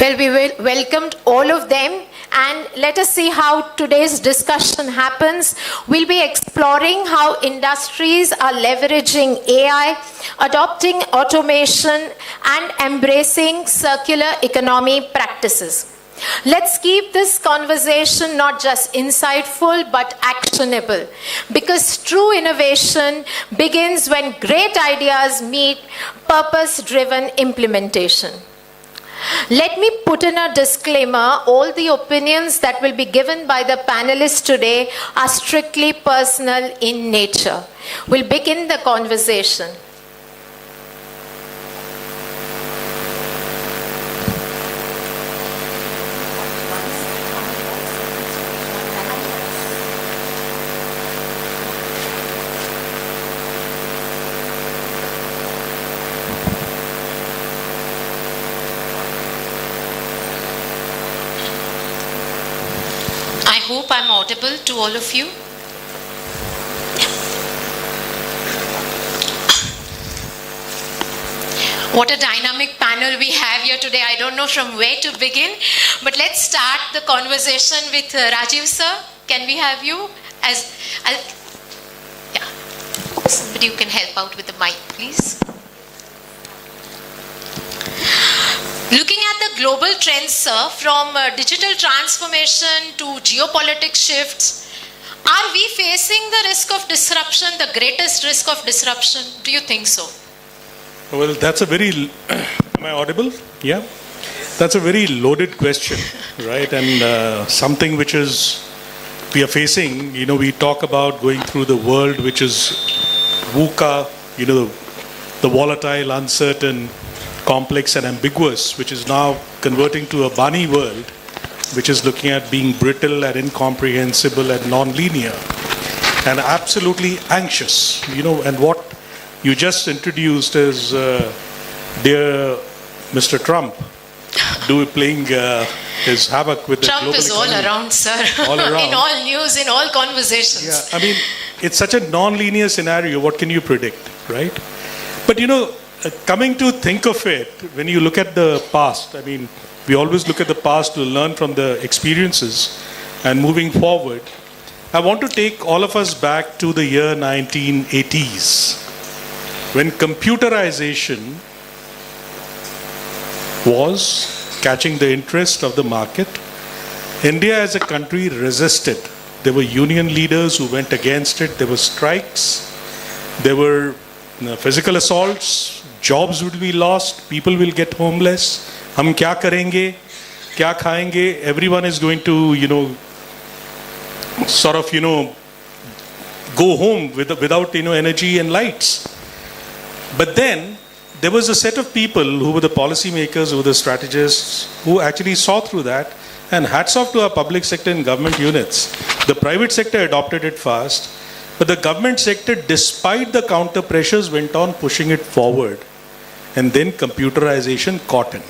[SPEAKER 15] Well, we welcomed all of them, and let us see how today's discussion happens. We'll be exploring how industries are leveraging AI, adopting automation, and embracing circular economy practices. Let's keep this conversation not just insightful but actionable, because true innovation begins when great ideas meet purpose-driven implementation. Let me put in a disclaimer. All the opinions that will be given by the panelists today are strictly personal in nature. We'll begin the conversation.
[SPEAKER 16] I hope I'm audible to all of you. What a dynamic panel we have here today. I don't know from where to begin, but let's start the conversation with Rajiv sir. Can we have you yeah. Somebody who can help out with the mic, please. Looking at the global trends, sir, from digital transformation to geopolitical shifts, are we facing the risk of disruption, the greatest risk of disruption? Do you think so?
[SPEAKER 17] Well, that's a very... Am I audible? Yeah. That's a very loaded question, right? And something which we are facing, we talk about going through the world which is VUCA, the volatile, uncertain, complex and ambiguous, which is now converting to a Bani world, which is looking at being brittle and incomprehensible and non-linear and absolutely anxious. And what you just introduced is dear Mr. Trump playing his havoc with the global
[SPEAKER 16] Trump is
[SPEAKER 17] economy.
[SPEAKER 16] all around, sir.
[SPEAKER 17] All around.
[SPEAKER 16] In all news, in all conversations.
[SPEAKER 17] Yeah, I mean, it's such a non-linear scenario. What can you predict, right? But coming to think of it, when you look at the past, I mean, we always look at the past to learn from the experiences and moving forward. I want to take all of us back to the year 1980s, when computerization was catching the interest of the market. India as a country resisted. There were union leaders who went against it. There were strikes. There were physical assaults. Jobs would be lost. People will get homeless. Hum kya karenge? Kya khayenge? Everyone is going to, go home without, energy and lights. But then there was a set of people who were the policymakers, who were the strategists, who actually saw through that. And hats off to our public sector and government units. The private sector adopted it fast, but the government sector, despite the counter pressures, went on pushing it forward. And then computerization caught in.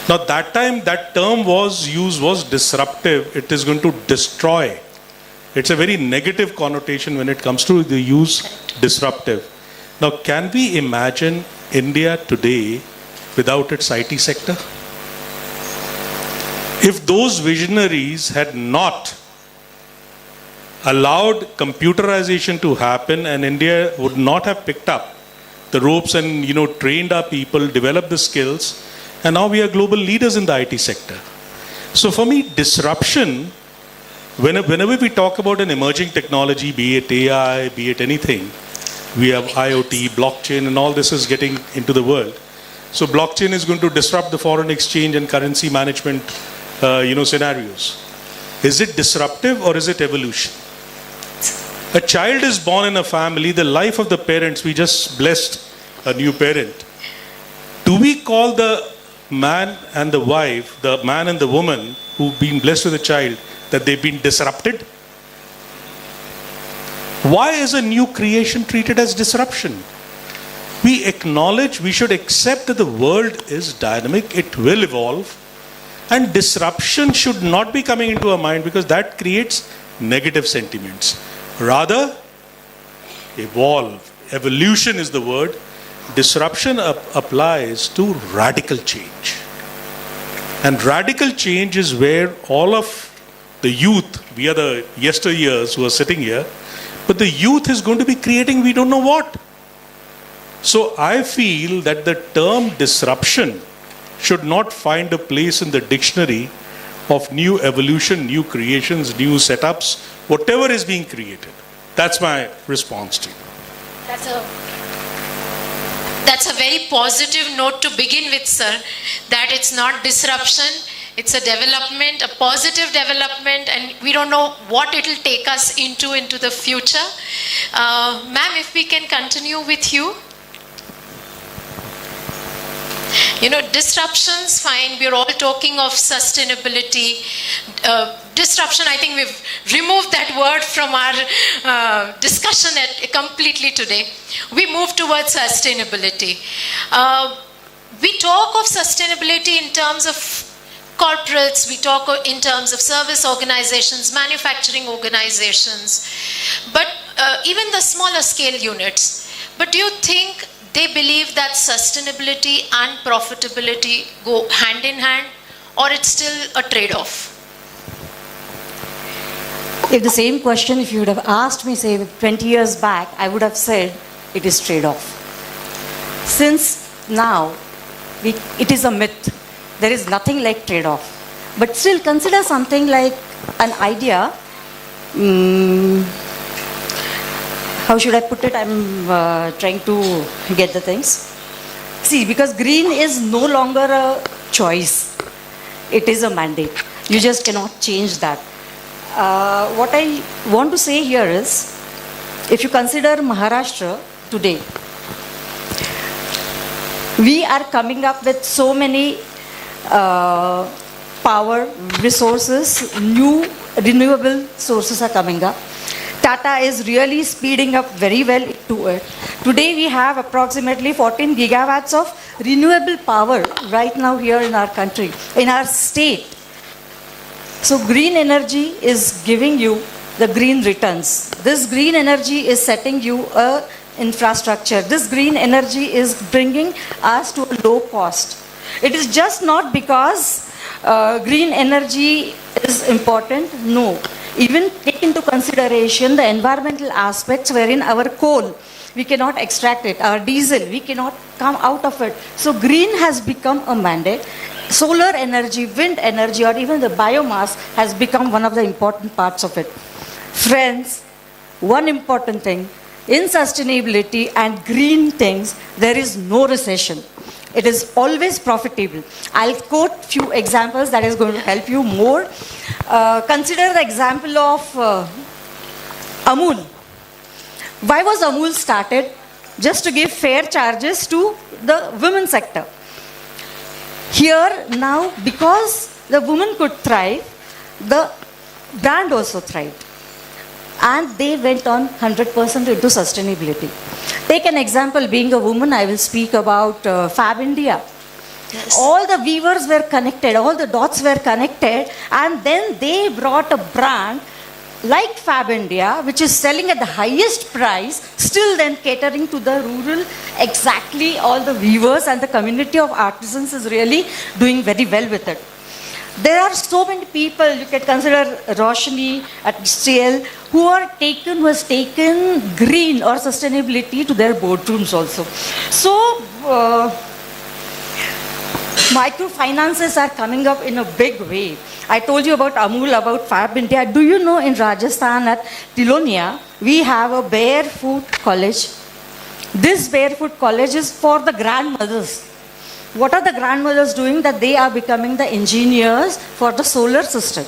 [SPEAKER 17] Now that time, that term was disruptive. It is going to destroy. It's a very negative connotation when it comes to the use disruptive. Now, can we imagine India today without its IT sector? If those visionaries had not allowed computerization to happen, and India would not have picked up the ropes and trained our people, developed the skills, and now we are global leaders in the IT sector. So for me, disruption, whenever we talk about an emerging technology, be it AI, be it anything, we have IoT, blockchain, and all this is getting into the world. So blockchain is going to disrupt the foreign exchange and currency management, scenarios. Is it disruptive or is it evolution? A child is born in a family, the life of the parents, we just blessed a new parent. Do we call the man and the wife, the man and the woman who've been blessed with a child, that they've been disrupted? Why is a new creation treated as disruption? We acknowledge, we should accept that the world is dynamic, it will evolve, and disruption should not be coming into our mind because that creates negative sentiments. Rather, evolve. Evolution is the word. Disruption applies to radical change. And radical change is where all of the youth, we are the yesteryears who are sitting here, but the youth is going to be creating we don't know what. So I feel that the term disruption should not find a place in the dictionary of new evolution, new creations, new setups, whatever is being created. That's my response to you.
[SPEAKER 16] That's a very positive note to begin with, sir, that it's not disruption, it's a development, a positive development, and we don't know what it will take us into the future. Ma'am, if we can continue with you. Disruptions, fine, we're all talking of sustainability. Disruption, I think we've removed that word from our discussion completely today. We move towards sustainability. We talk of sustainability in terms of corporates, we talk in terms of service organizations, manufacturing organizations, but even the smaller scale units. But do you think they believe that sustainability and profitability go hand in hand, or it's still a trade-off?
[SPEAKER 18] If the same question, if you would have asked me, say, 20 years back, I would have said it is trade-off. Since now, it is a myth. There is nothing like trade-off. But still consider something like an idea. How should I put it? I'm trying to get the things. See, because green is no longer a choice. It is a mandate. You just cannot change that. What I want to say here is, if you consider Maharashtra today, we are coming up with so many power resources, new renewable sources are coming up. Tata is really speeding up very well to it. Today we have approximately 14 gigawatts of renewable power right now here in our country, in our state. So green energy is giving you the green returns. This green energy is setting you a infrastructure. This green energy is bringing us to a low cost. It is just not because green energy is important. No. Even take into consideration the environmental aspects wherein our coal, we cannot extract it. Our diesel, we cannot come out of it. So green has become a mandate. Solar energy, wind energy, or even the biomass has become one of the important parts of it. Friends, one important thing, in sustainability and green things, there is no recession. It is always profitable. I'll quote few examples that is going to help you more. Consider the example of Amul. Why was Amul started? Just to give fair charges to the women sector. Here now, because the woman could thrive, the brand also thrived. And they went on 100% into sustainability. Take an example, being a woman, I will speak about Fab India. Yes. All the weavers were connected, all the dots were connected, and then they brought a brand like Fab India, which is selling at the highest price, still then catering to the rural, exactly all the weavers, and the community of artisans is really doing very well with it. There are so many people, you can consider Roshni at CL, who has taken green or sustainability to their boardrooms also. So, microfinances are coming up in a big way. I told you about Amul, about Fab India. Do you know in Rajasthan at Tilonia, we have a barefoot college. This barefoot college is for the grandmothers. What are the grandmothers doing? That they are becoming the engineers for the solar system.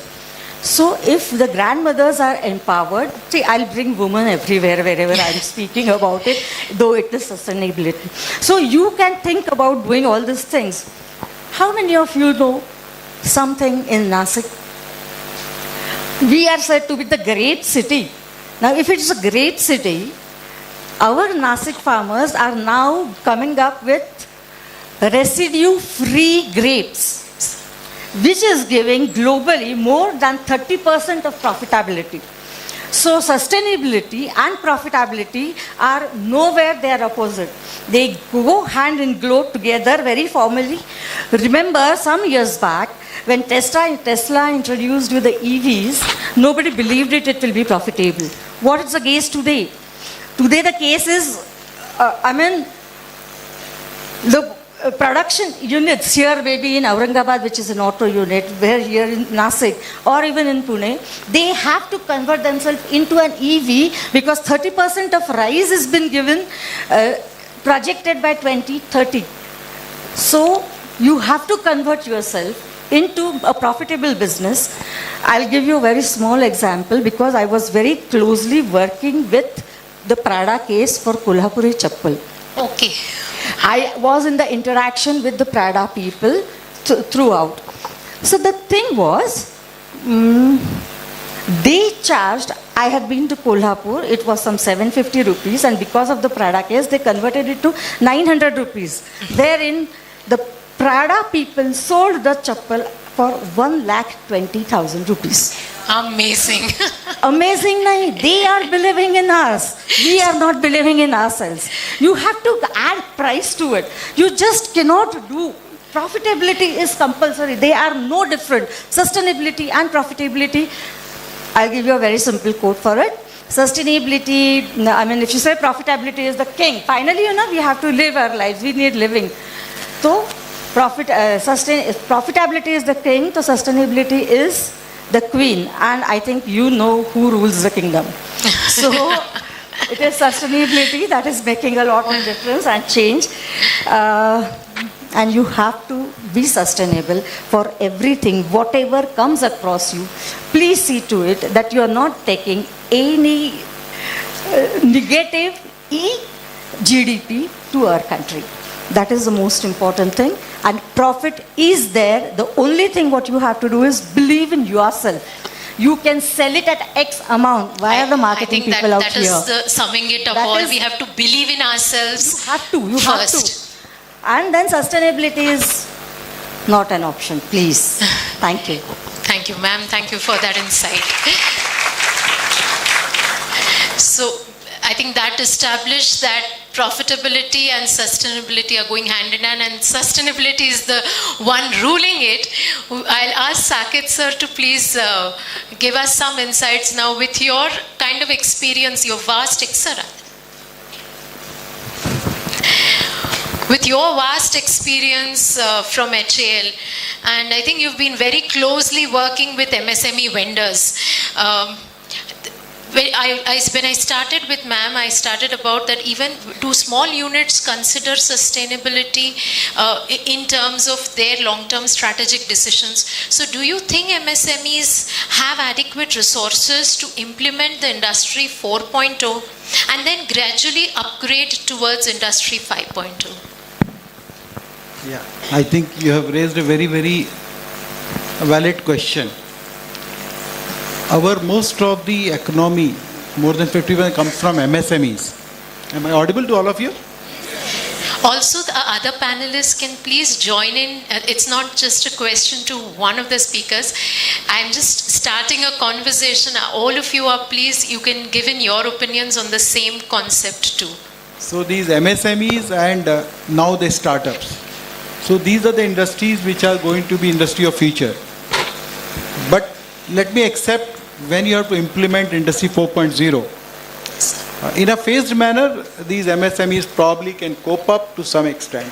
[SPEAKER 18] So if the grandmothers are empowered, see, I'll bring women everywhere, wherever I'm speaking about it, though it is sustainability. So you can think about doing all these things. How many of you know something in Nasik? We are said to be the great city. Now, if it's a great city, our Nasik farmers are now coming up with residue-free grapes, which is giving globally more than 30% of profitability. So sustainability and profitability are nowhere they are opposite. They go hand in glove together very formally. Remember some years back when Tesla introduced with the EVs, nobody believed it will be profitable. What is the case today? Today the case is, the production units here, maybe in Aurangabad, which is an auto unit, where here in Nasik or even in Pune, they have to convert themselves into an EV because 30% of rise has been given, projected by 2030. So you have to convert yourself into a profitable business. I'll give you a very small example because I was very closely working with the Prada case for Kolhapuri Chappal.
[SPEAKER 16] Okay.
[SPEAKER 18] I was in the interaction with the Prada people throughout. So the thing was, they charged, I had been to Kolhapur, it was some 750 rupees, and because of the Prada case, they converted it to 900 rupees. Wherein the Prada people sold the chappal for 1,20,000 rupees.
[SPEAKER 16] Amazing.
[SPEAKER 18] Amazing, nahi. They are believing in us. We are not believing in ourselves. You have to add price to it. You just cannot do. Profitability is compulsory. They are no different. Sustainability and profitability. I'll give you a very simple quote for it. Sustainability, if you say profitability is the king, finally, we have to live our lives. We need living. So, profitability is the king, so sustainability is the queen, and I think you know who rules the kingdom. So it is sustainability that is making a lot of difference and change. and you have to be sustainable for everything, whatever comes across you. Please see to it that you are not taking any negative GDP to our country. That is the most important thing. And profit is there. The only thing what you have to do is believe in yourself. You can sell it at X amount via the marketing people out here.
[SPEAKER 16] That is summing it up
[SPEAKER 18] That
[SPEAKER 16] all.
[SPEAKER 18] is-
[SPEAKER 16] We have to believe in ourselves.
[SPEAKER 18] You have to. And then sustainability is not an option. Please. Thank you.
[SPEAKER 16] Thank you, ma'am. Thank you for that insight. So I think that established that profitability and sustainability are going hand in hand, and sustainability is the one ruling it. I'll ask Saket sir to please give us some insights now with your kind of experience, your vast with your vast experience from HAL, and I think you've been very closely working with MSME vendors. When I started with ma'am, I started about that even do small units consider sustainability in terms of their long-term strategic decisions. So do you think MSMEs have adequate resources to implement the Industry 4.0 and then gradually upgrade towards Industry 5.0?
[SPEAKER 11] Yeah, I think you have raised a very, very valid question. Most of the economy, more than 50%, comes from MSMEs. Am I audible to all of you?
[SPEAKER 16] Also, the other panelists can please join in. It's not just a question to one of the speakers. I'm just starting a conversation. All of you are, please, you can give in your opinions on the same concept too.
[SPEAKER 11] So these MSMEs and now the startups. So these are the industries which are going to be industry of future. But let me accept when you have to implement Industry 4.0. In a phased manner, these MSMEs probably can cope up to some extent,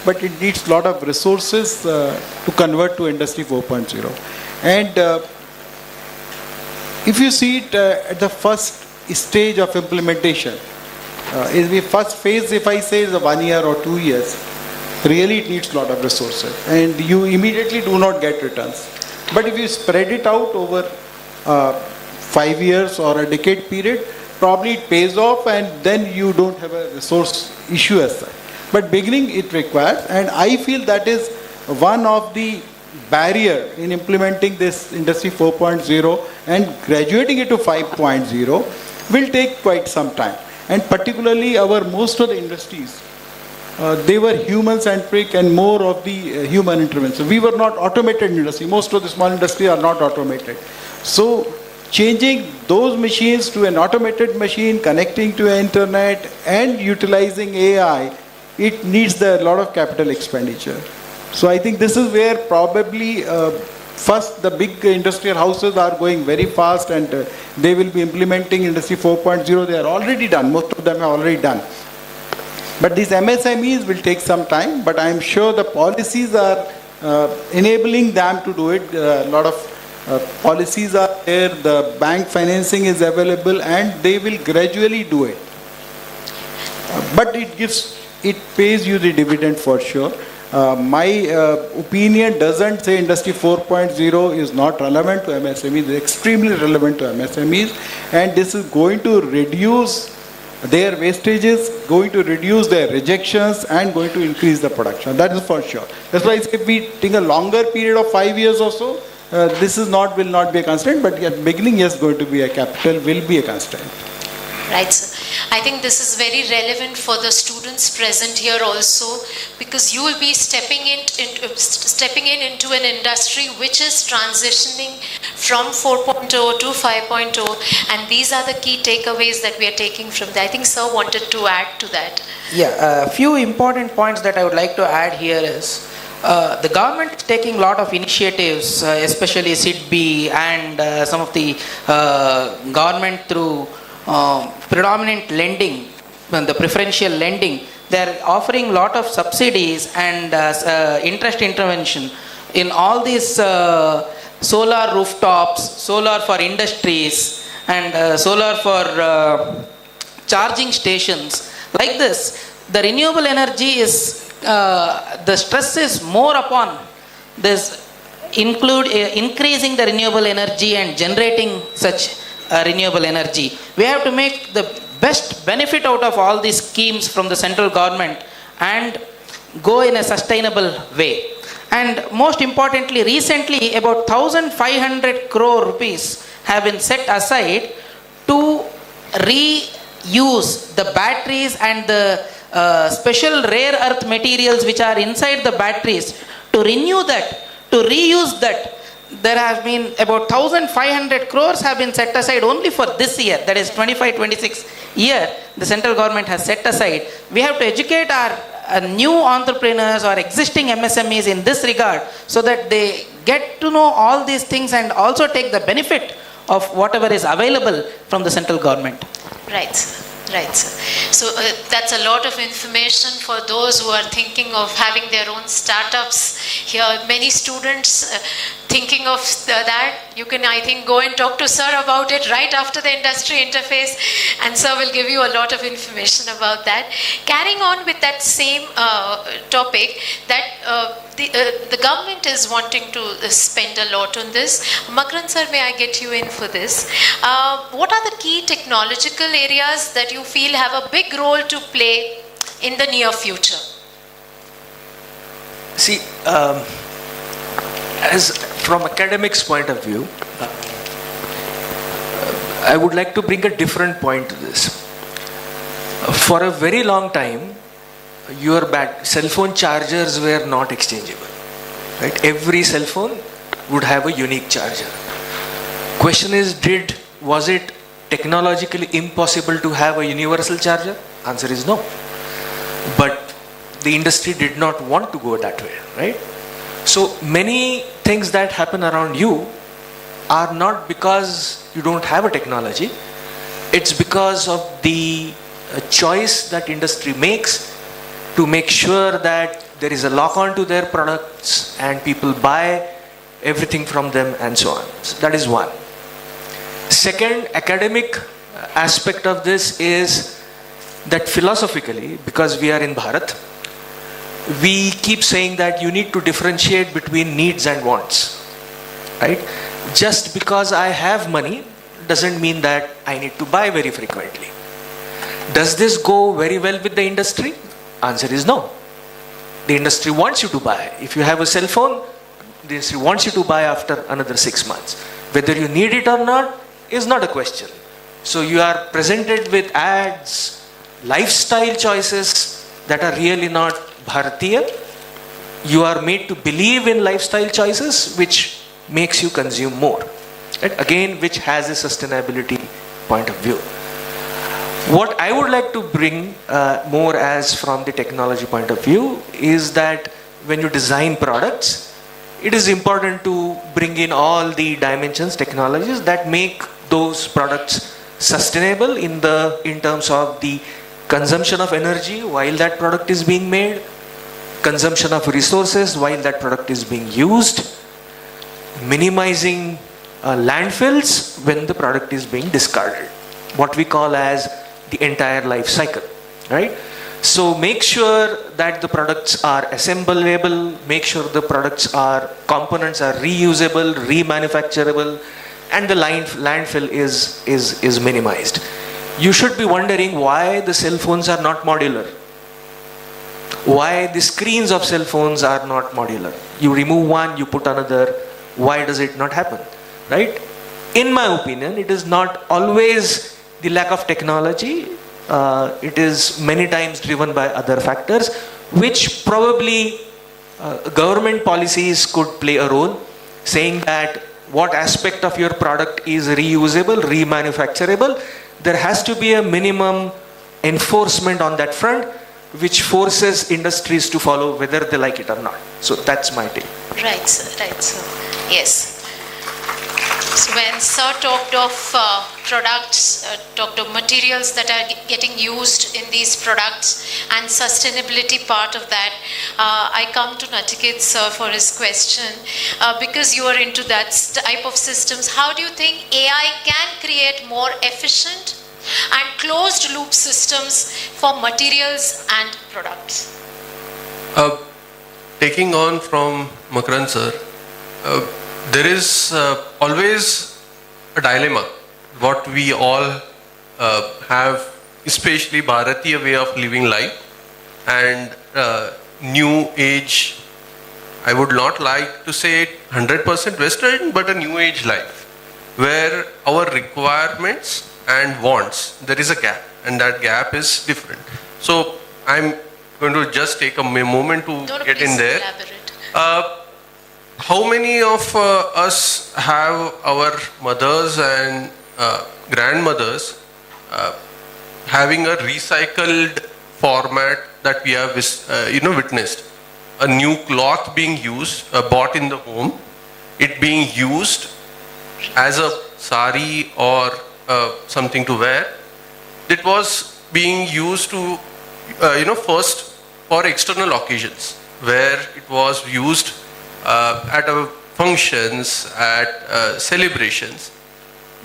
[SPEAKER 11] but it needs a lot of resources to convert to Industry 4.0. And if you see it at the first stage of implementation, in the first phase, if I say is 1 year or 2 years, really it needs a lot of resources, and you immediately do not get returns. But if you spread it out over 5 years or a decade period, probably it pays off, and then you don't have a resource issue as such. But beginning it requires, and I feel that is one of the barrier in implementing this Industry 4.0 and graduating it to 5.0 will take quite some time. And particularly most of the industries, they were human-centric and more of the human intervention. We were not automated industry. Most of the small industry are not automated. So changing those machines to an automated machine, connecting to internet and utilizing AI, it needs a lot of capital expenditure. So I think this is where probably first the big industrial houses are going very fast, and they will be implementing Industry 4.0. They are already done. Most of them are already done. But these MSMEs will take some time, but I am sure the policies are enabling them to do it. A lot of policies are there, the bank financing is available, and they will gradually do it. But it pays you the dividend for sure. My opinion doesn't say Industry 4.0 is not relevant to MSMEs. It's extremely relevant to MSMEs, and this is going to reduce their wastages, going to reduce their rejections, and going to increase the production. That is for sure. That's why if we take a longer period of 5 years or so, this will not be a constraint, but at the beginning, yes, going to be a capital, will be a constraint.
[SPEAKER 16] Right, sir. I think this is very relevant for the students present here also, because you will be stepping in into an industry which is transitioning from 4.0 to 5.0, and these are the key takeaways that we are taking from that. I think sir wanted to add to that.
[SPEAKER 19] Yeah, a few important points that I would like to add here is the government is taking a lot of initiatives, especially SIDBI and some of the government through predominant lending, the preferential lending. They are offering a lot of subsidies and interest intervention in all these solar rooftops, solar for industries, and solar for charging stations. Like this, the renewable energy is the stress is more upon this increasing the renewable energy and generating such renewable energy. We have to make the best benefit out of all these schemes from the central government and go in a sustainable way. And most importantly, recently about 1,500 crore rupees have been set aside to reuse the batteries and the special rare earth materials which are inside the batteries, to renew that, to reuse that. There have been about 1,500 crores have been set aside only for this year, that is 25-26 year the central government has set aside. We have to educate our new entrepreneurs or existing MSMEs in this regard so that they get to know all these things and also take the benefit of whatever is available from the central government.
[SPEAKER 16] Right, sir. Right, sir. So that's a lot of information for those who are thinking of having their own startups. Here, many students thinking of that. You can, I think, go and talk to sir about it right after the industry interface, and sir will give you a lot of information about that. Carrying on with that same topic, that the government is wanting to spend a lot on this. Makarand sir, may I get you in for this? What are the key technological areas that you feel have a big role to play in the near future?
[SPEAKER 20] See, as from academics point of view, I would like to bring a different point to this. For a very long time, your cell phone chargers were not exchangeable, right? Every cell phone would have a unique charger. Question is, was it technologically impossible to have a universal charger? Answer is no. But the industry did not want to go that way, right? So many things that happen around you are not because you don't have a technology. It's because of the choice that industry makes to make sure that there is a lock-on to their products and people buy everything from them and so on. So that is one. Second, academic aspect of this is that philosophically, because we are in Bharat, we keep saying that you need to differentiate between needs and wants, right? Just because I have money doesn't mean that I need to buy very frequently. Does this go very well with the industry? Answer is no. The industry wants you to buy. If you have a cell phone, the industry wants you to buy after another 6 months. Whether you need it or not is not a question. So you are presented with ads, lifestyle choices that are really not Bharatiya. You are made to believe in lifestyle choices which makes you consume more. Right? Again, which has a sustainability point of view. What I would like to bring more as from the technology point of view is that when you design products, it is important to bring in all the dimensions, technologies that make those products sustainable in terms of the consumption of energy while that product is being made, consumption of resources while that product is being used, minimizing landfills when the product is being discarded, what we call as the entire life cycle, right? So make sure that the products are assemblable, make sure the components are reusable, remanufacturable, and the landfill is minimized. You should be wondering why the cell phones are not modular. Why the screens of cell phones are not modular. You remove one, you put another. Why does it not happen, right? In my opinion, it is not always the lack of technology. It is many times driven by other factors, which probably government policies could play a role, saying that what aspect of your product is reusable, remanufacturable. There has to be a minimum enforcement on that front, which forces industries to follow whether they like it or not. So that's my take.
[SPEAKER 16] Right, sir. Right, sir. Yes. So when sir talked of products, talked of materials that are getting used in these products and sustainability part of that, I come to Nachiket sir for his question. Because you are into that type of systems, how do you think AI can create more efficient and closed loop systems for materials and products?
[SPEAKER 21] Taking on from Makarand sir, there is always a dilemma. What we all have, especially Bharatiya way of living life and new age, I would not like to say 100% Western, but a new age life, where our requirements and wants, there is a gap, and that gap is different. So I'm going to just take a moment to get in there. How many of us have our mothers and grandmothers having a recycled format that we have witnessed? A new cloth being used, bought in the home, it being used as a sari or something to wear. It was being used to, first for external occasions, where it was used at functions, at celebrations.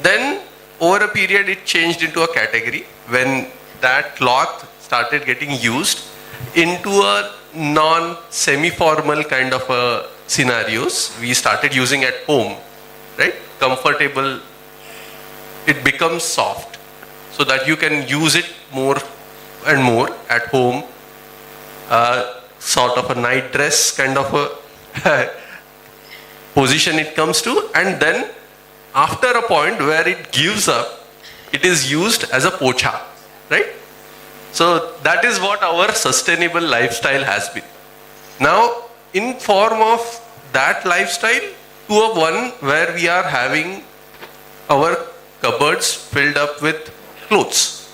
[SPEAKER 21] Then over a period it changed into a category when that cloth started getting used into a non-semi-formal kind of scenarios. We started using at home, right? Comfortable. It becomes soft so that you can use it more and more at home. Sort of a night dress kind of a position it comes to, and then after a point where it gives up, it is used as a pocha, right? So that is what our sustainable lifestyle has been. Now, in form of that lifestyle to a one where we are having our cupboards filled up with clothes.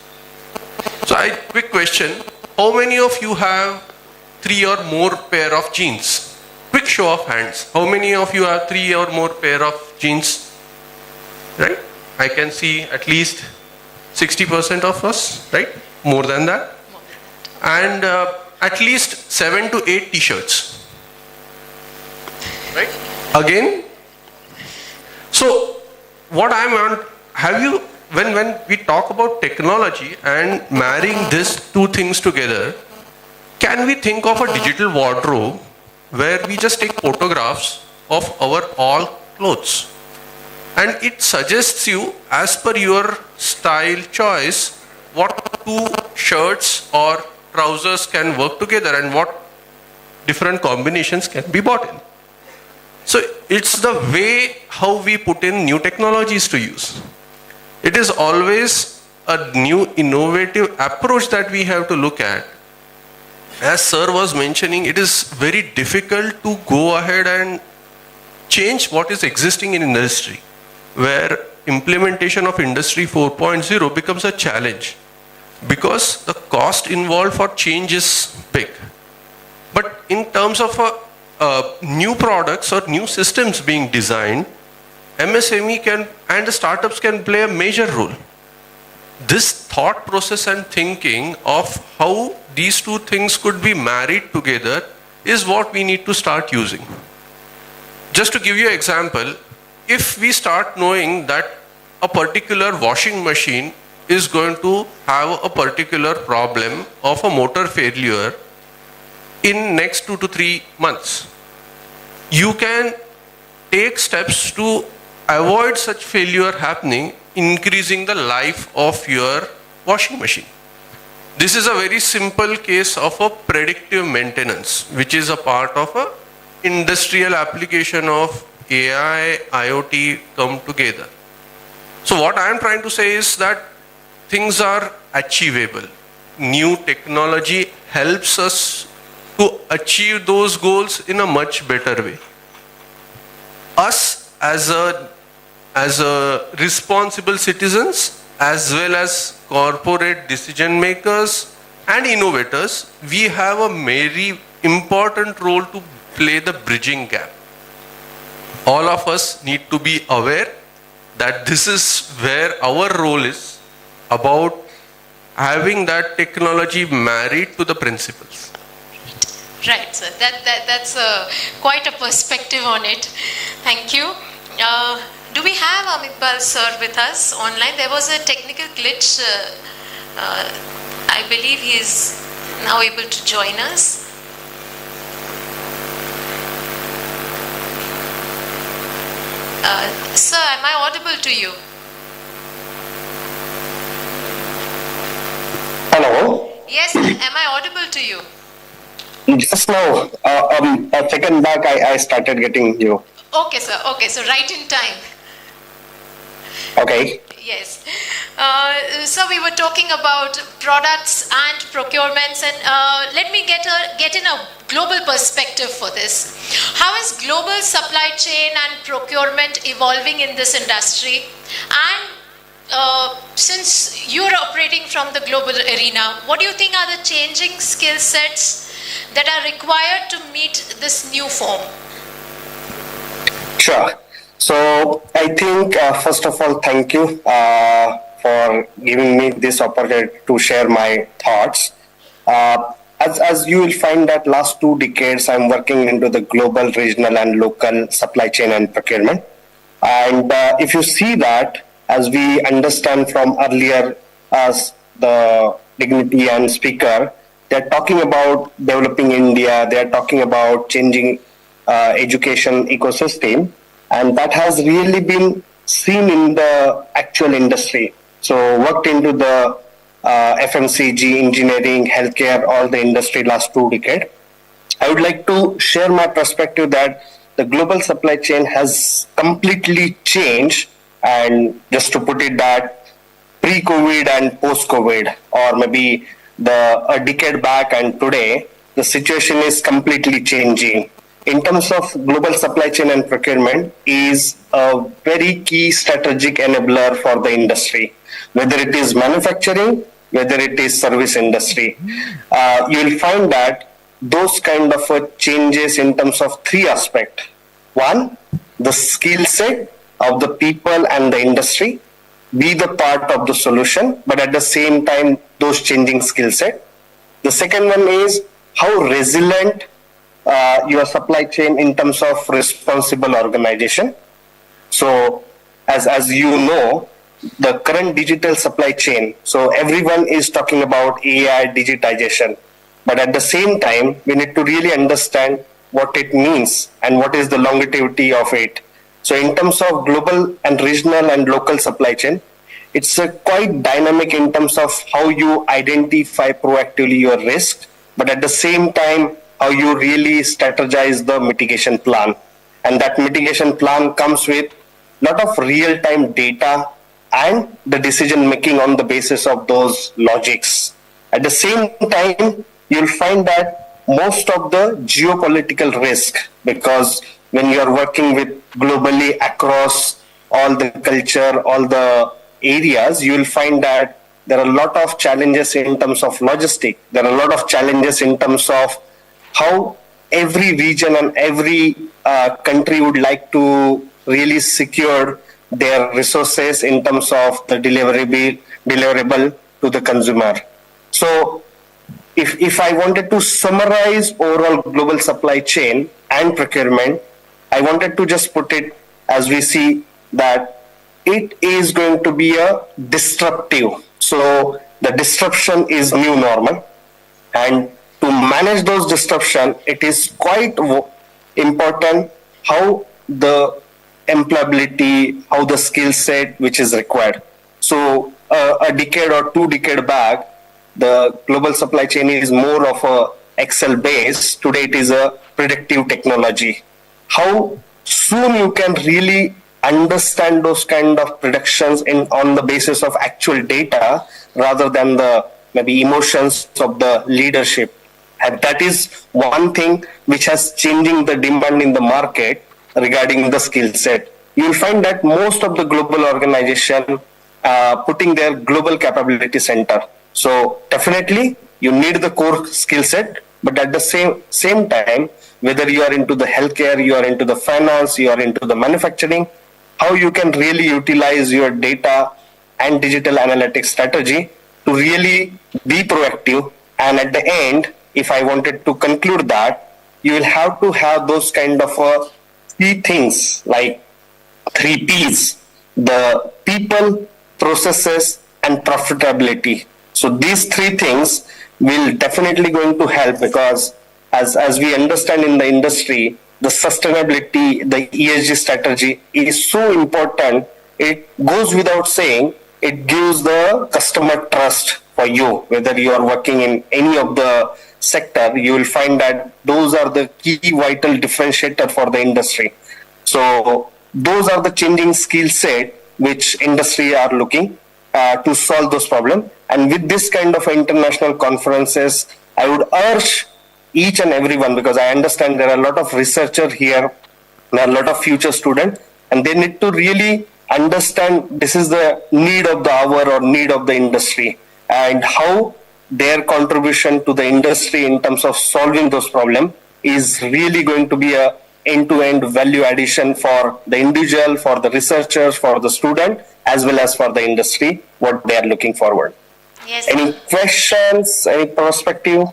[SPEAKER 21] So quick question, how many of you have 3 or more pair of jeans? Quick show of hands. How many of you have 3 or more pair of jeans? Right? I can see at least 60% of us, right? More than that. And at least 7 to 8 t-shirts. Right? Again. So what I want, have you, when we talk about technology and marrying these two things together, can we think of a digital wardrobe where we just take photographs of our all clothes and it suggests you as per your style choice what 2 shirts or trousers can work together and what different combinations can be bought in. So it's the way how we put in new technologies to use. It is always a new innovative approach that we have to look at. As sir was mentioning, it is very difficult to go ahead and change what is existing in industry, where implementation of Industry 4.0 becomes a challenge because the cost involved for change is big. But in terms of new products or new systems being designed, MSME can and the startups can play a major role. This thought process and thinking of how these two things could be married together is what we need to start using. Just to give you an example, if we start knowing that a particular washing machine is going to have a particular problem of a motor failure in next 2 to 3 months, you can take steps to avoid such failure happening, increasing the life of your washing machine. This is a very simple case of a predictive maintenance, which is a part of a industrial application of AI, IoT come together. So what I am trying to say is that things are achievable. New technology helps us to achieve those goals in a much better way. Us as a responsible citizens, as well as corporate decision makers and innovators, we have a very important role to play the bridging gap. All of us need to be aware that this is where our role is about having that technology married to the principles.
[SPEAKER 16] Right, sir. That's quite a perspective on it. Thank you. Do we have Amitbal sir with us online? There was a technical glitch. I believe he is now able to join us. Sir, am I audible to you?
[SPEAKER 12] Hello?
[SPEAKER 16] Yes, am I audible to you?
[SPEAKER 12] Just now, a second back, I started getting you.
[SPEAKER 16] Okay, sir. Okay, so right in time.
[SPEAKER 12] Okay.
[SPEAKER 16] Yes. So we were talking about products and procurements, and let me get in a global perspective for this. How is global supply chain and procurement evolving in this industry? And since you're operating from the global arena, what do you think are the changing skill sets that are required to meet this new form?
[SPEAKER 12] Sure. So I think, first of all, thank you for giving me this opportunity to share my thoughts. As you will find that last 2 decades, I'm working into the global, regional and local supply chain and procurement. And if you see that, as we understand from earlier as the dignity and speaker, they're talking about developing India, they're talking about changing education ecosystem, and that has really been seen in the actual industry. So worked into the FMCG, engineering, healthcare, all the industry last 2 decades. I would like to share my perspective that the global supply chain has completely changed, and just to put it that pre-COVID and post-COVID, or maybe a decade back and today, the situation is completely changing. In terms of global supply chain and procurement is a very key strategic enabler for the industry, whether it is manufacturing, whether it is service industry. You will find that those kind of changes in terms of 3 aspects. One, the skill set of the people and the industry be the part of the solution, but at the same time, those changing skill set. The second one is how resilient your supply chain in terms of responsible organization. So as you know, the current digital supply chain, so everyone is talking about AI digitization, but at the same time, we need to really understand what it means and what is the longevity of it. So in terms of global and regional and local supply chain, it's quite dynamic in terms of how you identify proactively your risk, but at the same time, how you really strategize the mitigation plan. And that mitigation plan comes with a lot of real-time data and the decision making on the basis of those logics. At the same time, you'll find that most of the geopolitical risk, because when you are working with globally across all the culture, all the areas, you will find that there are a lot of challenges in terms of logistics. There are a lot of challenges in terms of how every region and every country would like to really secure their resources in terms of the deliverable to the consumer. So if I wanted to summarize overall global supply chain and procurement, I wanted to just put it as we see that it is going to be a disruptive. So the disruption is new normal, and to manage those disruption, it is quite important how the employability, how the skill set which is required. So a decade or 2 decades back, the global supply chain is more of a Excel base. Today it is a predictive technology. How soon you can really understand those kind of predictions on the basis of actual data rather than the maybe emotions of the leadership. And that is one thing which has changing the demand in the market regarding the skill set. You'll find that most of the global organization putting their global capability center. So definitely you need the core skill set, but at the same time, whether you are into the healthcare, you are into the finance, you are into the manufacturing, how you can really utilize your data and digital analytics strategy to really be proactive. And at the end, if I wanted to conclude that, you will have to have those kind of 3 things, like 3 P's: the people, processes, and profitability. So these 3 things will definitely going to help, because as we understand in the industry, the sustainability, the ESG strategy is so important. It goes without saying, it gives the customer trust for you. Whether you are working in any of the sector, you will find that those are the key vital differentiator for the industry. So those are the changing skill set which industry are looking to solve those problems. And with this kind of international conferences, I would urge each and everyone, because I understand there are a lot of researchers here, there are a lot of future students, and they need to really understand this is the need of the hour or need of the industry, and how their contribution to the industry in terms of solving those problems is really going to be a end-to-end value addition for the individual, for the researchers, for the student, as well as for the industry, what they are looking forward.
[SPEAKER 16] Yes.
[SPEAKER 12] Any questions, any perspective?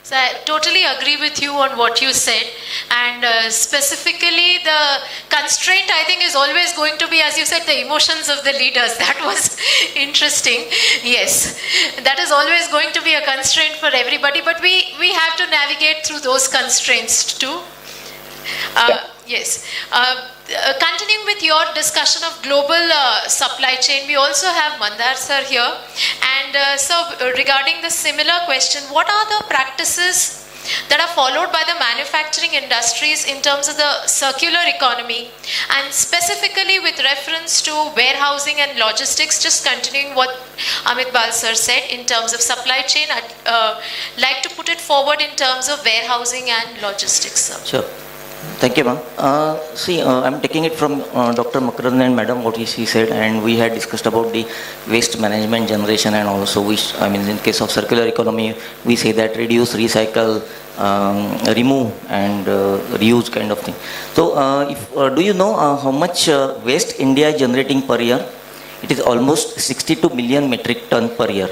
[SPEAKER 16] So I totally agree with you on what you said, and specifically the constraint I think is always going to be, as you said, the emotions of the leaders. That was interesting. Yes, that is always going to be a constraint for everybody, but we have to navigate through those constraints too. Yes. Continuing with your discussion of global supply chain, we also have Mandar sir here. And so regarding the similar question, what are the practices that are followed by the manufacturing industries in terms of the circular economy, and specifically with reference to warehousing and logistics? Just continuing what Amit Bal sir said in terms of supply chain, I'd like to put it forward in terms of warehousing and logistics, sir.
[SPEAKER 3] Sure. Thank you, ma'am. I'm taking it from Dr. Makaran and Madam, what she said, and we had discussed about the waste management generation, and also which, I mean, in case of circular economy, we say that reduce, recycle, remove, and reuse kind of thing. So, do you know how much waste India is generating per year? It is almost 62 million metric ton per year.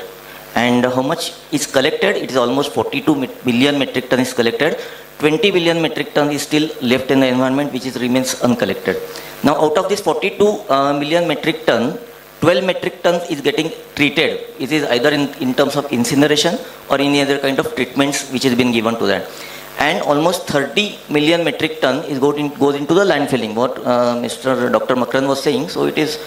[SPEAKER 3] And how much is collected? It is almost 42 million metric ton is collected. 20 billion metric ton is still left in the environment, which remains uncollected. Now, out of this 42 million metric ton, 12 metric tons is getting treated. It is either in terms of incineration or any other kind of treatments which has been given to that. And almost 30 million metric ton is goes into the landfilling, what Mr. Dr. Makaran was saying. So it is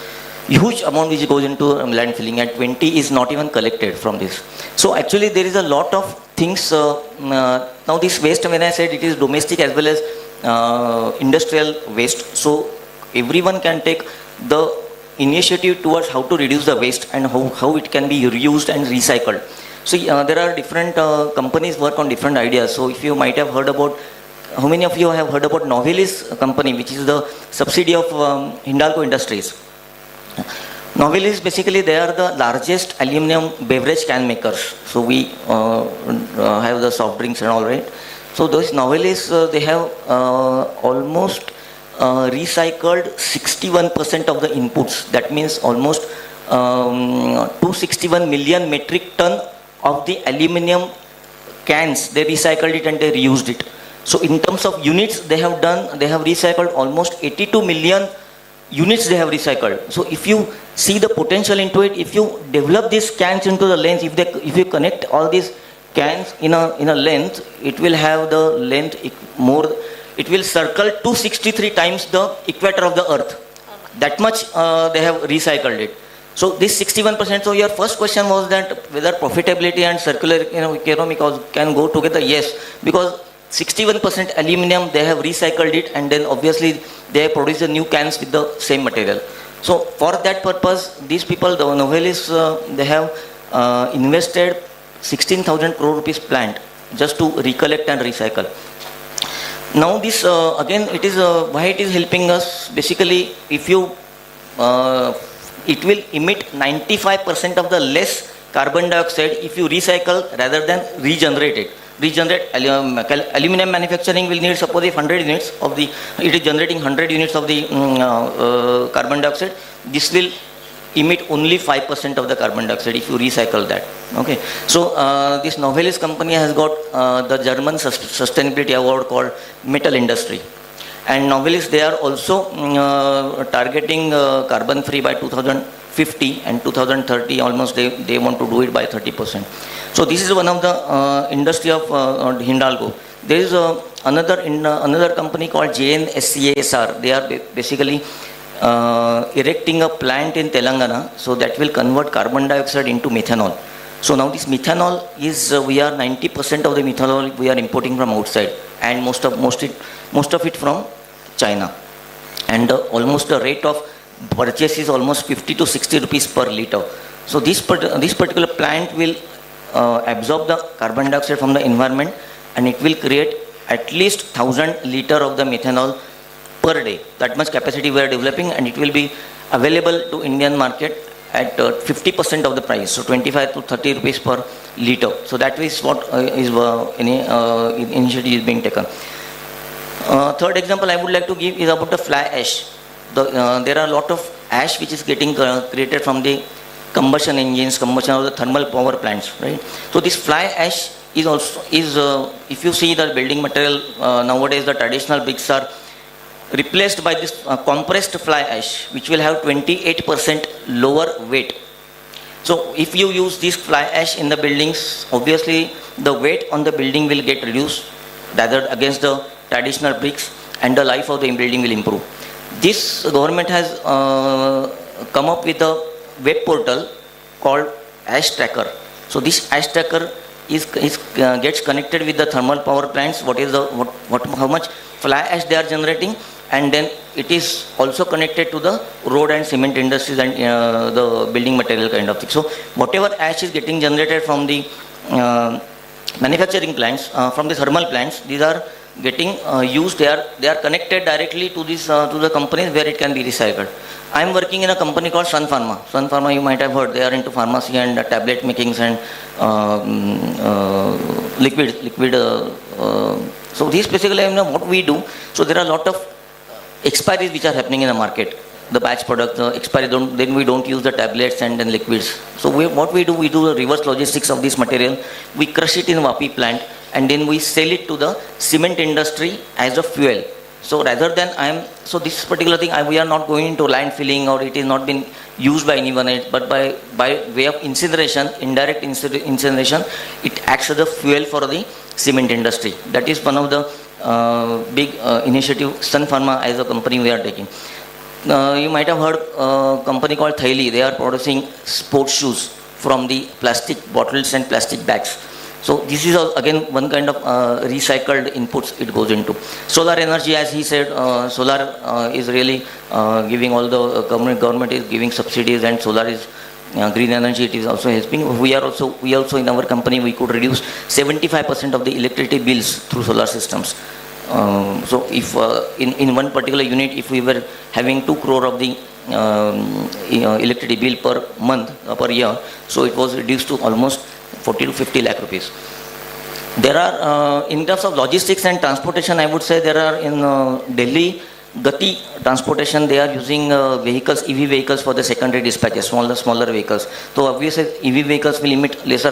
[SPEAKER 3] huge amount which goes into landfilling, and 20 is not even collected from this. So actually there is a lot of things. Now this waste, when I said it is domestic as well as industrial waste, so everyone can take the initiative towards how to reduce the waste and how it can be reused and recycled. So there are different companies work on different ideas. So if you might have heard about, how many of you have heard about Novelis company, which is the subsidiary of Hindalco Industries? Novelis, basically they are the largest aluminum beverage can makers. So we have the soft drinks and all, right? So those Novelis, they have almost recycled 61% of the inputs. That means almost 261 million metric ton of the aluminum cans. They recycled it and they reused it. So in terms of units, they have recycled almost 82 million units they have recycled. So if you see the potential into it, if you develop these cans into the length, if you connect all these cans in a length, it will have the length more, it will circle 263 times the equator of the earth. That much they have recycled it. So this 61%, so your first question was that whether profitability and circular economy can go together. Yes, because 61% aluminum, they have recycled it, and then obviously they have produced the new cans with the same material. So for that purpose, these people, the Novelis, they have invested 16,000 crore rupees plant just to recollect and recycle. Now this, again, it is why it is helping us. Basically, if you, it will emit 95% of the less carbon dioxide if you recycle rather than regenerate it. Regenerate aluminum manufacturing will need, suppose if 100 units of the, it is generating 100 units of the carbon dioxide, this will emit only 5% of the carbon dioxide if you recycle that. Okay, so this Novelis company has got the German sustainability award called Metal Industry, and Novelis, they are also targeting carbon free by 2050, and 2030 almost they want to do it by 30%. So this is one of the industry of Hindalco. There is another company called JNSCASR. They are basically erecting a plant in Telangana, so that will convert carbon dioxide into methanol. So now this methanol is we are 90% of the methanol we are importing from outside, and most of it from China, and almost the rate of purchase is almost 50 to 60 rupees per liter. So this particular plant will absorb the carbon dioxide from the environment, and it will create at least 1,000 liter of the methanol per day. That much capacity we are developing, and it will be available to Indian market at 50% of the price, so 25 to 30 rupees per liter. So that is what initiative is being taken. Third example I would like to give is about the fly ash. There are a lot of ash which is getting created from the combustion engines, combustion of the thermal power plants, right? So this fly ash is also if you see the building material nowadays, the traditional bricks are replaced by this compressed fly ash, which will have 28% lower weight. So if you use this fly ash in the buildings, obviously the weight on the building will get reduced rather against the traditional bricks, and the life of the building will improve. This government has come up with a web portal called Ash Tracker. So this Ash Tracker gets connected with the thermal power plants. How much fly ash they are generating, and then it is also connected to the road and cement industries and the building material kind of thing. So whatever ash is getting generated from the manufacturing plants, from the thermal plants, these are getting used. They are connected directly to this to the companies where it can be recycled. I am working in a company called Sun Pharma. Sun Pharma, you might have heard, they are into pharmacy and tablet makings and liquid. So these basically what we do. So there are a lot of expiries which are happening in the market. The batch product, the expiry, then we don't use the tablets and then liquids. So what we do the reverse logistics of this material. We crush it in Vapi plant, and then we sell it to the cement industry as a fuel. So rather than this particular thing, we are not going into landfilling, or it is not been used by anyone else, but by way of incineration, indirect incineration, it acts as a fuel for the cement industry. That is one of the big initiative Sun Pharma as a company we are taking. You might have heard a company called Thaili. They are producing sports shoes from the plastic bottles and plastic bags. So this is again one kind of recycled inputs it goes into. Solar energy, as he said, solar is really giving all the government is giving subsidies, and solar is green energy. It is also helping. We also in our company we could reduce 75% of the electricity bills through solar systems. So if in one particular unit, if we were having 2 crore of the electricity bill per month per year, so it was reduced to almost 40 to 50 lakh rupees. There are in terms of logistics and transportation, I would say there are in Delhi Gati transportation, they are using vehicles, EV vehicles for the secondary dispatches, smaller vehicles. So obviously EV vehicles will emit lesser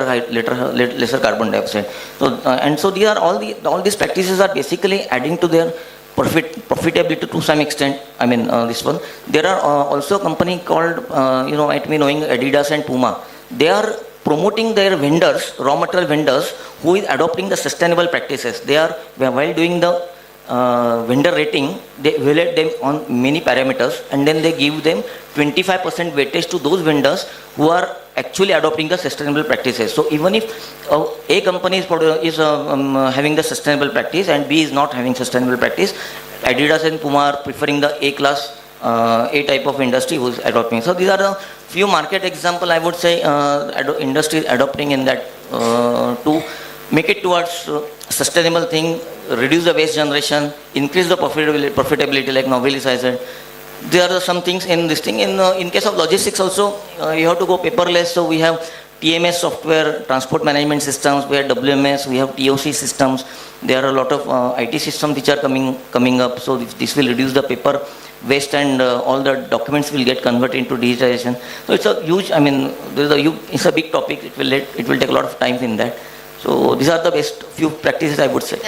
[SPEAKER 3] carbon dioxide. So these are all these practices are basically adding to their profitability to some extent. I mean this one. There are also a company called might be knowing Adidas and Puma. They are promoting their vendors, raw material vendors, who is adopting the sustainable practices. They are, while doing the vendor rating, they evaluate them on many parameters, and then they give them 25% weightage to those vendors who are actually adopting the sustainable practices. So even if A company is having the sustainable practice and B is not having sustainable practice, Adidas and Puma are preferring the A class, A type of industry who is adopting. So these are the few market example I would say industry is adopting in that to make it towards sustainable thing, reduce the waste generation, increase the profitability like Novelis I said. There are some things in this thing. In case of logistics also, you have to go paperless. So we have TMS software, transport management systems, we have WMS, we have TOC systems. There are a lot of IT systems which are coming up. So this will reduce the paper waste, and all the documents will get converted into digitization. So it's a huge, it's a big topic. It will take a lot of time in that. So these are the best few practices I would say.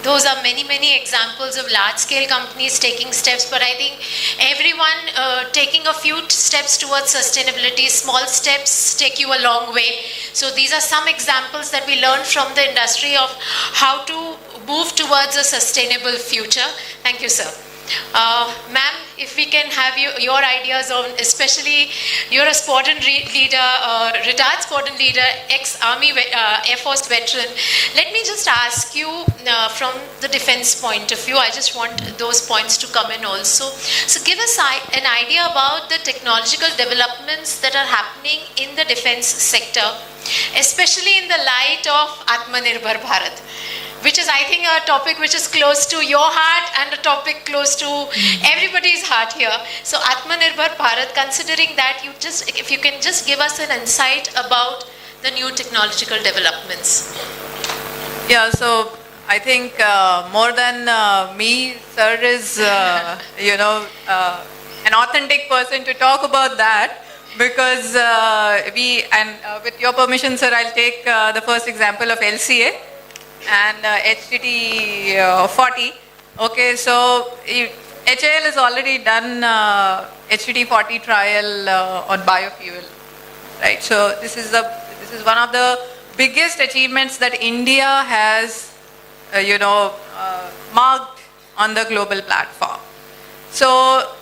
[SPEAKER 16] Those are many examples of large-scale companies taking steps, but I think everyone taking a few steps towards sustainability, small steps take you a long way. So these are some examples that we learned from the industry of how to move towards a sustainable future. Thank you, sir. Ma'am, if we can have your ideas on, especially you're a sportant leader, retired sportant leader, ex-Army Air Force veteran. Let me just ask you from the defense point of view, I just want those points to come in also. So give us an idea about the technological developments that are happening in the defense sector, especially in the light of Atmanirbhar Bharat, which is, I think, a topic which is close to your heart and a topic close to everybody's heart here. So Atmanirbhar Bharat, considering that, if you can just give us an insight about the new technological developments.
[SPEAKER 4] Yeah, so I think more than me, sir is, an authentic person to talk about that, because with your permission, sir, I'll take the first example of LCA and HTT 40. Okay, so HAL has already done HTT 40 trial on biofuel, right? So this is one of the biggest achievements that India has, marked on the global platform. So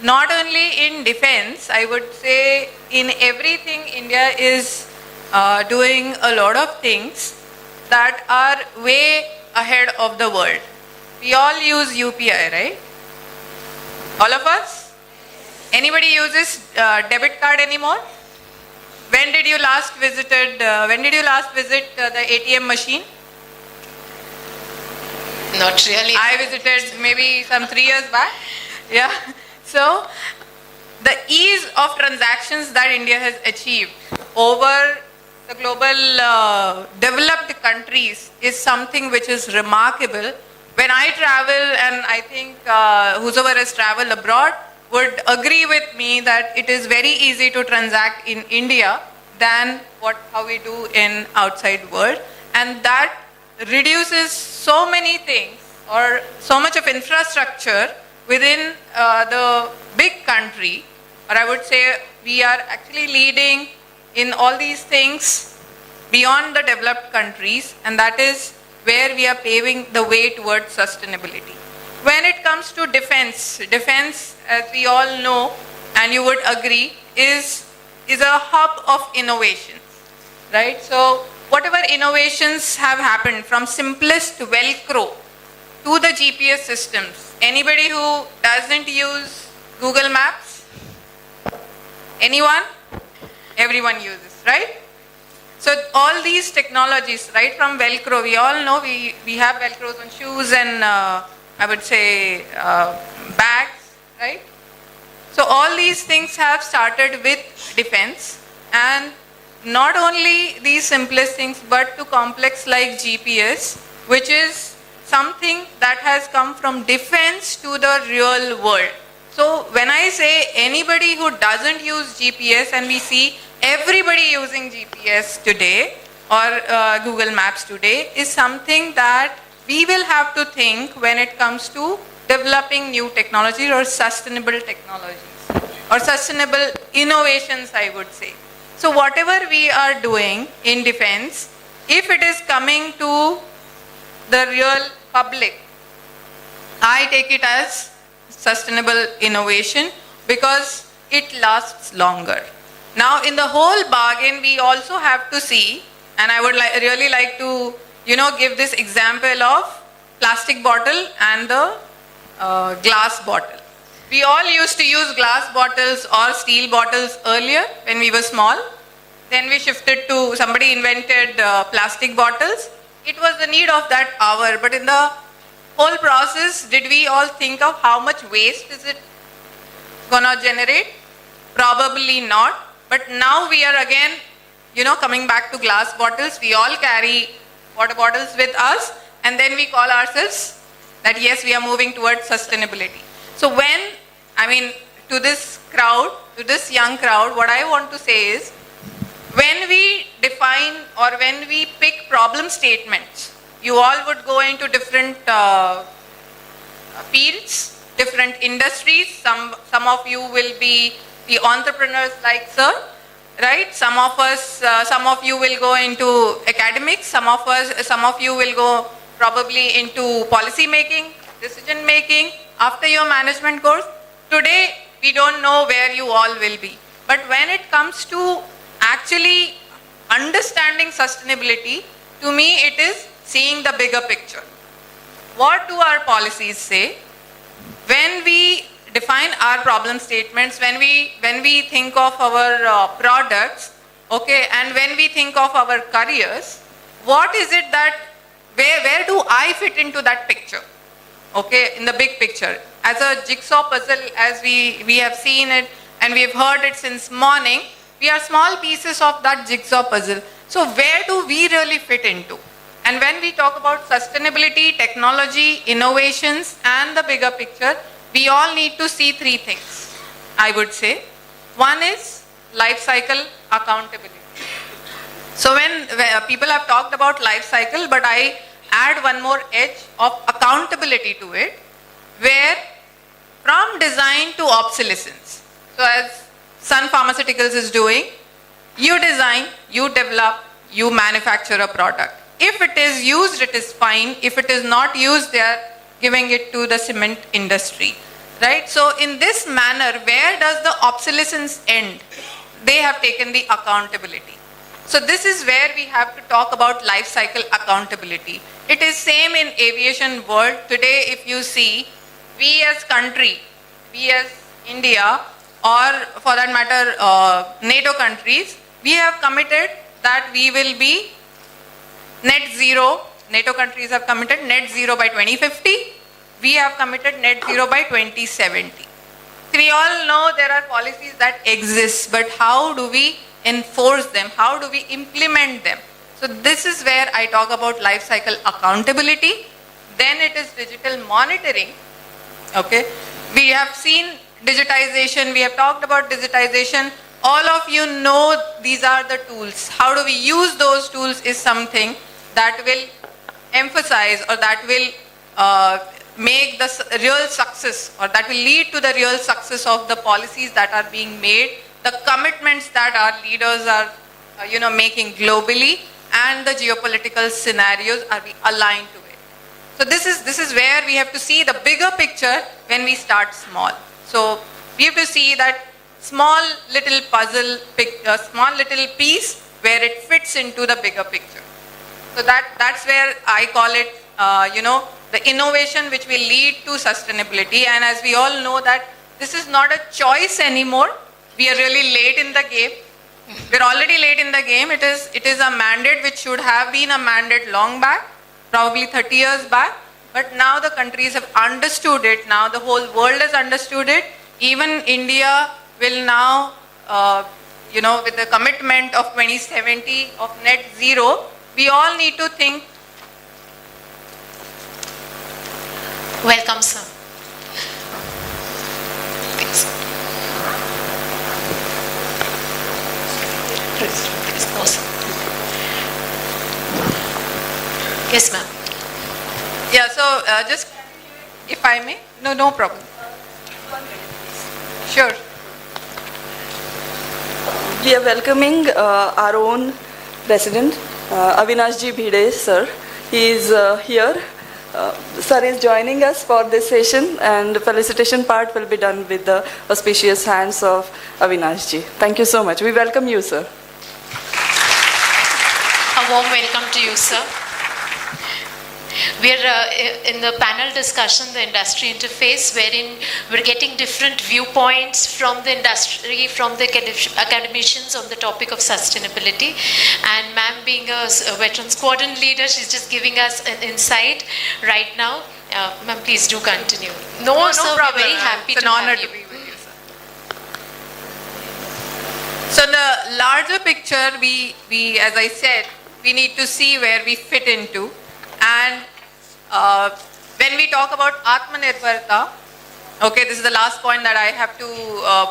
[SPEAKER 4] not only in defense, I would say in everything, India is doing a lot of things that are way ahead of the world. We all use UPI, right? All of us? Anybody uses debit card anymore? When did you last visit the ATM machine?
[SPEAKER 16] Not really.
[SPEAKER 4] I visited maybe some 3 years back. Yeah. So the ease of transactions that India has achieved over the global developed countries is something which is remarkable. When I travel, and I think whosoever has traveled abroad would agree with me that it is very easy to transact in India than how we do in outside world, and that reduces so many things or so much of infrastructure within the big country, or I would say we are actually leading in all these things beyond the developed countries, and that is where we are paving the way towards sustainability. When it comes to defense, as we all know, and you would agree, is a hub of innovations, right? So whatever innovations have happened, from simplest Velcro to the GPS systems. Anybody who doesn't use Google Maps? Anyone? Everyone uses, right? So all these technologies, right from Velcro, we all know we have Velcros on shoes and I would say bags, right? So all these things have started with defense, and not only these simplest things, but to complex like GPS, which is something that has come from defense to the real world. So when I say anybody who doesn't use GPS, and we see everybody using GPS today or Google Maps today, is something that we will have to think when it comes to developing new technologies or sustainable technologies or sustainable innovations, I would say. So whatever we are doing in defense, if it is coming to the real public, I take it as sustainable innovation because it lasts longer. Now in the whole bargain, we also have to see, and I would really like to give this example of plastic bottle and the glass bottle. We all used to use glass bottles or steel bottles earlier when we were small. Then we shifted to, somebody invented plastic bottles. It was the need of that hour, but in the whole process, did we all think of how much waste is it gonna generate? Probably not. But now we are again, coming back to glass bottles. We all carry water bottles with us, and then we call ourselves that yes, we are moving towards sustainability. So to this crowd, to this young crowd, what I want to say is, when we define or when we pick problem statements, you all would go into different fields, different industries. Some of you will be the entrepreneurs like sir, right? Some of you will go into academics. Some of you will go probably into policy making, decision making, after your management course. Today, we don't know where you all will be. But when it comes to actually understanding sustainability, to me it is seeing the bigger picture. What do our policies say? When we define our problem statements, when we think of our products, okay, and when we think of our careers, what is it that, where do I fit into that picture? Okay, in the big picture. As a jigsaw puzzle, as we have seen it and we have heard it since morning, we are small pieces of that jigsaw puzzle. So where do we really fit into? And when we talk about sustainability, technology, innovations, and the bigger picture, we all need to see three things, I would say. One is life cycle accountability. So when people have talked about life cycle, but I add one more edge of accountability to it, where from design to obsolescence. So as Sun Pharmaceuticals is doing, you design, you develop, you manufacture a product. If it is used, it is fine. If it is not used, they are giving it to the cement industry, right? So in this manner, where does the obsolescence end? They have taken the accountability. So this is where we have to talk about life cycle accountability. It is same in aviation world. Today, if you see, we as country, we as India, or for that matter, NATO countries, we have committed that we will be net zero. NATO countries have committed net zero by 2050. We have committed net zero by 2070. So we all know there are policies that exist, but how do we enforce them? How do we implement them? So this is where I talk about life cycle accountability. Then it is digital monitoring. Okay, we have seen digitization. We have talked about digitization. All of you know these are the tools. How do we use those tools is something that will emphasize, or that will make the real success, or that will lead to the real success of the policies that are being made, the commitments that our leaders are making globally, and the geopolitical scenarios are we aligned to it. So this is where we have to see the bigger picture when we start small. So we have to see that small little puzzle, small little piece where it fits into the bigger picture. So that's where I call it, the innovation which will lead to sustainability. And as we all know that this is not a choice anymore. We are really late in the game. We're already late in the game. It is a mandate which should have been a mandate long back, probably 30 years back. But now the countries have understood it. Now the whole world has understood it. Even India will now, with the commitment of 2070 of net zero, we all need to think.
[SPEAKER 16] Welcome, sir. Yes, ma'am.
[SPEAKER 4] Yeah, so just if I may. No problem. Sure.
[SPEAKER 2] We are welcoming our own president, Avinashji Bhide, sir. He is here. Sir is joining us for this session, and the felicitation part will be done with the auspicious hands of Avinashji. Thank you so much. We welcome you, sir.
[SPEAKER 16] A warm welcome to you, sir. We are in the panel discussion, the industry interface, wherein we're getting different viewpoints from the industry, from the academicians on the topic of sustainability. And ma'am, being a veteran squadron leader, she's just giving us an insight right now. Ma'am, please do continue. No sir,
[SPEAKER 4] problem.
[SPEAKER 16] We're very happy
[SPEAKER 4] it's
[SPEAKER 16] to
[SPEAKER 4] an honor
[SPEAKER 16] have
[SPEAKER 4] to
[SPEAKER 16] you.
[SPEAKER 4] be with you, sir. So the larger picture, we, as I said, we need to see where we fit into. And when we talk about Atmanirbharta, okay, this is the last point that I have to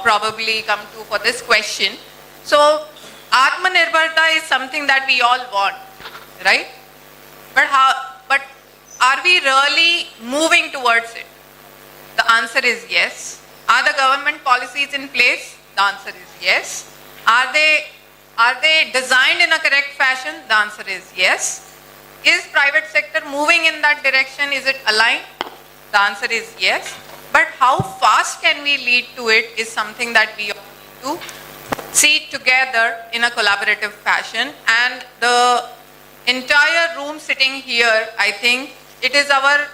[SPEAKER 4] probably come to for this question. So Atmanirbharta is something that we all want, right? But are we really moving towards it? The answer is yes. Are the government policies in place? The answer is yes. Are they designed in a correct fashion? The answer is yes. is private sector moving in that direction? Is it aligned? The answer is yes. But how fast can we lead to it is something that we all need to see together in a collaborative fashion. And the entire room sitting here, I think it is our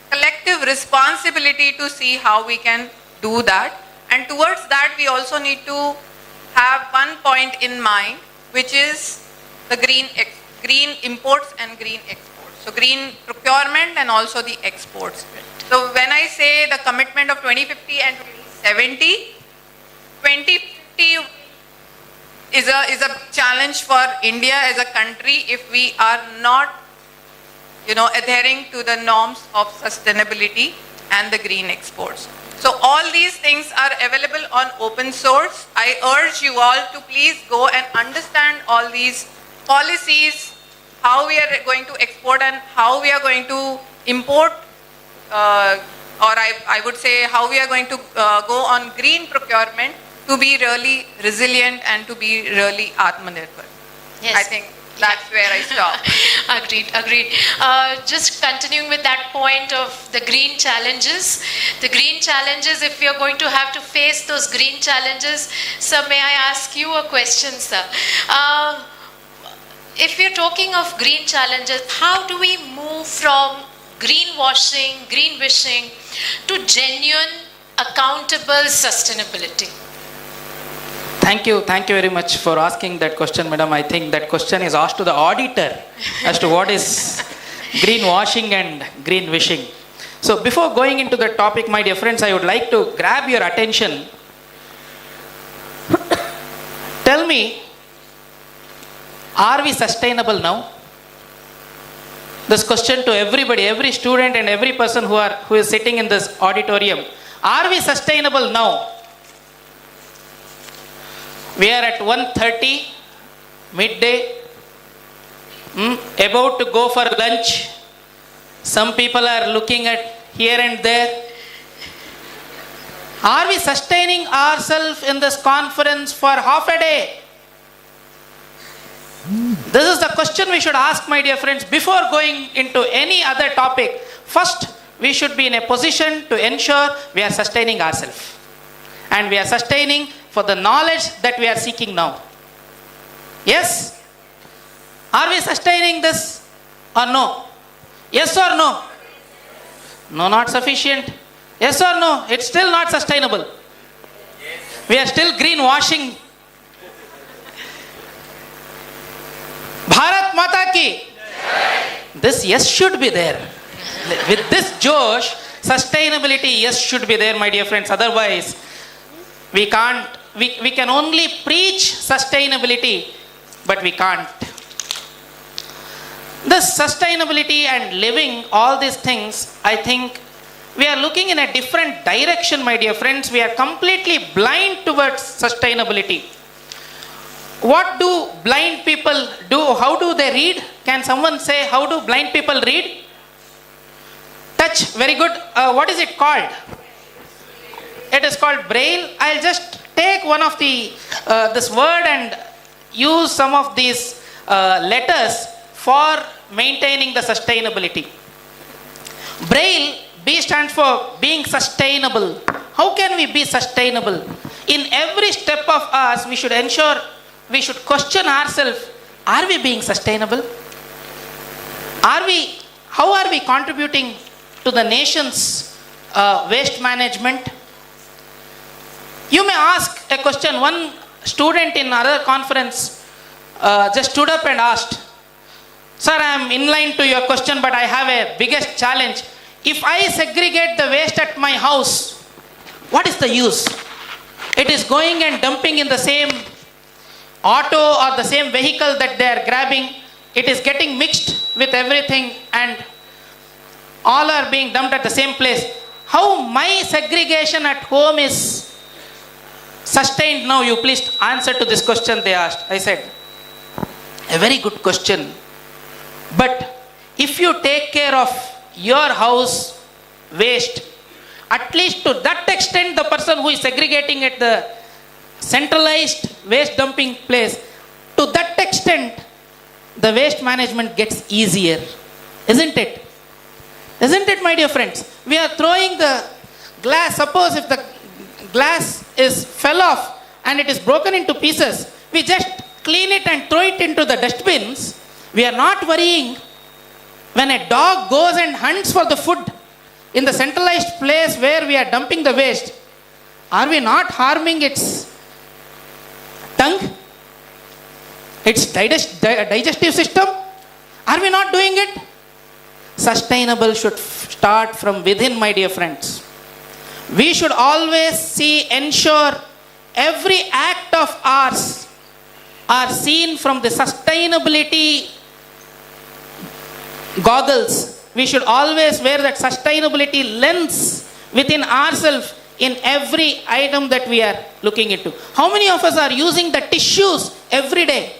[SPEAKER 4] collective responsibility to see how we can do that. And towards that, we also need to have one point in mind, which is the green imports and green exports. So green procurement and also the exports. So when I say the commitment of 2050 and 2070, 2050 is a challenge for India as a country if we are not, adhering to the norms of sustainability and the green exports. So all these things are available on open source. I urge you all to please go and understand all these policies, how we are going to export and how we are going to import, or I would say how we are going to go on green procurement to be really resilient and to be really Atmanirbhar.
[SPEAKER 16] Yes.
[SPEAKER 4] I think that's where I stop.
[SPEAKER 16] Agreed. Just continuing with that point of the green challenges. The green challenges, if we are going to have to face those green challenges, sir, may I ask you a question, sir? If we are talking of green challenges, how do we move from greenwashing, green wishing to genuine, accountable sustainability?
[SPEAKER 19] Thank you very much for asking that question, madam. I think that question is asked to the auditor as to what is greenwashing and green wishing. So before going into the topic, my dear friends, I would like to grab your attention. Tell me, are we sustainable now? This question to everybody, every student and every person who is sitting in this auditorium. Are we sustainable now? We are at 1:30, midday, about to go for lunch. Some people are looking at here and there. Are we sustaining ourselves in this conference for half a day? This is the question we should ask, my dear friends, before going into any other topic. First, we should be in a position to ensure we are sustaining ourselves. And we are sustaining for the knowledge that we are seeking now. Yes? Are we sustaining this or no? Yes or no? No, not sufficient. Yes or no? It's still not sustainable. We are still greenwashing. Bharat Mata ki. This yes should be there. With this Josh, sustainability yes should be there, my dear friends. Otherwise, we can't. We can only preach sustainability, but we can't. This sustainability and living, all these things, I think we are looking in a different direction, my dear friends. We are completely blind towards sustainability. What do blind people do? How do they read? Can someone say how do blind people read? Touch, very good. What is it called? It is called Braille. I'll just take one of the this word and use some of these letters for maintaining the sustainability. Braille, B stands for being sustainable. How can we be sustainable? In every step of us, we should ensure, we should question ourselves, are we being sustainable? How are we contributing to the nation's waste management? You may ask a question. One student in another conference just stood up and asked, "Sir, I am in line to your question, but I have a biggest challenge. If I segregate the waste at my house, what is the use? It is going and dumping in the same auto or the same vehicle that they are grabbing. It is getting mixed with everything and all are being dumped at the same place. How my segregation at home is sustained now? You please answer to this question," they asked. I said, a very good question. But if you take care of your house waste, at least to that extent, the person who is segregating at the centralized waste dumping place, to that extent, the waste management gets easier. Isn't it? Isn't it, my dear friends? We are throwing the glass. Suppose if the glass fell off and it is broken into pieces, we just clean it and throw it into the dustbins. We are not worrying when a dog goes and hunts for the food in the centralized place where we are dumping the waste. Are we not harming its tongue? Its digestive system? Are we not doing it? Sustainable should start from within, my dear friends. We should always ensure every act of ours are seen from the sustainability goggles. We should always wear that sustainability lens within ourselves in every item that we are looking into. How many of us are using the tissues every day?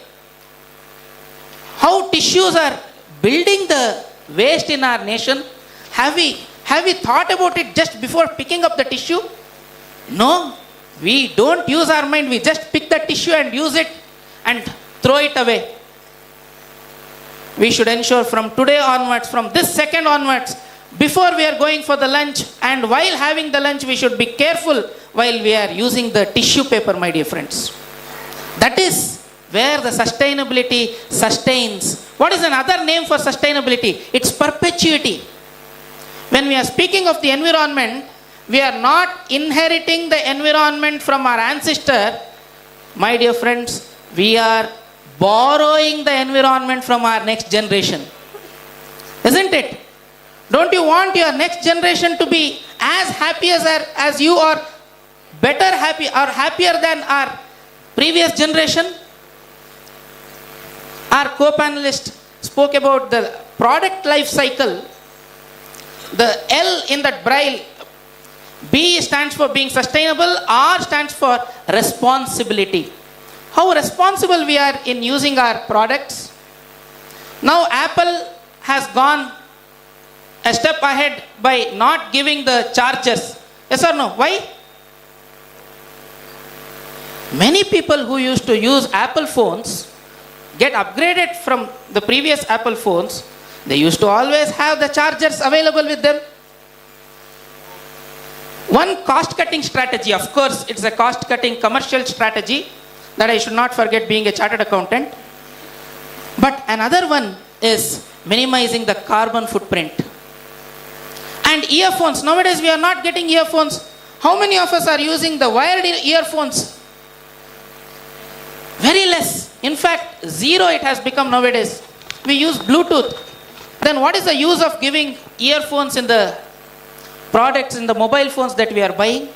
[SPEAKER 19] How tissues are building the waste in our nation? Have we thought about it just before picking up the tissue? No, we don't use our mind. We just pick the tissue and use it and throw it away. We should ensure from today onwards, from this second onwards, before we are going for the lunch and while having the lunch, we should be careful while we are using the tissue paper, my dear friends. That is where the sustainability sustains. What is another name for sustainability? It's perpetuity. When we are speaking of the environment, we are not inheriting the environment from our ancestor. My dear friends, we are borrowing the environment from our next generation. Isn't it? Don't you want your next generation to be as happy as you, or better happy, or happier than our previous generation? Our co-panelist spoke about the product life cycle. The L in that braille, B stands for being sustainable, R stands for responsibility. How responsible we are in using our products. Now Apple has gone a step ahead by not giving the chargers. Yes or no? Why? Many people who used to use Apple phones get upgraded from the previous Apple phones. They used to always have the chargers available with them. One cost-cutting strategy, of course, it's a cost-cutting commercial strategy that I should not forget being a chartered accountant. But another one is minimizing the carbon footprint. And earphones. Nowadays we are not getting earphones. How many of us are using the wired earphones? Very less. In fact, zero it has become nowadays. We use Bluetooth. Then what is the use of giving earphones in the products, in the mobile phones that we are buying?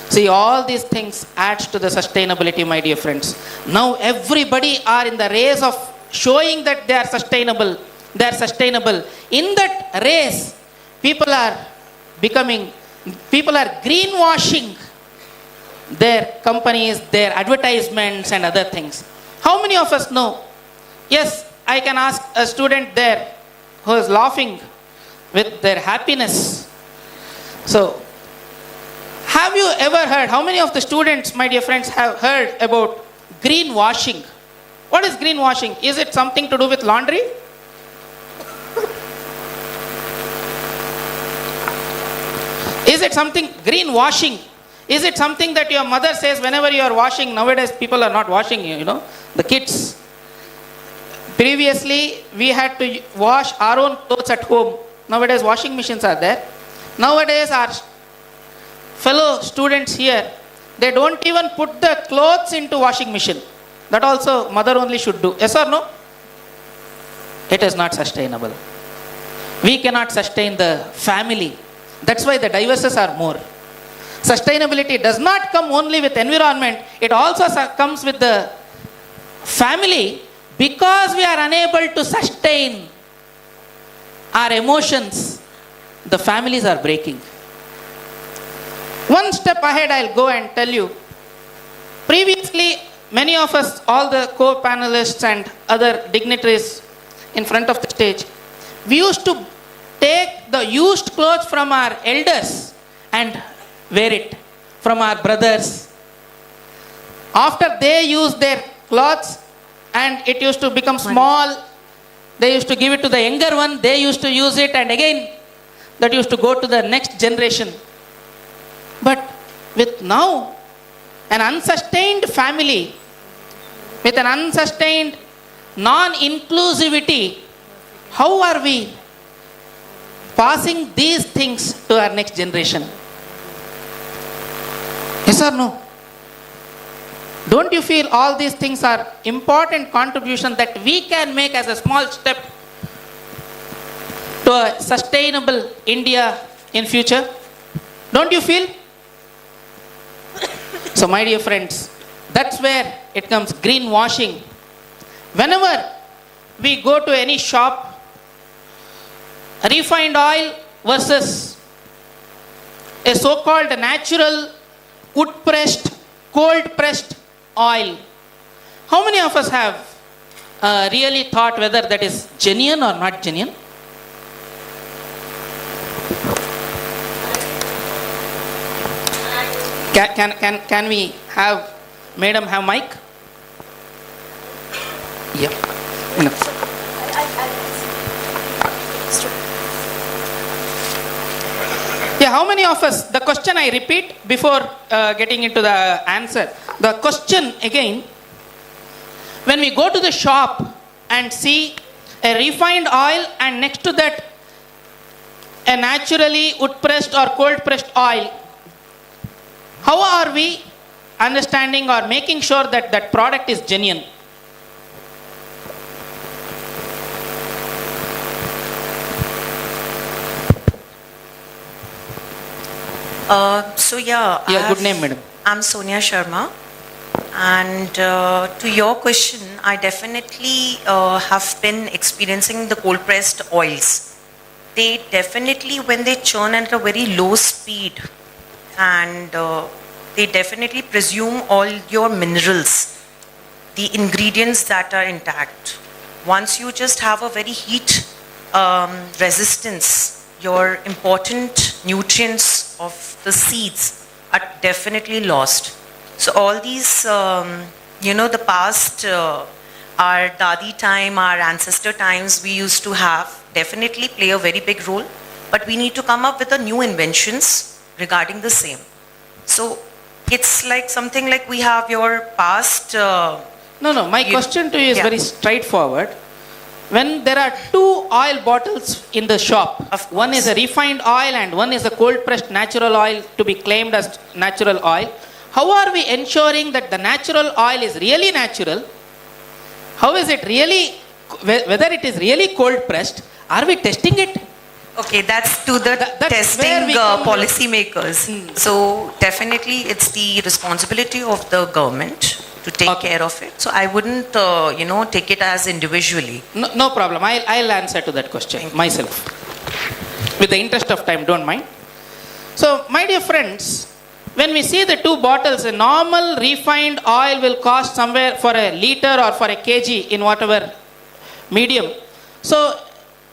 [SPEAKER 19] See, all these things adds to the sustainability, my dear friends. Now everybody are in the race of showing that they are sustainable. They are sustainable. In that race, people are greenwashing their companies, their advertisements and other things. How many of us know? Yes, I can ask a student there who is laughing with their happiness. So, have you ever heard, how many of the students, my dear friends, have heard about greenwashing? What is greenwashing? Is it something to do with laundry? Is it something, greenwashing? Is it something that your mother says whenever you are washing? Nowadays people are not washing, the kids. Previously we had to wash our own clothes at home. Nowadays washing machines are there. Nowadays our fellow students here, they don't even put the clothes into washing machine. That also mother only should do. Yes or no? It is not sustainable. We cannot sustain the family. That's why the divorces are more. Sustainability does not come only with environment. It also comes with the family. Because we are unable to sustain our emotions, the families are breaking. One step ahead I'll go and tell you. Previously, many of us, all the co-panelists and other dignitaries in front of the stage, we used to take the used clothes from our elders and wear it, from our brothers. After they use their clothes, and it used to become small. They used to give it to the younger one, they used to use it, and again that used to go to the next generation. But with now an unsustained family, with an unsustained non-inclusivity, how are we passing these things to our next generation? Yes or no? Don't you feel all these things are important contributions that we can make as a small step to a sustainable India in future? Don't you feel? So my dear friends, that's where it comes greenwashing. Whenever we go to any shop, refined oil versus a so-called natural wood-pressed, cold-pressed oil. How many of us have really thought whether that is genuine or not genuine? Can we have Madam have mic? Yeah. No. Yeah, how many of us, the question I repeat before getting into the answer. The question again, when we go to the shop and see a refined oil and next to that a naturally wood pressed or cold pressed oil, how are we understanding or making sure that that product is genuine?
[SPEAKER 5] Good name, madam. I'm Sonia Sharma, and to your question, I definitely have been experiencing the cold pressed oils. They definitely, when they churn at a very low speed, and they definitely presume all your minerals, the ingredients that are intact. Once you just have a very heat resistance, your important nutrients of the seeds are definitely lost. So all these, the past, our Dadi time, our ancestor times we used to have definitely play a very big role, but we need to come up with a new inventions regarding the same. So it's like something like we have your past.
[SPEAKER 19] My question to you is very straightforward. When there are two oil bottles in the shop, one is a refined oil and one is a cold pressed natural oil to be claimed as natural oil, how are we ensuring that the natural oil is really natural? How is it really, whether it is really cold pressed? Are we testing it?
[SPEAKER 5] Okay, that's to the testing policy makers. So definitely it's the responsibility of the government to take care of it. So I wouldn't, take it as individually.
[SPEAKER 19] No problem. I'll answer to that question myself. With the interest of time, don't mind. So, my dear friends, when we see the two bottles, a normal refined oil will cost somewhere for a liter or for a kg in whatever medium. So,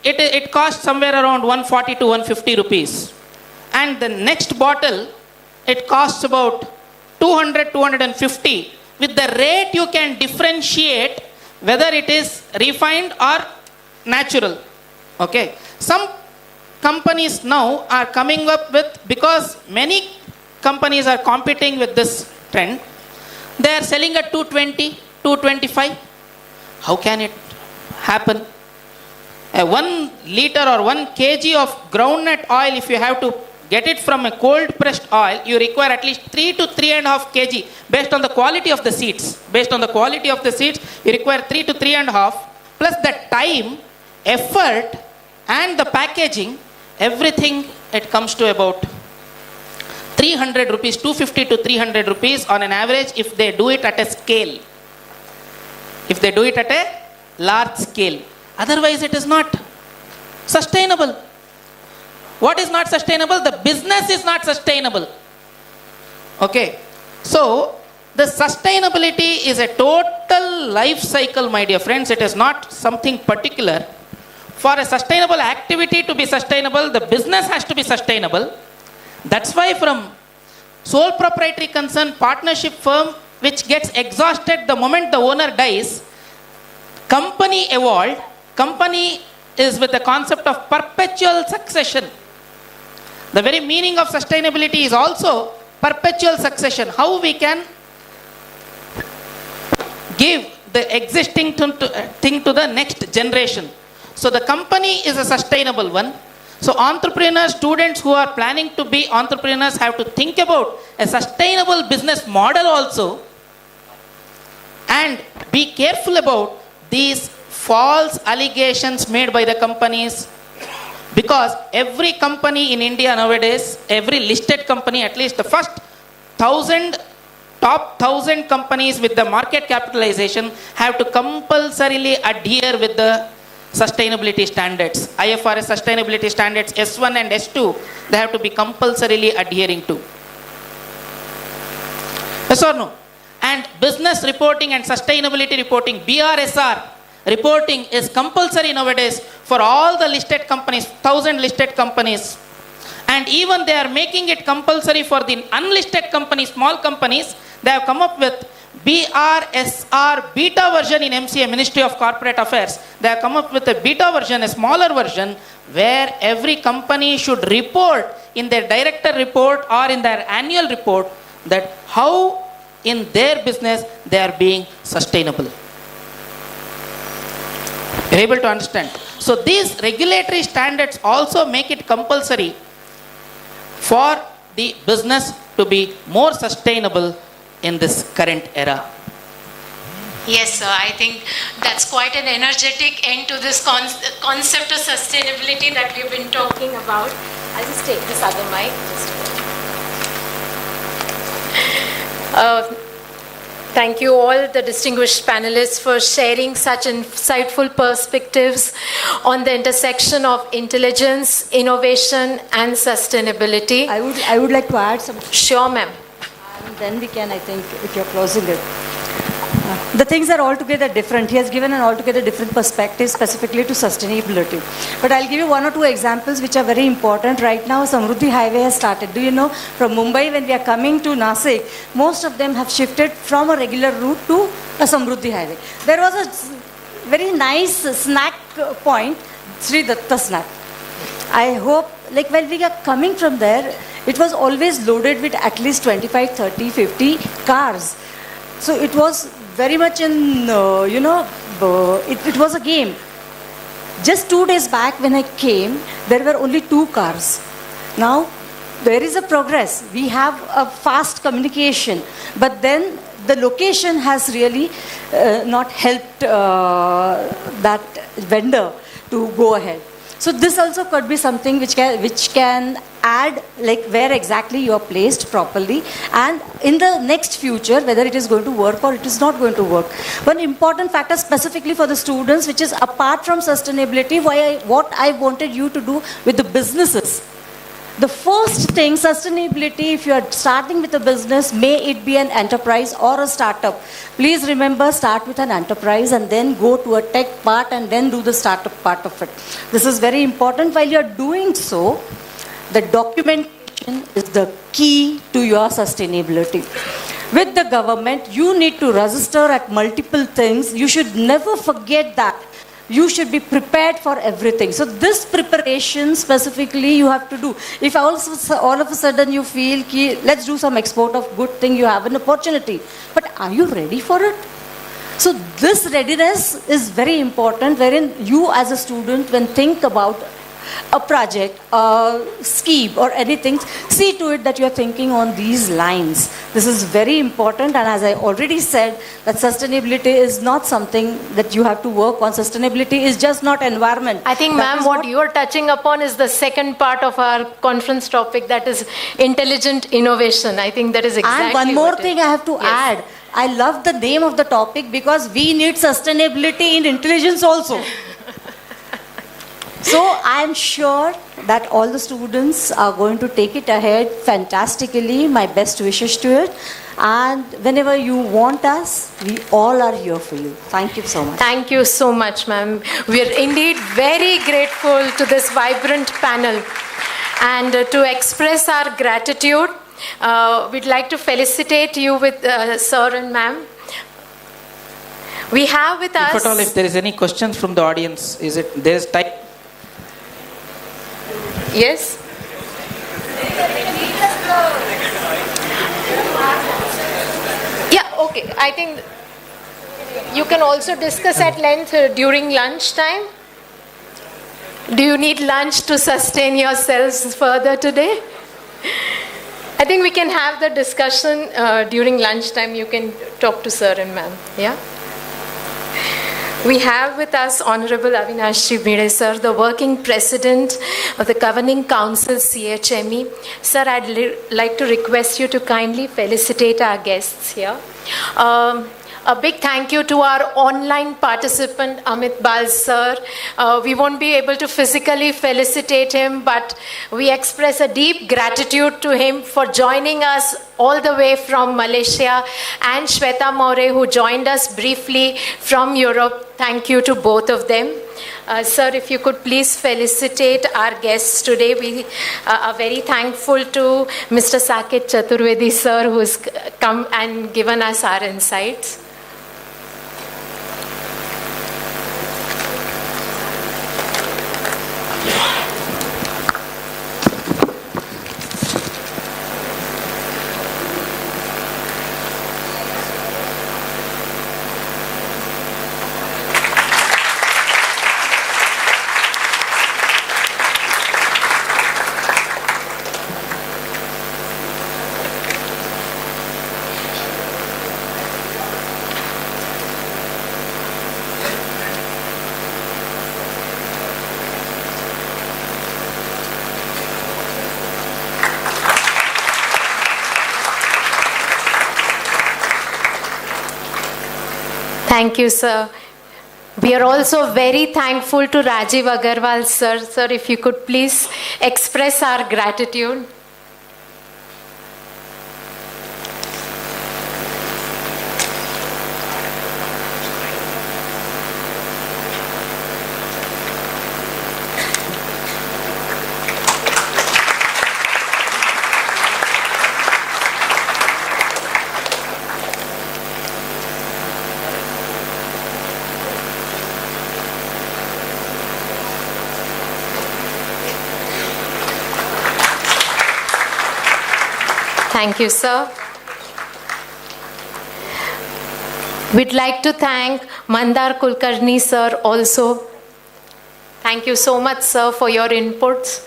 [SPEAKER 19] it costs somewhere around 140 to 150 rupees. And the next bottle, it costs about 200, 250. With the rate, you can differentiate whether it is refined or natural. Okay. Some companies now are coming up with, because many companies are competing with this trend, they are selling at 220, 225. How can it happen? 1 liter or 1 kg of groundnut oil, if you have to get it from a cold pressed oil, you require at least 3 to 3.5 kg based on the quality of the seeds. Based on the quality of the seeds, you require 3 to 3.5 plus the time, effort and the packaging, everything, it comes to about 300 rupees, 250 to 300 rupees on an average if they do it at a scale. If they do it at a large scale. Otherwise it is not sustainable. What is not sustainable? The business is not sustainable. Okay. So, the sustainability is a total life cycle, my dear friends. It is not something particular. For a sustainable activity to be sustainable, the business has to be sustainable. That's why from sole proprietary concern, partnership firm, which gets exhausted the moment the owner dies, Company evolved. Company is with the concept of perpetual succession. The very meaning of sustainability is also perpetual succession. How we can give the existing thing to the next generation. So the company is a sustainable one. So entrepreneurs, students who are planning to be entrepreneurs have to think about a sustainable business model also, and be careful about these false allegations made by the companies, because every company in India nowadays, every listed company, at least the first top 1,000 companies with the market capitalization have to compulsorily adhere with the sustainability standards. IFRS sustainability standards S1 and S2, they have to be compulsorily adhering to. Yes or no? And business reporting and sustainability reporting, BRSR reporting is compulsory nowadays for all the listed companies, 1,000 listed companies. And even they are making it compulsory for the unlisted companies, small companies. They have come up with BRSR beta version in MCA, Ministry of Corporate Affairs. They have come up with a beta version, a smaller version, where every company should report in their director report or in their annual report that how in their business they are being sustainable. You're able to understand? So these regulatory standards also make it compulsory for the business to be more sustainable in this current era.
[SPEAKER 16] Yes, sir. I think that's quite an energetic end to this concept of sustainability that we've been talking about. I'll just take this other mic.
[SPEAKER 15] Thank you all the distinguished panelists for sharing such insightful perspectives on the intersection of intelligence, innovation and sustainability.
[SPEAKER 18] I would like to add some.
[SPEAKER 15] Sure, ma'am.
[SPEAKER 18] And then we can, I think, if you're closing it. The things are altogether different. He has given an altogether different perspective specifically to sustainability. But I'll give you one or two examples which are very important. Right now, Samruddhi Highway has started. Do you know, from Mumbai, when we are coming to Nasik, most of them have shifted from a regular route to a Samruddhi Highway. There was a very nice snack point, Sri Datta snack. I hope, like when we are coming from there, it was always loaded with at least 25, 30, 50 cars. So it was very much in, it was a game. Just 2 days back when I came, there were only 2 cars. Now, there is a progress. We have a fast communication. But then the location has really not helped that vendor to go ahead. So this also could be something which can add, like where exactly you are placed properly, and in the next future whether it is going to work or it is not going to work. One important factor specifically for the students, which is apart from sustainability, what I wanted you to do with the businesses. The first thing, sustainability, if you are starting with a business, may it be an enterprise or a startup. Please remember, start with an enterprise and then go to a tech part and then do the startup part of it. This is very important. While you are doing so, the documentation is the key to your sustainability. With the government, you need to register at multiple things. You should never forget that. You should be prepared for everything. So this preparation specifically you have to do. If also all of a sudden you feel, let's do some export of good thing, you have an opportunity. But are you ready for it? So this readiness is very important, wherein you as a student, when think about a project, a scheme or anything, see to it that you are thinking on these lines. This is very important, and as I already said, that sustainability is not something that you have to work on. Sustainability is just not environment.
[SPEAKER 15] I think, ma'am, what you are touching upon is the second part of our conference topic, that is intelligent innovation. I think that is exactly.
[SPEAKER 18] And one more thing I have to add. I love the name of the topic because we need sustainability in intelligence also. So I am sure that all the students are going to take it ahead fantastically. My best wishes to it. And whenever you want us, we all are here for you. Thank you so much.
[SPEAKER 15] Thank you so much, ma'am. We are indeed very grateful to this vibrant panel. And to express our gratitude, we'd like to felicitate you with sir and ma'am.
[SPEAKER 16] We have with us...
[SPEAKER 19] If at all, if there is any questions from the audience, there's time?
[SPEAKER 16] Yes? Yeah, okay. I think you can also discuss at length during lunchtime. Do you need lunch to sustain yourselves further today? I think we can have the discussion during lunchtime. You can talk to sir and ma'am. Yeah? We have with us Honorable Avinash Bhide, sir, the working president of the Governing Council CHME. Sir, I'd like to request you to kindly felicitate our guests here. A big thank you to our online participant, Amit Bal sir. We won't be able to physically felicitate him, but we express a deep gratitude to him for joining us all the way from Malaysia, and Shweta More, who joined us briefly from Europe. Thank you to both of them. Sir, if you could please felicitate our guests today. We are very thankful to Mr. Saket Chaturvedi sir, who's come and given us our insights. Thank you, sir. We are also very thankful to Rajiv Agarwal, sir. Sir, if you could please express our gratitude. Thank you, sir. We'd like to thank Mandar Kulkarni, sir, also. Thank you so much, sir, for your inputs.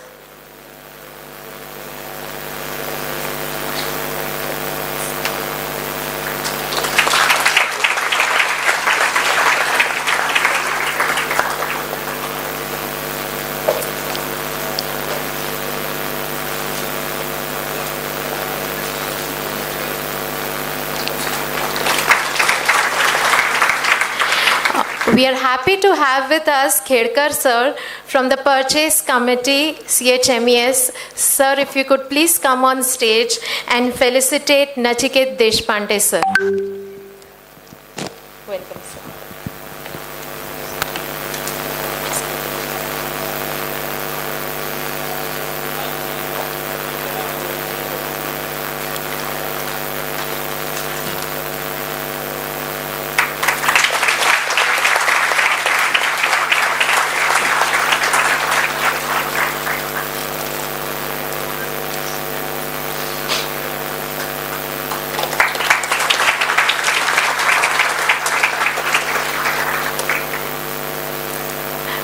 [SPEAKER 16] We are happy to have with us Khedkar sir from the Purchase Committee, CHMES. Sir, if you could please come on stage and felicitate Nachiket Deshpande sir. Welcome, sir.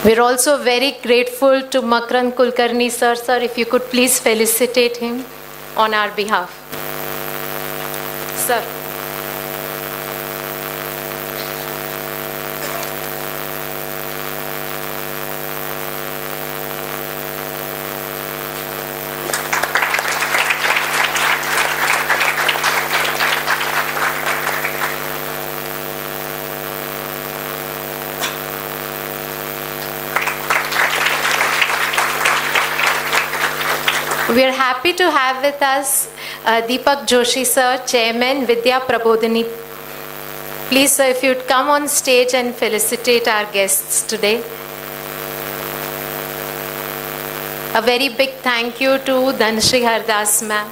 [SPEAKER 16] We're also very grateful to Makran Kulkarni sir. Sir, if you could please felicitate him on our behalf. Sir. We are happy to have with us Deepak Joshi sir, Chairman, Vidya Prabodhini. Please sir, if you'd come on stage and felicitate our guests today. A very big thank you to Dhanshri Hardas ma'am.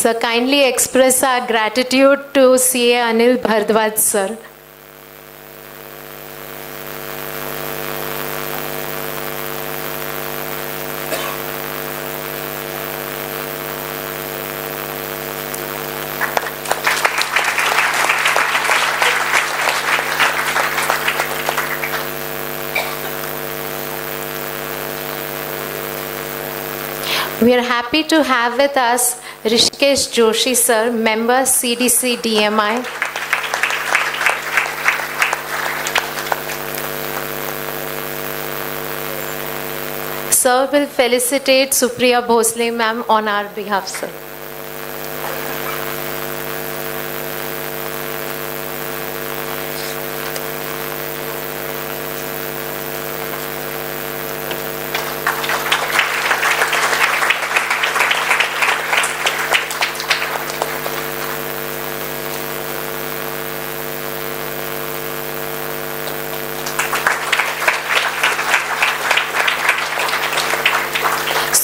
[SPEAKER 15] So kindly express our gratitude to CA Anil Bhardwaj sir. We are happy to have with us Rishikesh Joshi sir, member CDC DMI. Sir will felicitate Supriya Bhosle ma'am on our behalf, sir.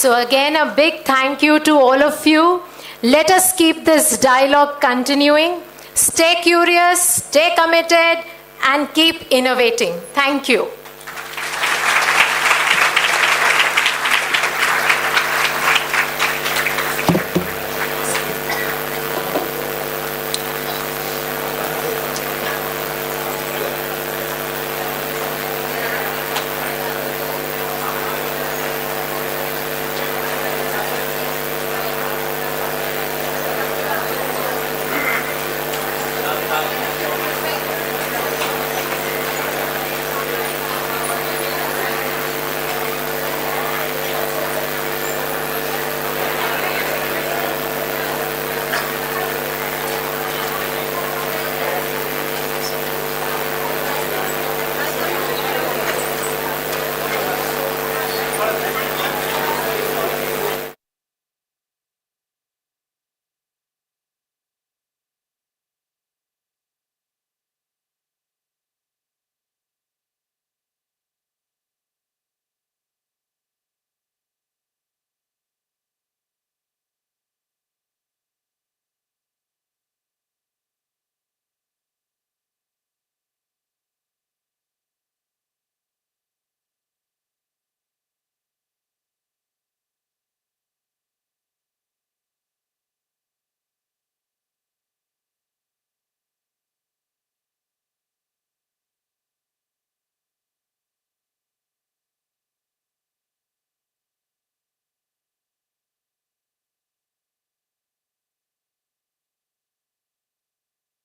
[SPEAKER 15] So again, a big thank you to all of you. Let us keep this dialogue continuing. Stay curious, stay committed, and keep innovating. Thank you.